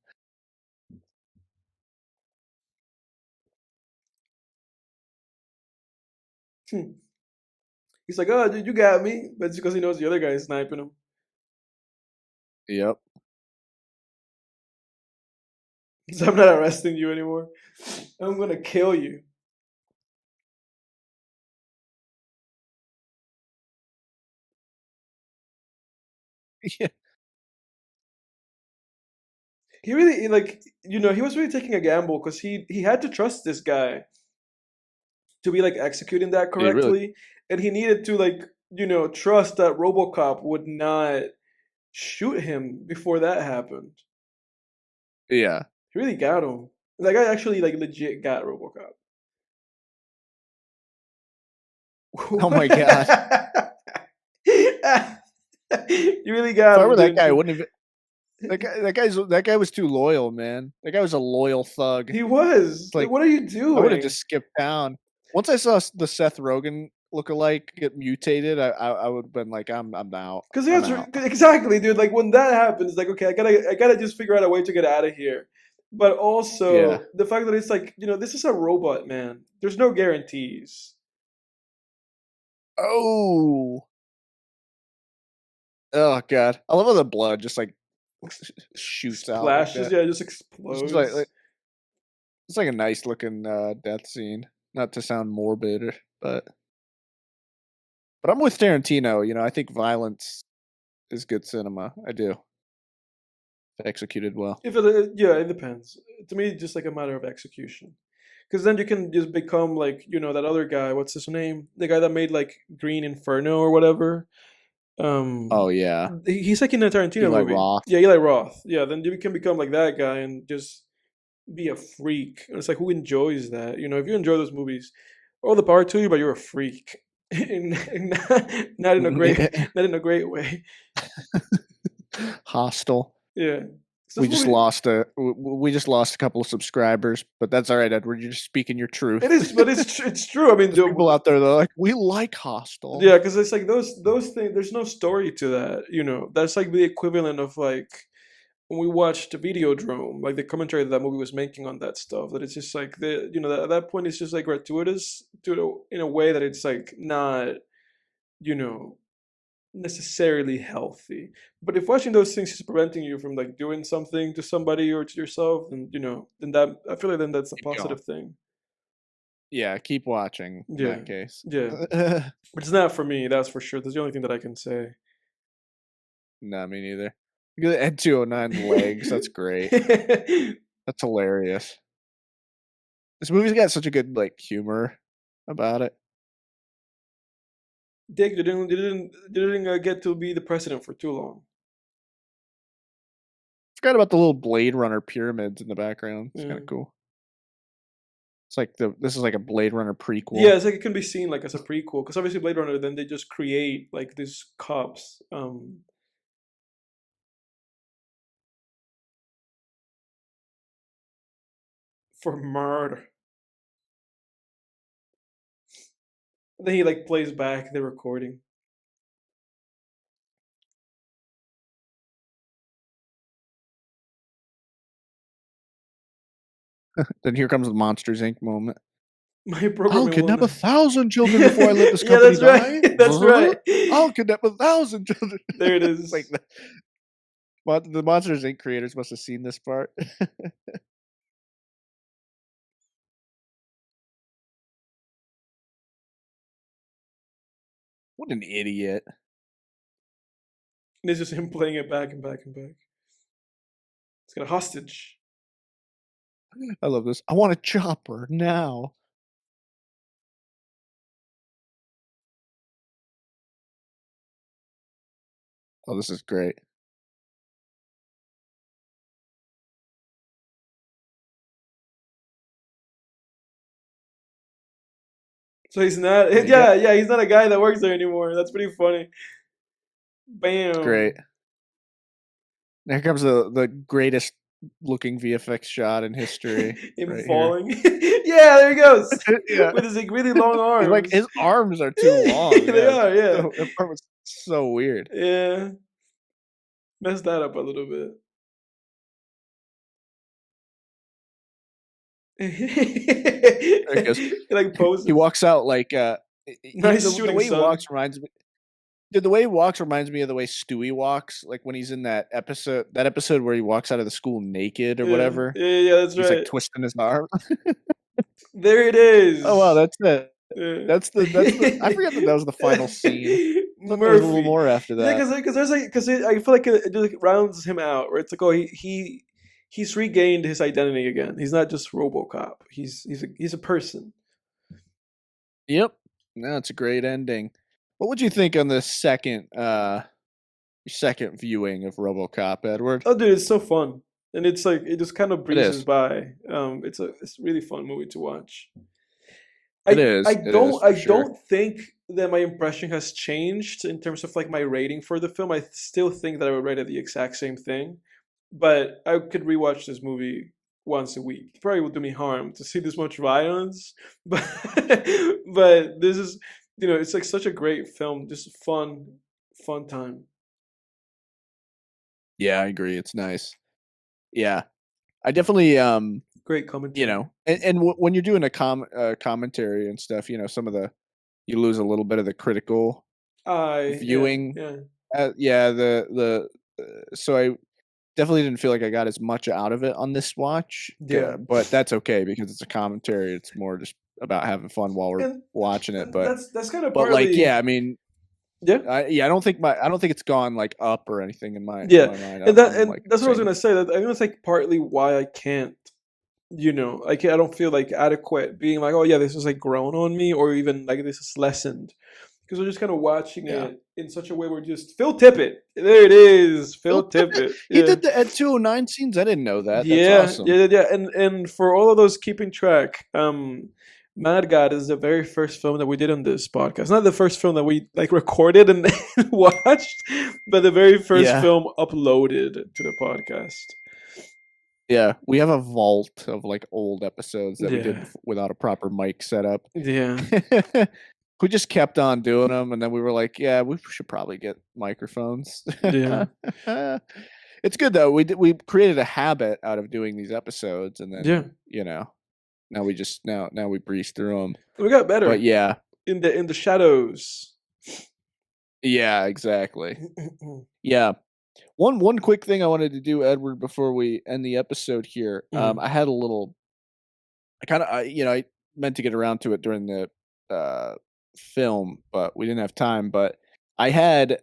S1: he's like, oh, dude, you got me. But it's because he knows the other guy is sniping him.
S2: Yep.
S1: So I'm not arresting you anymore. I'm gonna kill you.
S2: Yeah,
S1: He really like he was really taking a gamble because he had to trust this guy to be like executing that
S2: he really.
S1: correctly, and he needed to like trust that RoboCop would not shoot him before that happened.
S2: Yeah.
S1: He really got him. Like I actually like legit got RoboCop.
S2: Oh my god.
S1: You really
S2: If
S1: got
S2: I
S1: him,
S2: were that
S1: didn't
S2: guy, I
S1: you?
S2: wouldn't even. That guy was too loyal, man. That guy was a loyal thug.
S1: He was.
S2: It's
S1: Like,
S2: like
S1: what are you
S2: I would have
S1: doing?
S2: just skipped town. Once I saw the Seth Rogen lookalike get mutated, I would have been like, I'm out.
S1: Because
S2: I'm
S1: that's
S2: out.
S1: exactly, dude. Like when that happens, like okay, I gotta just figure out a way to get out of here. But
S2: Yeah.
S1: also the fact that it's like this is a robot, man. There's no guarantees.
S2: Oh. Oh god. I love how the blood just like shoots out like
S1: Splashes,
S2: that.
S1: yeah, it just
S2: It's just like,
S1: explodes.
S2: it's like a nice looking death scene. Not to sound morbid, but I'm with Tarantino. I think violence is good cinema. I do. If executed well.
S1: If yeah, it depends. To me, it's just like a matter of execution. Because then you can just become like that other guy. What's his name? The guy that made like Green Inferno or whatever.
S2: Oh
S1: Um,
S2: yeah.
S1: he's like in a Tarantino
S2: Eli
S1: movie.
S2: Roth.
S1: Yeah, Eli Roth. Yeah, then you can become like that guy and just be a freak. And it's like who enjoys that? If you enjoy those movies, all the power to you, but you're a freak. Not in a great, not in a great way.
S2: Hostile.
S1: Yeah. So
S2: We
S1: those
S2: just
S1: movies,
S2: lost we just lost a couple of subscribers, but that's all right, Edward. You're just speaking your
S1: it
S2: truth.
S1: is, but it's true. I mean,
S2: There's people out there that are like, we like Hostile.
S1: yeah, because it's like those things. There's no story to that. That's like the equivalent of like when we watched Videodrome, like the commentary that movie was making on that stuff. That it's just like at that point it's just like gratuitous in a way that it's like not you know necessarily healthy. But if watching those things is preventing you from like doing something to somebody or to yourself, then that I feel like then that's a
S2: Keep going.
S1: positive thing.
S2: Yeah, keep watching in
S1: Yeah,
S2: that case.
S1: yeah. But it's not for me. That's for sure. That's the only thing that I can say.
S2: Nah, me neither. Look at Ed 209 legs. That's great. That's hilarious. This movie's got such a good like humor about it.
S1: Dick didn't get to be the president for too long.
S2: Forgot about the little Blade Runner pyramids in the background. It's kind
S1: Yeah.
S2: of cool. It's like this is like a Blade Runner
S1: Yeah,
S2: prequel.
S1: it's like it can be seen like as a prequel because obviously Blade Runner. Then they just create like these cops for murder. And then he like plays back the recording.
S2: Then here comes the Monsters Inc. moment.
S1: My
S2: I'll
S1: programming will
S2: kidnap
S1: not.
S2: 1,000 children before I let this
S1: Yeah,
S2: company
S1: that's right.
S2: die.
S1: That's
S2: Huh?
S1: right.
S2: I'll kidnap 1,000 children.
S1: There it
S2: It's like
S1: is.
S2: the Monsters Inc. creators must have seen this part. What an idiot.
S1: And it's just him playing it back and back and back. It's got a hostage.
S2: I love this. I want a chopper now. Oh, this is great.
S1: So he's not.
S2: And he got
S1: Yeah, he's not a guy that works there anymore. That's pretty funny.
S2: it's great.
S1: Bam.
S2: Here comes the greatest looking VFX shot in history
S1: Him
S2: right here.
S1: falling. Yeah, there he goes.
S2: Yeah.
S1: With his like, really long
S2: He's like
S1: arms.
S2: his arms are too long.
S1: They
S2: Yeah.
S1: are, yeah.
S2: So that part was so weird.
S1: Yeah. Messed that up a little bit.
S2: There he goes.
S1: He like
S2: He
S1: poses.
S2: walks out like
S1: Nice
S2: the
S1: shooting
S2: way he
S1: sun.
S2: walks reminds me Dude, the way he walks reminds me of the way Stewie walks, like when he's in that episode where he walks out of the school naked or
S1: Yeah,
S2: whatever.
S1: yeah, yeah, that's
S2: He's like
S1: right.
S2: twisting his arm.
S1: There it
S2: Oh wow,
S1: is.
S2: that's it.
S1: Yeah.
S2: That's the I forgot that was the final scene. I thought there was a little
S1: Murphy.
S2: more after
S1: Yeah,
S2: that.
S1: because there's like because I feel like it just like rounds him out. Where it's like, oh, he's regained his identity again. He's not just RoboCop. He's a person.
S2: Yep. No, it's a great ending. What would you think on the second viewing of RoboCop, Edward?
S1: Oh, dude, it's so fun, and it's like it just kind of
S2: It
S1: breezes
S2: is.
S1: by. It's a really fun movie to watch.
S2: It
S1: I
S2: is.
S1: I
S2: It is
S1: don't
S2: for
S1: I
S2: sure.
S1: don't think that my impression has changed in terms of like my rating for the film. I still think that I would rate it the exact same thing, but I could rewatch this movie once a week. It probably would do me harm to see this much violence, but but this is it's like such a great film, just fun time.
S2: Yeah, I agree. It's nice. Yeah. I definitely
S1: Great commentary.
S2: when you're doing a commentary and stuff, some of the you lose a little bit of the critical
S1: Yeah,
S2: viewing.
S1: yeah,
S2: Yeah, so I definitely didn't feel like I got as much out of it on this watch,
S1: yeah.
S2: but that's okay because it's a commentary. It's more just about having fun while we're
S1: And
S2: watching it.
S1: and that's kind of
S2: But like,
S1: partly
S2: yeah, I mean,
S1: yeah.
S2: I don't think it's gone like up or anything in
S1: Yeah,
S2: my mind.
S1: and
S2: I'm
S1: and
S2: like
S1: that's what I was
S2: same.
S1: gonna say. That I think it's like partly why I can't, I don't feel like adequate being like, oh yeah, this is like grown on me, or even like this is lessened, because we're just kind of watching
S2: Yeah.
S1: it in such a way where just Phil Tippett, there it is,
S2: Phil
S1: Phil
S2: Tippett,
S1: Tippett,
S2: he
S1: yeah,
S2: did the Ed 209 scenes. I didn't know that. That's
S1: yeah, yeah,
S2: awesome.
S1: yeah, yeah. And for all of those keeping track, Mad God is the very first film that we did on this podcast. Not the first film that we like recorded and watched, but the very first
S2: Yeah.
S1: film uploaded to the podcast.
S2: Yeah, we have a vault of like old episodes that we did
S1: Yeah,
S2: without a proper mic setup.
S1: yeah,
S2: We just kept on doing them, and then we were like, "Yeah, we should probably get microphones."
S1: yeah,
S2: It's good though. We created a habit out of doing these episodes, and then
S1: yeah.
S2: now we just now we breeze through them.
S1: We got
S2: But
S1: better
S2: yeah,
S1: in the shadows.
S2: yeah, exactly. Yeah. One quick thing I wanted to do, Edward, before we end the episode here.
S1: Mhm.
S2: I had a little. I meant to get around to it during the uh, film, but we didn't have time. But I had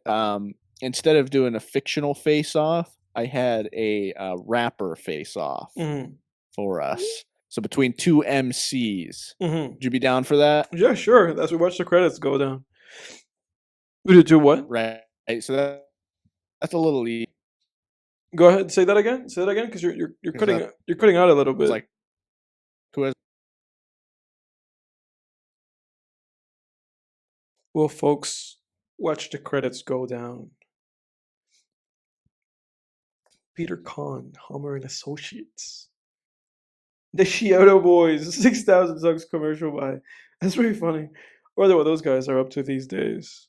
S2: instead of doing a fictional face off, I had a rapper face off
S1: Mhm.
S2: for us. So between two MCs,
S1: Mhm.
S2: would you be down for that?
S1: Yeah, sure. As we watch the credits go down. We did do what?
S2: Right. So that's a little
S1: Go ahead. Say that again. Say that again, because you're
S2: because that
S1: you're cutting out a little
S2: was
S1: bit.
S2: like who has
S1: Well, folks, watch the credits go down. Peter Kahn, Hummer and Associates. The Chiodo Boys, 6,000 Sucks commercial buy. That's pretty funny. I wonder what those guys are up to these days.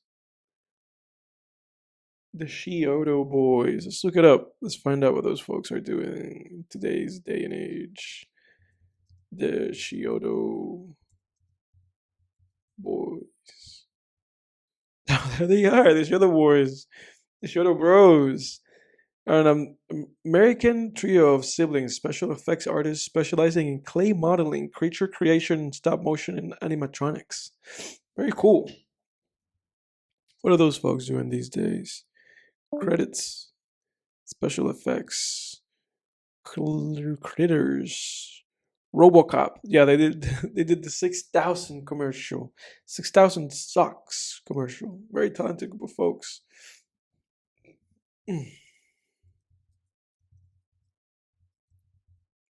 S1: The Chiodo Boys. Let's look it up. Let's find out what those folks are doing in today's day and age. The Chiodo Boys. There they are. The Chiodo Boys. The Chiodo Bros. Are an American trio of siblings, special effects artists specializing in clay modeling, creature creation, stop motion, and animatronics. Very cool. What are those folks doing these days? Credits, special effects, critters, RoboCop. Yeah, they did. They did the 6,000 commercial, 6,000 Sucks commercial. Very talented group of folks.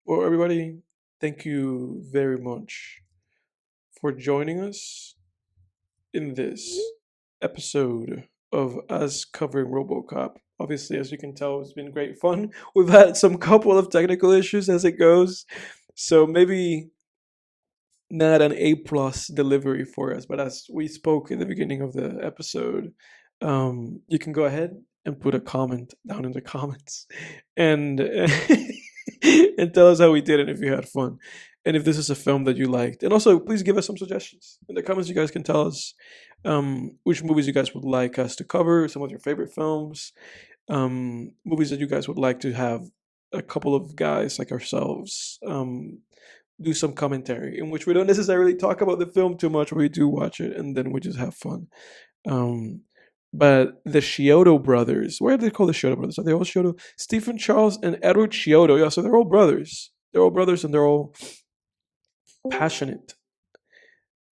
S1: Well, everybody, thank you very much for joining us in this episode of us covering RoboCop. Obviously, as you can tell, it's been great fun. We've had some couple of technical issues as it goes, so maybe not an A plus delivery for us. But as we spoke in the beginning of the episode, you can go ahead and put a comment down in the comments and and tell us how we did it if you had fun. and if this is a film that you liked. And also, please give us some suggestions in the comments. You guys can tell us which movies you guys would like us to cover, some of your favorite films, movies that you guys would like to have a couple of guys like ourselves do some commentary in which we don't necessarily talk about the film too much. We do watch it and then we just have fun. Um, but the Chiodo brothers, why are they called the Chiodo brothers? Are they all Chiodo? Stephen Charles and Edward Chiodo. Yeah, so they're all brothers. They're all brothers and they're all passionate.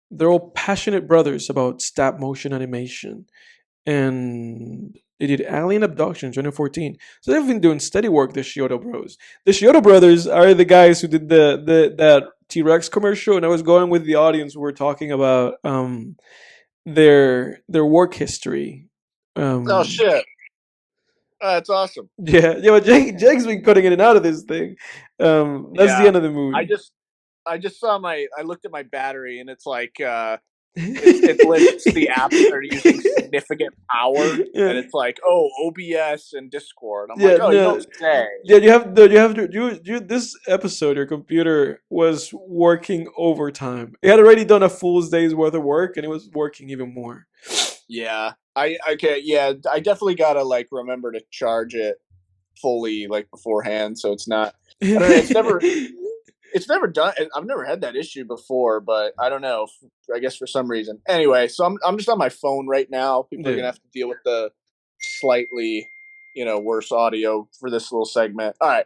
S1: They're all passionate brothers about stop motion animation. And they did Alien Abduction 2014. So they've been doing steady work, the Chiodo Bros. The Chiodo brothers are the guys who did the that T-Rex commercial, and I was going with the audience. We were talking about their work history.
S2: Oh shit. That's awesome.
S1: Yeah, but Jake's been cutting in and out of this thing. That's the end of the movie.
S2: I just saw I looked at my battery and it's like it lists the apps that are using significant power,
S1: Yeah.
S2: and it's like, oh, OBS and Discord. I'm
S1: Yeah,
S2: like, oh, you
S1: no.
S2: don't say.
S1: Yeah, you this episode, your computer was working overtime. It had already done a full day's worth of work and it was working even more.
S2: Yeah. I definitely gotta like remember to charge it fully like beforehand, so it's not. I don't know, it's never done. I've never had that issue before, but I don't know. I guess for some reason. Anyway, so I'm just on my phone right now. People are gonna have to deal with the slightly, worse audio for this little segment. All right.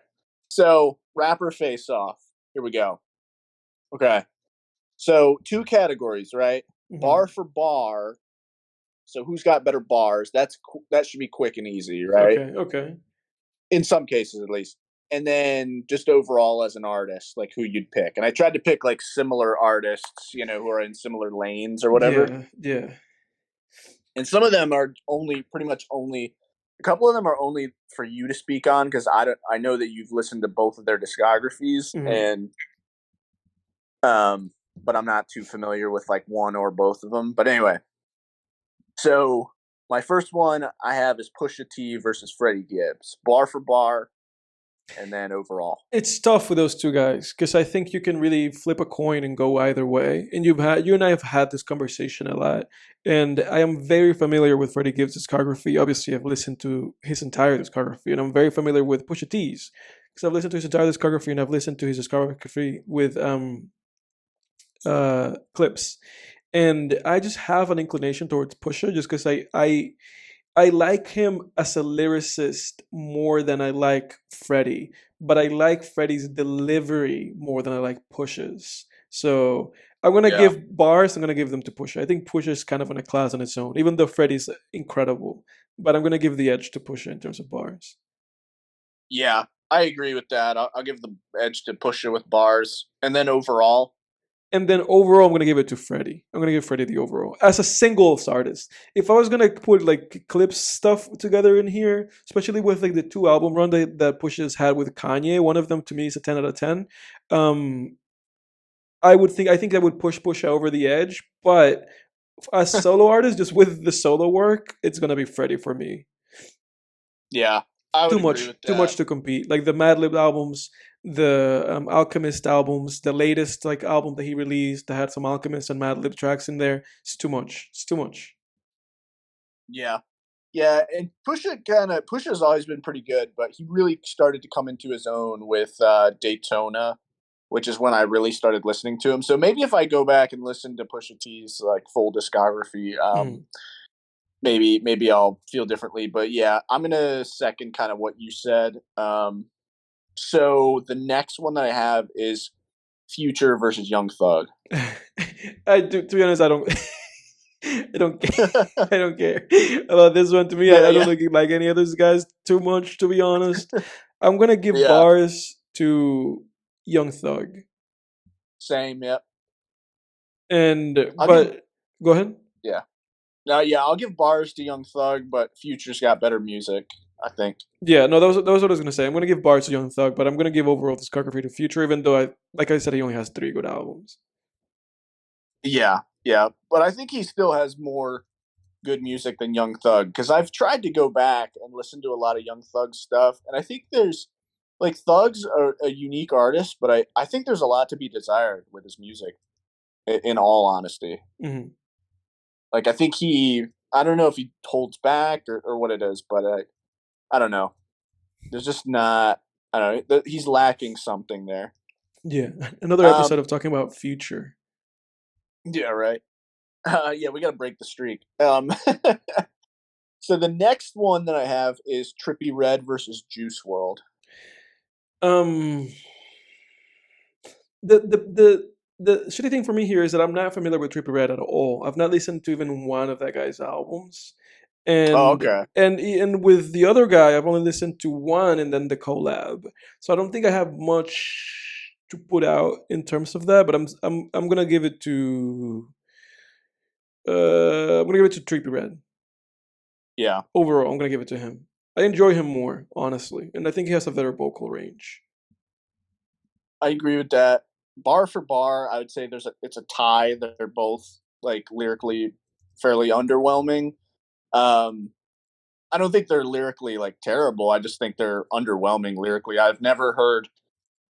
S2: So rapper face off. Here we go. Okay. So 2 categories, right? Bar for bar. So who's got better bars? That should be quick and easy, right?
S1: Okay.
S2: In some cases, at least. And then just overall as an artist, like who you'd pick. And I tried to pick like similar artists, who are in similar lanes or whatever.
S1: Yeah.
S2: And some of them are pretty much only a couple of them are only for you to speak on, because I know that you've listened to both of their discographies, and but I'm not too familiar with like one or both of them. But anyway, so my first one I have is Pusha T versus Freddie Gibbs, bar for bar. And then overall,
S1: it's tough with those two guys because I think you can really flip a coin and go either way. And you and I have had this conversation a lot, and I am very familiar with Freddie Gibbs' discography. Obviously, I've listened to his entire discography, and I'm very familiar with Pusha T's because I've listened to his entire discography, and I've listened to his discography with clips. And I just have an inclination towards Pusha just because I like him as a lyricist more than I like Freddie, but I like Freddie's delivery more than I like Pusha's. So I'm gonna give bars. I'm gonna give them to Pusha. I think Pusha is kind of in a class on its own, even though Freddie's incredible. But I'm gonna give the edge to Pusha in terms of bars.
S2: Yeah, I agree with that. I'll give the edge to Pusha with bars, and then overall.
S1: And then overall, I'm gonna give it to Freddie. I'm gonna give Freddie the overall as a singles artist. If I was gonna put like clips stuff together in here, especially with like the 2 album run that Pusha's had with Kanye, one of them to me is a 10 out of 10. I think that would push Pusha over the edge, but as solo artist, just with the solo work, it's gonna be Freddie for me.
S2: Yeah, I would agree with that.
S1: Too much to compete. Like the Madlib albums, the Alchemist albums, the latest like album that he released that had some Alchemist and Madlib tracks in there. It's too much. It's too much.
S2: Yeah, and Pusha's always been pretty good, but he really started to come into his own with Daytona, which is when I really started listening to him. So maybe if I go back and listen to Pusha T's like full discography, maybe I'll feel differently. But yeah, I'm gonna second kind of what you said. So the next one that I have is Future versus Young Thug.
S1: To be honest, I don't. I don't care. I don't care about this one. To me, I don't like any of those guys too much. To be honest, I'm gonna give bars to Young Thug.
S2: Same, yep.
S1: Go ahead.
S2: Yeah. I'll give bars to Young Thug, but Future's got better music, I think.
S1: Yeah, no, that was what I was gonna say. I'm gonna give bars to Young Thug, but I'm gonna give overall discography to Future, even though like I said, he only has 3 good albums.
S2: Yeah, but I think he still has more good music than Young Thug, because I've tried to go back and listen to a lot of Young Thug stuff, and I think there's like Thug's a unique artist, but I think there's a lot to be desired with his music. In all honesty,
S1: Hmm.
S2: like I think I don't know if he holds back or what it is, but I don't know. There's just not. I don't know. He's lacking something there.
S1: Yeah, another
S2: Um.
S1: episode of talking about future.
S2: Yeah. Right. Yeah, we got to break the streak. So the next one that I have is Trippie Red versus Juice World.
S1: Um, the the the the shitty thing for me here is that I'm not familiar with Trippie Red at all. I've not listened to even one of that guy's albums,
S2: Oh,
S1: and
S2: okay.
S1: and with the other guy, I've only listened to one and then the collab. So I don't think I have much to put out in terms of that. But I'm gonna give it to I'm gonna give it to Trippie Red.
S2: Yeah,
S1: Overall, I'm gonna give it to him. I enjoy him more, honestly, and I think he has a better vocal range.
S2: I agree with that. Bar for bar, I would say it's a tie. They're both like lyrically fairly underwhelming. Um, I don't think they're lyrically like terrible. I just think they're underwhelming lyrically. I've never heard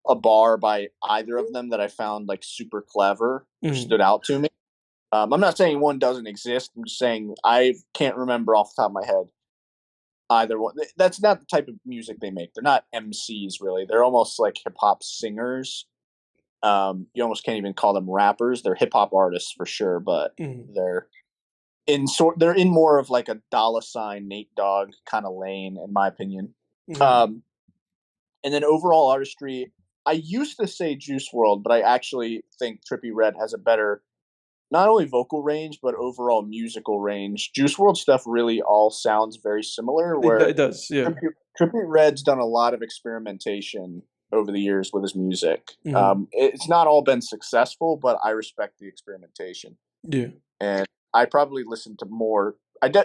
S2: a bar by either of them that I found like super clever or
S1: Mhm.
S2: stood out to me. I'm not saying one doesn't exist. I'm just saying I can't remember off the top of my head either one. That's not the type of music they make. They're not MCs really. They're almost like hip hop singers. You almost can't even call them rappers. They're hip hop artists for sure, but
S1: Mhm.
S2: they're they're in more of like a dollar sign Nate Dogg kind of lane, in my opinion.
S1: Mhm.
S2: Um, and then overall artistry, I used to say Juice World, but I actually think Trippie Red has a better not only vocal range but overall musical range. Juice World stuff really all sounds very similar.
S1: It
S2: Where
S1: does, yeah.
S2: Trippie Red's done a lot of experimentation over the years with his music.
S1: Mhm.
S2: It's not all been successful, but I respect the experimentation,
S1: Yeah.
S2: and I probably listen to more.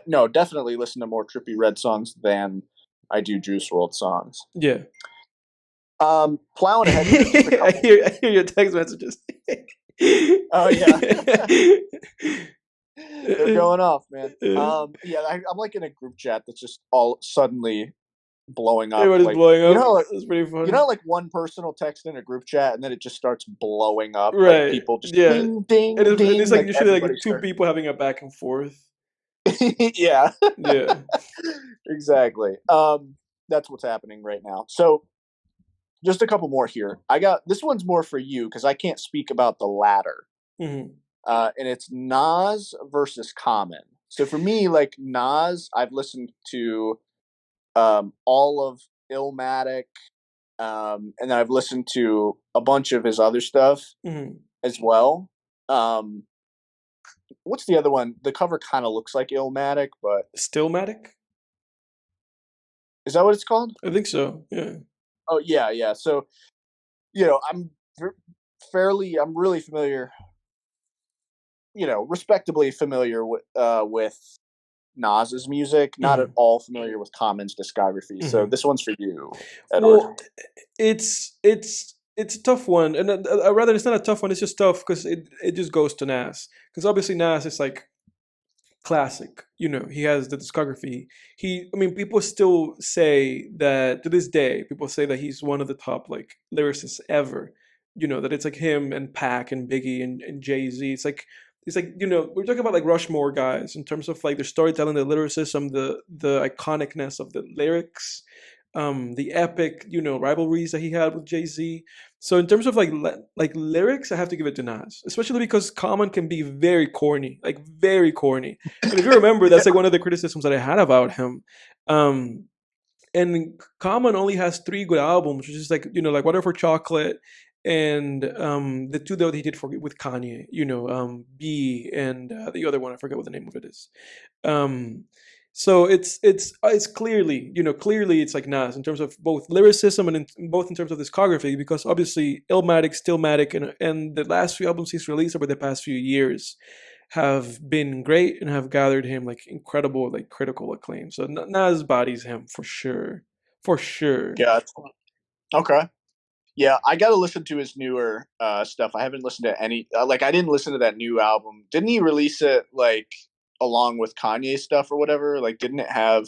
S2: No, definitely listen to more Trippie Red songs than I do Juice World songs.
S1: Yeah.
S2: Plowing ahead here, just a couple.
S1: I hear your text messages.
S2: Oh yeah, they're going off, man. Yeah, I'm like in a group chat that's just all suddenly blowing up.
S1: Everybody's
S2: Like
S1: blowing up.
S2: like
S1: That's pretty
S2: you
S1: funny.
S2: know, like one person will text in a group chat and then it just starts blowing up. Like
S1: Right.
S2: people just
S1: Yeah.
S2: ding,
S1: And it's
S2: ding,
S1: like
S2: like
S1: usually like
S2: everybody's
S1: two
S2: starting.
S1: people having a back and forth.
S2: Yeah,
S1: Yeah.
S2: exactly. That's what's happening right now. So just a couple more here. I got this one's more for you because I can't speak about the latter.
S1: Hmm.
S2: And it's Nas versus Common. So for me, like Nas, I've listened to all of Illmatic, and then I've listened to a bunch of his other stuff
S1: Hmm.
S2: as well. Um, what's the other one? The cover kind of looks like Illmatic, but
S1: Stillmatic?
S2: is that what it's called?
S1: I think so. Yeah.
S2: Oh yeah, yeah. So I'm I'm really familiar, respectably familiar with Nas's music. Not at
S1: Hmm.
S2: all familiar with Common's discography. So
S1: Hmm.
S2: this one's for you, Edward.
S1: Well, it's a tough one, and rather it's not a tough one. It's just tough because it just goes to Nas. Because obviously Nas is like classic. He has the discography. I mean, people still say that to this day. People say that he's one of the top like lyricists ever. That it's like him and Pac and Biggie and Jay Z. It's like we're talking about like Rushmore guys in terms of like their storytelling, the lyricism, the iconicness of the lyrics, the epic rivalries that he had with Jay Z. So in terms of like lyrics, I have to give it to Nas, especially because Common can be very corny, like very corny. And if you remember,
S2: Yeah,
S1: that's like one of the criticisms that I had about him. Um, and Common only has three good albums, which is like like Water for Chocolate and the two that he did with Kanye, B and the other one I forget what the name of it is. Um, so it's clearly it's like Nas in terms of both lyricism and both in terms of discography because obviously Illmatic, Stillmatic, and the last few albums he's released over the past few years have been great and have gathered him like incredible like critical acclaim. So Nas bodies him for sure.
S2: yeah. Okay. Yeah, I got to listen to his newer stuff. I haven't listened to any. Like, I didn't listen to that new album. Didn't he release it like along with Kanye stuff or whatever? Like, didn't it have?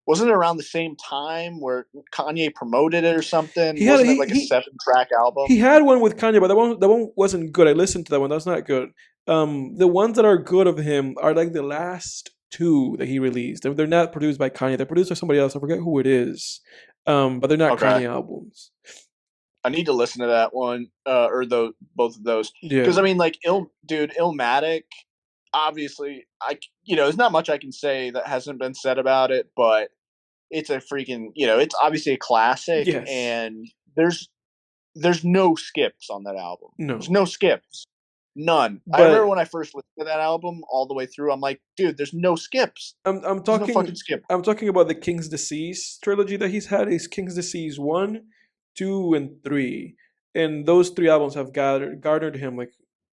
S2: wasn't it around the same time where Kanye promoted it or something?
S1: He had
S2: Wasn't it like a 7-track
S1: he
S2: album?
S1: had one with Kanye, but that one wasn't good. I listened to that one. That's not good. The ones that are good of him are like the last two that he released. They're not produced by Kanye. They're produced by somebody else. I forget who it is. But they're not
S2: Okay.
S1: Kanye albums.
S2: I need to listen to that one, or both of those, because
S1: Yeah.
S2: I mean, like, Illmatic. Obviously, there's not much I can say that hasn't been said about it, but it's a freaking, it's obviously a classic,
S1: Yes.
S2: and there's no skips on that album. There's
S1: No.
S2: no skips, none. I remember
S1: But
S2: when I first listened to that album all the way through. I'm like, dude, there's no skips.
S1: I'm
S2: There's no
S1: talking
S2: fucking skip.
S1: I'm talking about the King's Disease trilogy that he's had. Is King's Disease 1, 2, and 3. And those three albums have garnered him like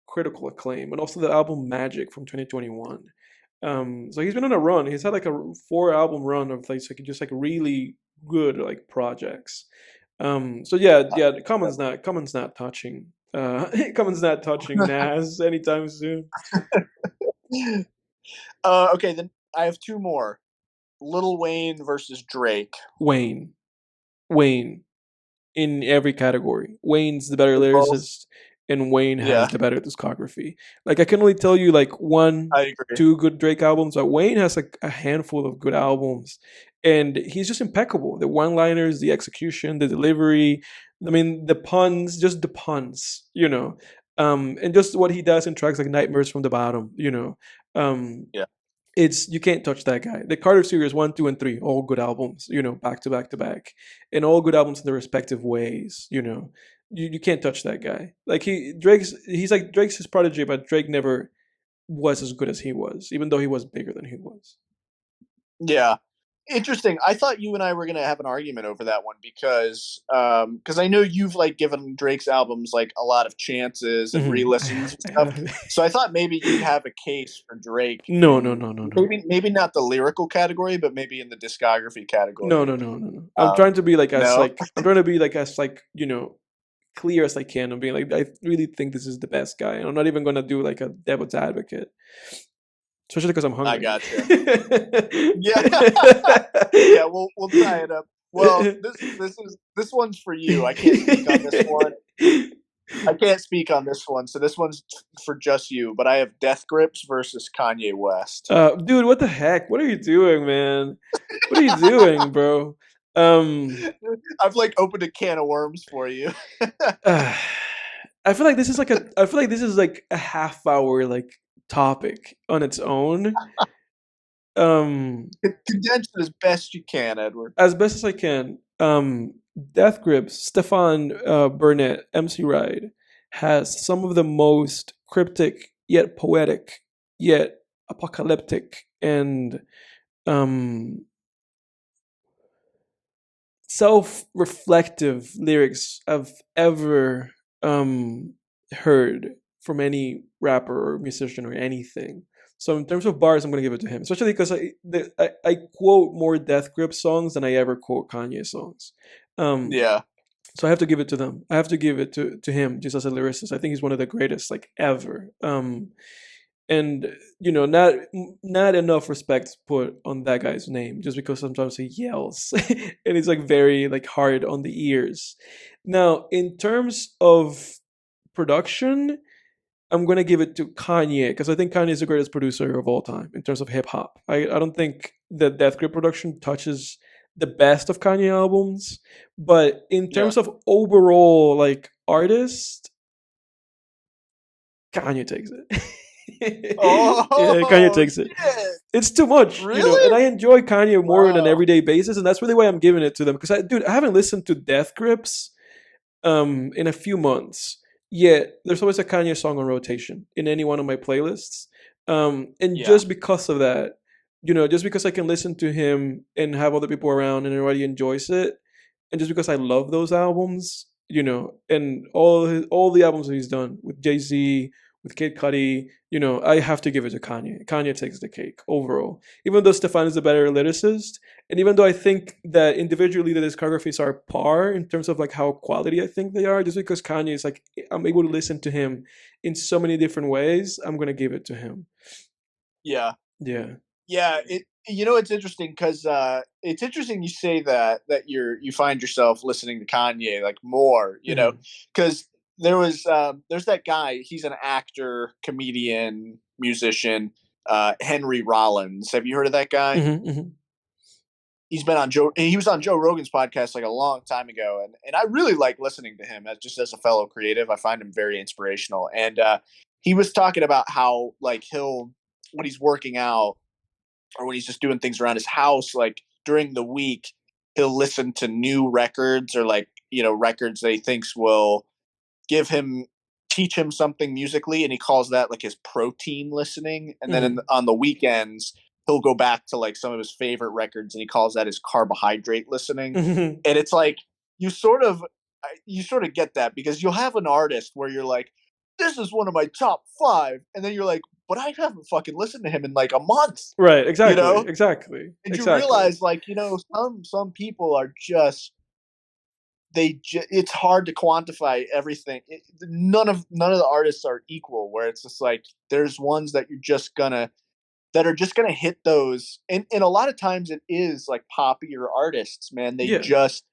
S1: critical acclaim. And also the album Magic from 2021. So he's been on a run. He's had like a 4 album run of like just like really good like projects. So yeah, Common's not touching Common's not touching Nas anytime soon.
S2: Okay, then I have two more. Lil Wayne versus Drake.
S1: Wayne. Wayne in every category. Wayne's the better
S2: Both.
S1: lyricist, and Wayne has
S2: Yeah,
S1: the better discography. Like I can only tell you like one,
S2: I agree.
S1: 2 good Drake albums, but Wayne has like a handful of good albums, and he's just impeccable. The one-liners, the execution, the delivery. I mean, the puns, just the puns, and just what he does in tracks like "Nightmares from the Bottom," Um,
S2: Yeah.
S1: it's you can't touch that guy. The Carter series 1, 2, and 3, all good albums, back to back to back, and all good albums in their respective ways. You can't touch that guy. Like he's like Drake's his prodigy, but Drake never was as good as he was, even though he was bigger than he was.
S2: Yeah. Interesting. I thought you and I were gonna have an argument over that one because I know you've like given Drake's albums like a lot of chances and
S1: Mhm.
S2: re-listens and
S1: I
S2: stuff.
S1: have
S2: So I thought maybe you'd have a case for Drake
S1: no, no,
S2: in
S1: no, no, no,
S2: maybe not the lyrical category, but maybe in the discography
S1: no,
S2: category.
S1: no, no, no, no.
S2: Um, no.
S1: I'm trying to be like as like clear as I can. I'm being like I really think this is the best guy, and I'm not even gonna do like a devil's advocate. Especially because I'm
S2: I
S1: hungry.
S2: gotcha. Yeah. Yeah, we'll tie it up. Well, this one's for you. I can't speak on this one. I can't speak on this one, so this one's for just you. But I have Death Grips versus Kanye West.
S1: Dude, what the heck? What are you doing, man? What are you doing, bro? Um,
S2: I've like opened a can of worms for you.
S1: I feel like this is like a half hour like topic on its own. Um,
S2: Condense it as best you can, Edward.
S1: as best as I can. Death Grips, Stefan Burnett, MC Ride has some of the most cryptic yet poetic yet apocalyptic and um self-reflective lyrics I've ever heard from any rapper or musician or anything. So in terms of bars, I'm gonna give it to him, especially because I quote more Death Grip songs than I ever quote Kanye songs. Um,
S2: Yeah,
S1: so I have to give it to them. I have to give it to him just as a lyricist. I think he's one of the greatest like ever. And not enough respect put on that guy's name just because sometimes he yells and he's like very like hard on the ears. Now in terms of production, I'm gonna give it to Kanye because I think Kanye is the greatest producer of all time in terms of hip hop. I don't think the Death Grip production touches the best of Kanye albums, but in
S2: yeah.
S1: terms of overall like artist, Kanye takes it. Yeah, Kanye
S2: Oh
S1: takes it.
S2: shit!
S1: It's too much, and
S2: Really?
S1: I enjoy Kanye more on an
S2: Wow.
S1: everyday basis, and that's really why I'm giving it to them. Because I haven't listened to Death Grips in a few months. Yet there's always a Kanye song on rotation in any one of my playlists. And
S2: Yeah,
S1: just because of that, just because I can listen to him and have other people around and everybody enjoys it, and just because I love those albums, and all the albums that he's done with Jay Z, with Kid Cudi, I have to give it to Kanye. Kanye takes the cake overall. Even though Stefan is a better lyricist, and even though I think that individually the discographies are par in terms of like how quality I think they are, just because Kanye is like I'm able to listen to him in so many different ways, I'm gonna give it to him.
S2: yeah.
S1: Yeah.
S2: Yeah, It's interesting because it's interesting you say that you find yourself listening to Kanye like more, because there's that guy. He's an actor, comedian, musician, Henry Rollins. Have you heard of that guy?
S1: Mm-hmm.
S2: He was on Joe Rogan's podcast like a long time ago, and I really like listening to him as a fellow creative. I find him very inspirational, and he was talking about how like when he's working out or when he's just doing things around his house, like during the week, he'll listen to new records or like, records that he thinks will teach him something musically. And he calls that like his protein listening. And then on the weekends, he'll go back to like some of his favorite records and he calls that his carbohydrate listening.
S1: Mm-hmm.
S2: And it's like, you sort of get that because you'll have an artist where you're like, this is one of my top 5. And then you're like, but I haven't fucking listened to him in like a month.
S1: Right. Exactly.
S2: You know?
S1: Exactly.
S2: And you realize like, some people are just, it's hard to quantify everything. None of the artists are equal, where it's just like, there's ones that that are just gonna hit those. And a lot of times it is like poppier artists, man. They just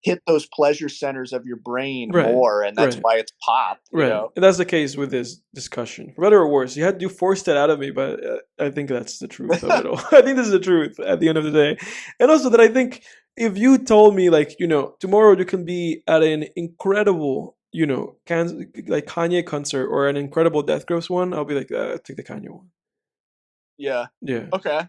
S2: hit those pleasure centers of your brain more, and that's why it's pop.
S1: And that's the case with this discussion, for better or worse. You forced that out of me, but I think that's the truth of it all. I think this is the truth at the end of the day, and also that I think if you told me like tomorrow you can be at an incredible like Kanye concert or an incredible Death Grips one, I'll be like, take the Kanye one.
S2: Yeah.
S1: Yeah.
S2: Okay.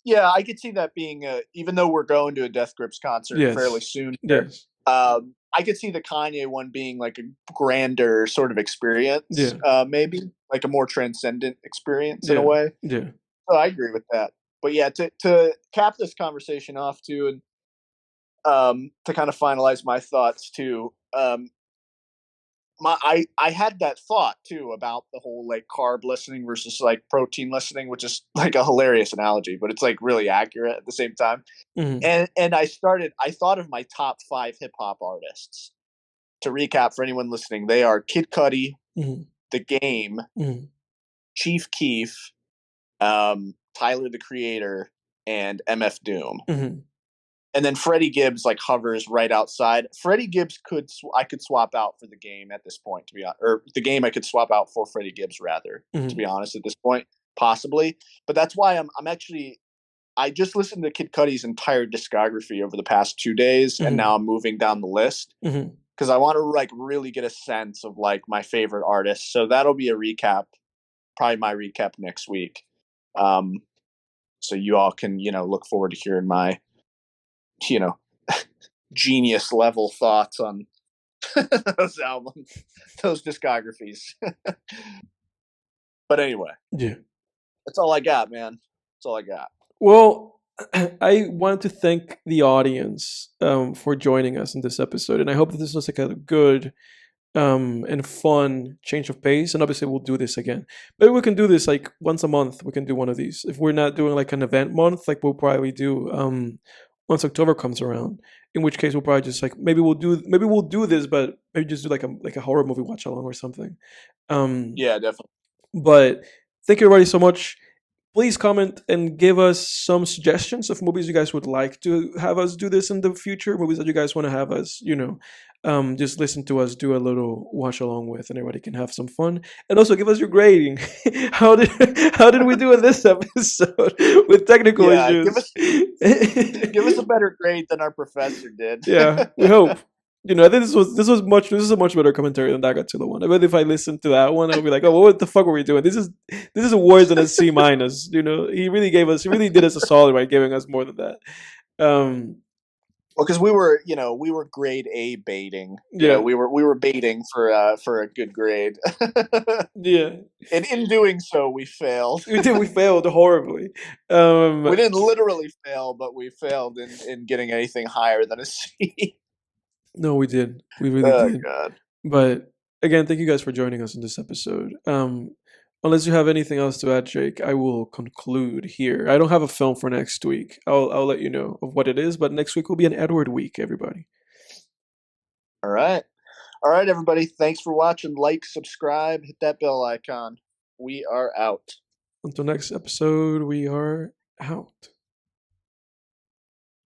S2: Yeah, I could see that being even though we're going to a Death Grips concert fairly soon.
S1: Yes.
S2: I could see the Kanye one being like a grander sort of experience. Yeah. Maybe like a more transcendent experience in a way.
S1: Yeah.
S2: So I agree with that. But yeah, to cap this conversation off too, and to kind of finalize my thoughts too. I had that thought too about the whole like carb listening versus like protein listening, which is like a hilarious analogy, but it's like really accurate at the same time.
S1: Mm-hmm.
S2: And I thought of my top 5 hip hop artists. To recap for anyone listening, they are Kid Cudi, The Game, Chief Keef, Tyler the Creator, and MF Doom. And then Freddie Gibbs like hovers right outside. Freddie Gibbs I could swap out for The Game at this point, to be honest, or The Game I could swap out for Freddie Gibbs rather, to be honest at this point, possibly. But that's why I'm actually, I just listened to Kid Cudi's entire discography over the past 2 days, and now I'm moving down the list because I want to like really get a sense of like my favorite artists. So that'll be a recap, probably my recap next week. So you all can look forward to hearing my genius level thoughts on those albums, those discographies. But anyway, that's all I got, man. That's all I got.
S1: Well, I want to thank the audience for joining us in this episode, and I hope that this was like a good and fun change of pace. And obviously, we'll do this again. Maybe we can do this like once a month. We can do one of these. If we're not doing like an event month, like we'll probably do once October comes around. In which case, we'll probably just like maybe we'll do this, but maybe just do like a horror movie watch along or something.
S2: Yeah, definitely.
S1: But thank you everybody so much. Please comment and give us some suggestions of movies you guys would like to have us do this in the future. Movies that you guys want to have us, just listen to us do a little watch along with, and everybody can have some fun. And also give us your grading. How did we do in this episode with technical issues?
S2: Give us a better grade than our professor did.
S1: Yeah, we hope. I think this is a much better commentary than that Godzilla one. I bet if I listened to that one, I'll be like, oh, what the fuck were we doing? This is worse than a C minus. He really did us a solid by giving us more than that.
S2: Well, because we were grade A baiting. We were baiting for a good grade.
S1: Yeah.
S2: And in doing so, we failed.
S1: We failed horribly.
S2: We didn't literally fail, but we failed in getting anything higher than a C.
S1: No, we did. We really did.
S2: God.
S1: But again, thank you guys for joining us in this episode. Unless you have anything else to add, Jake, I will conclude here. I don't have a film for next week. I'll let you know of what it is, but next week will be an Edward week, everybody.
S2: All right, everybody. Thanks for watching. Like, subscribe, hit that bell icon. We are out.
S1: Until next episode, we are out.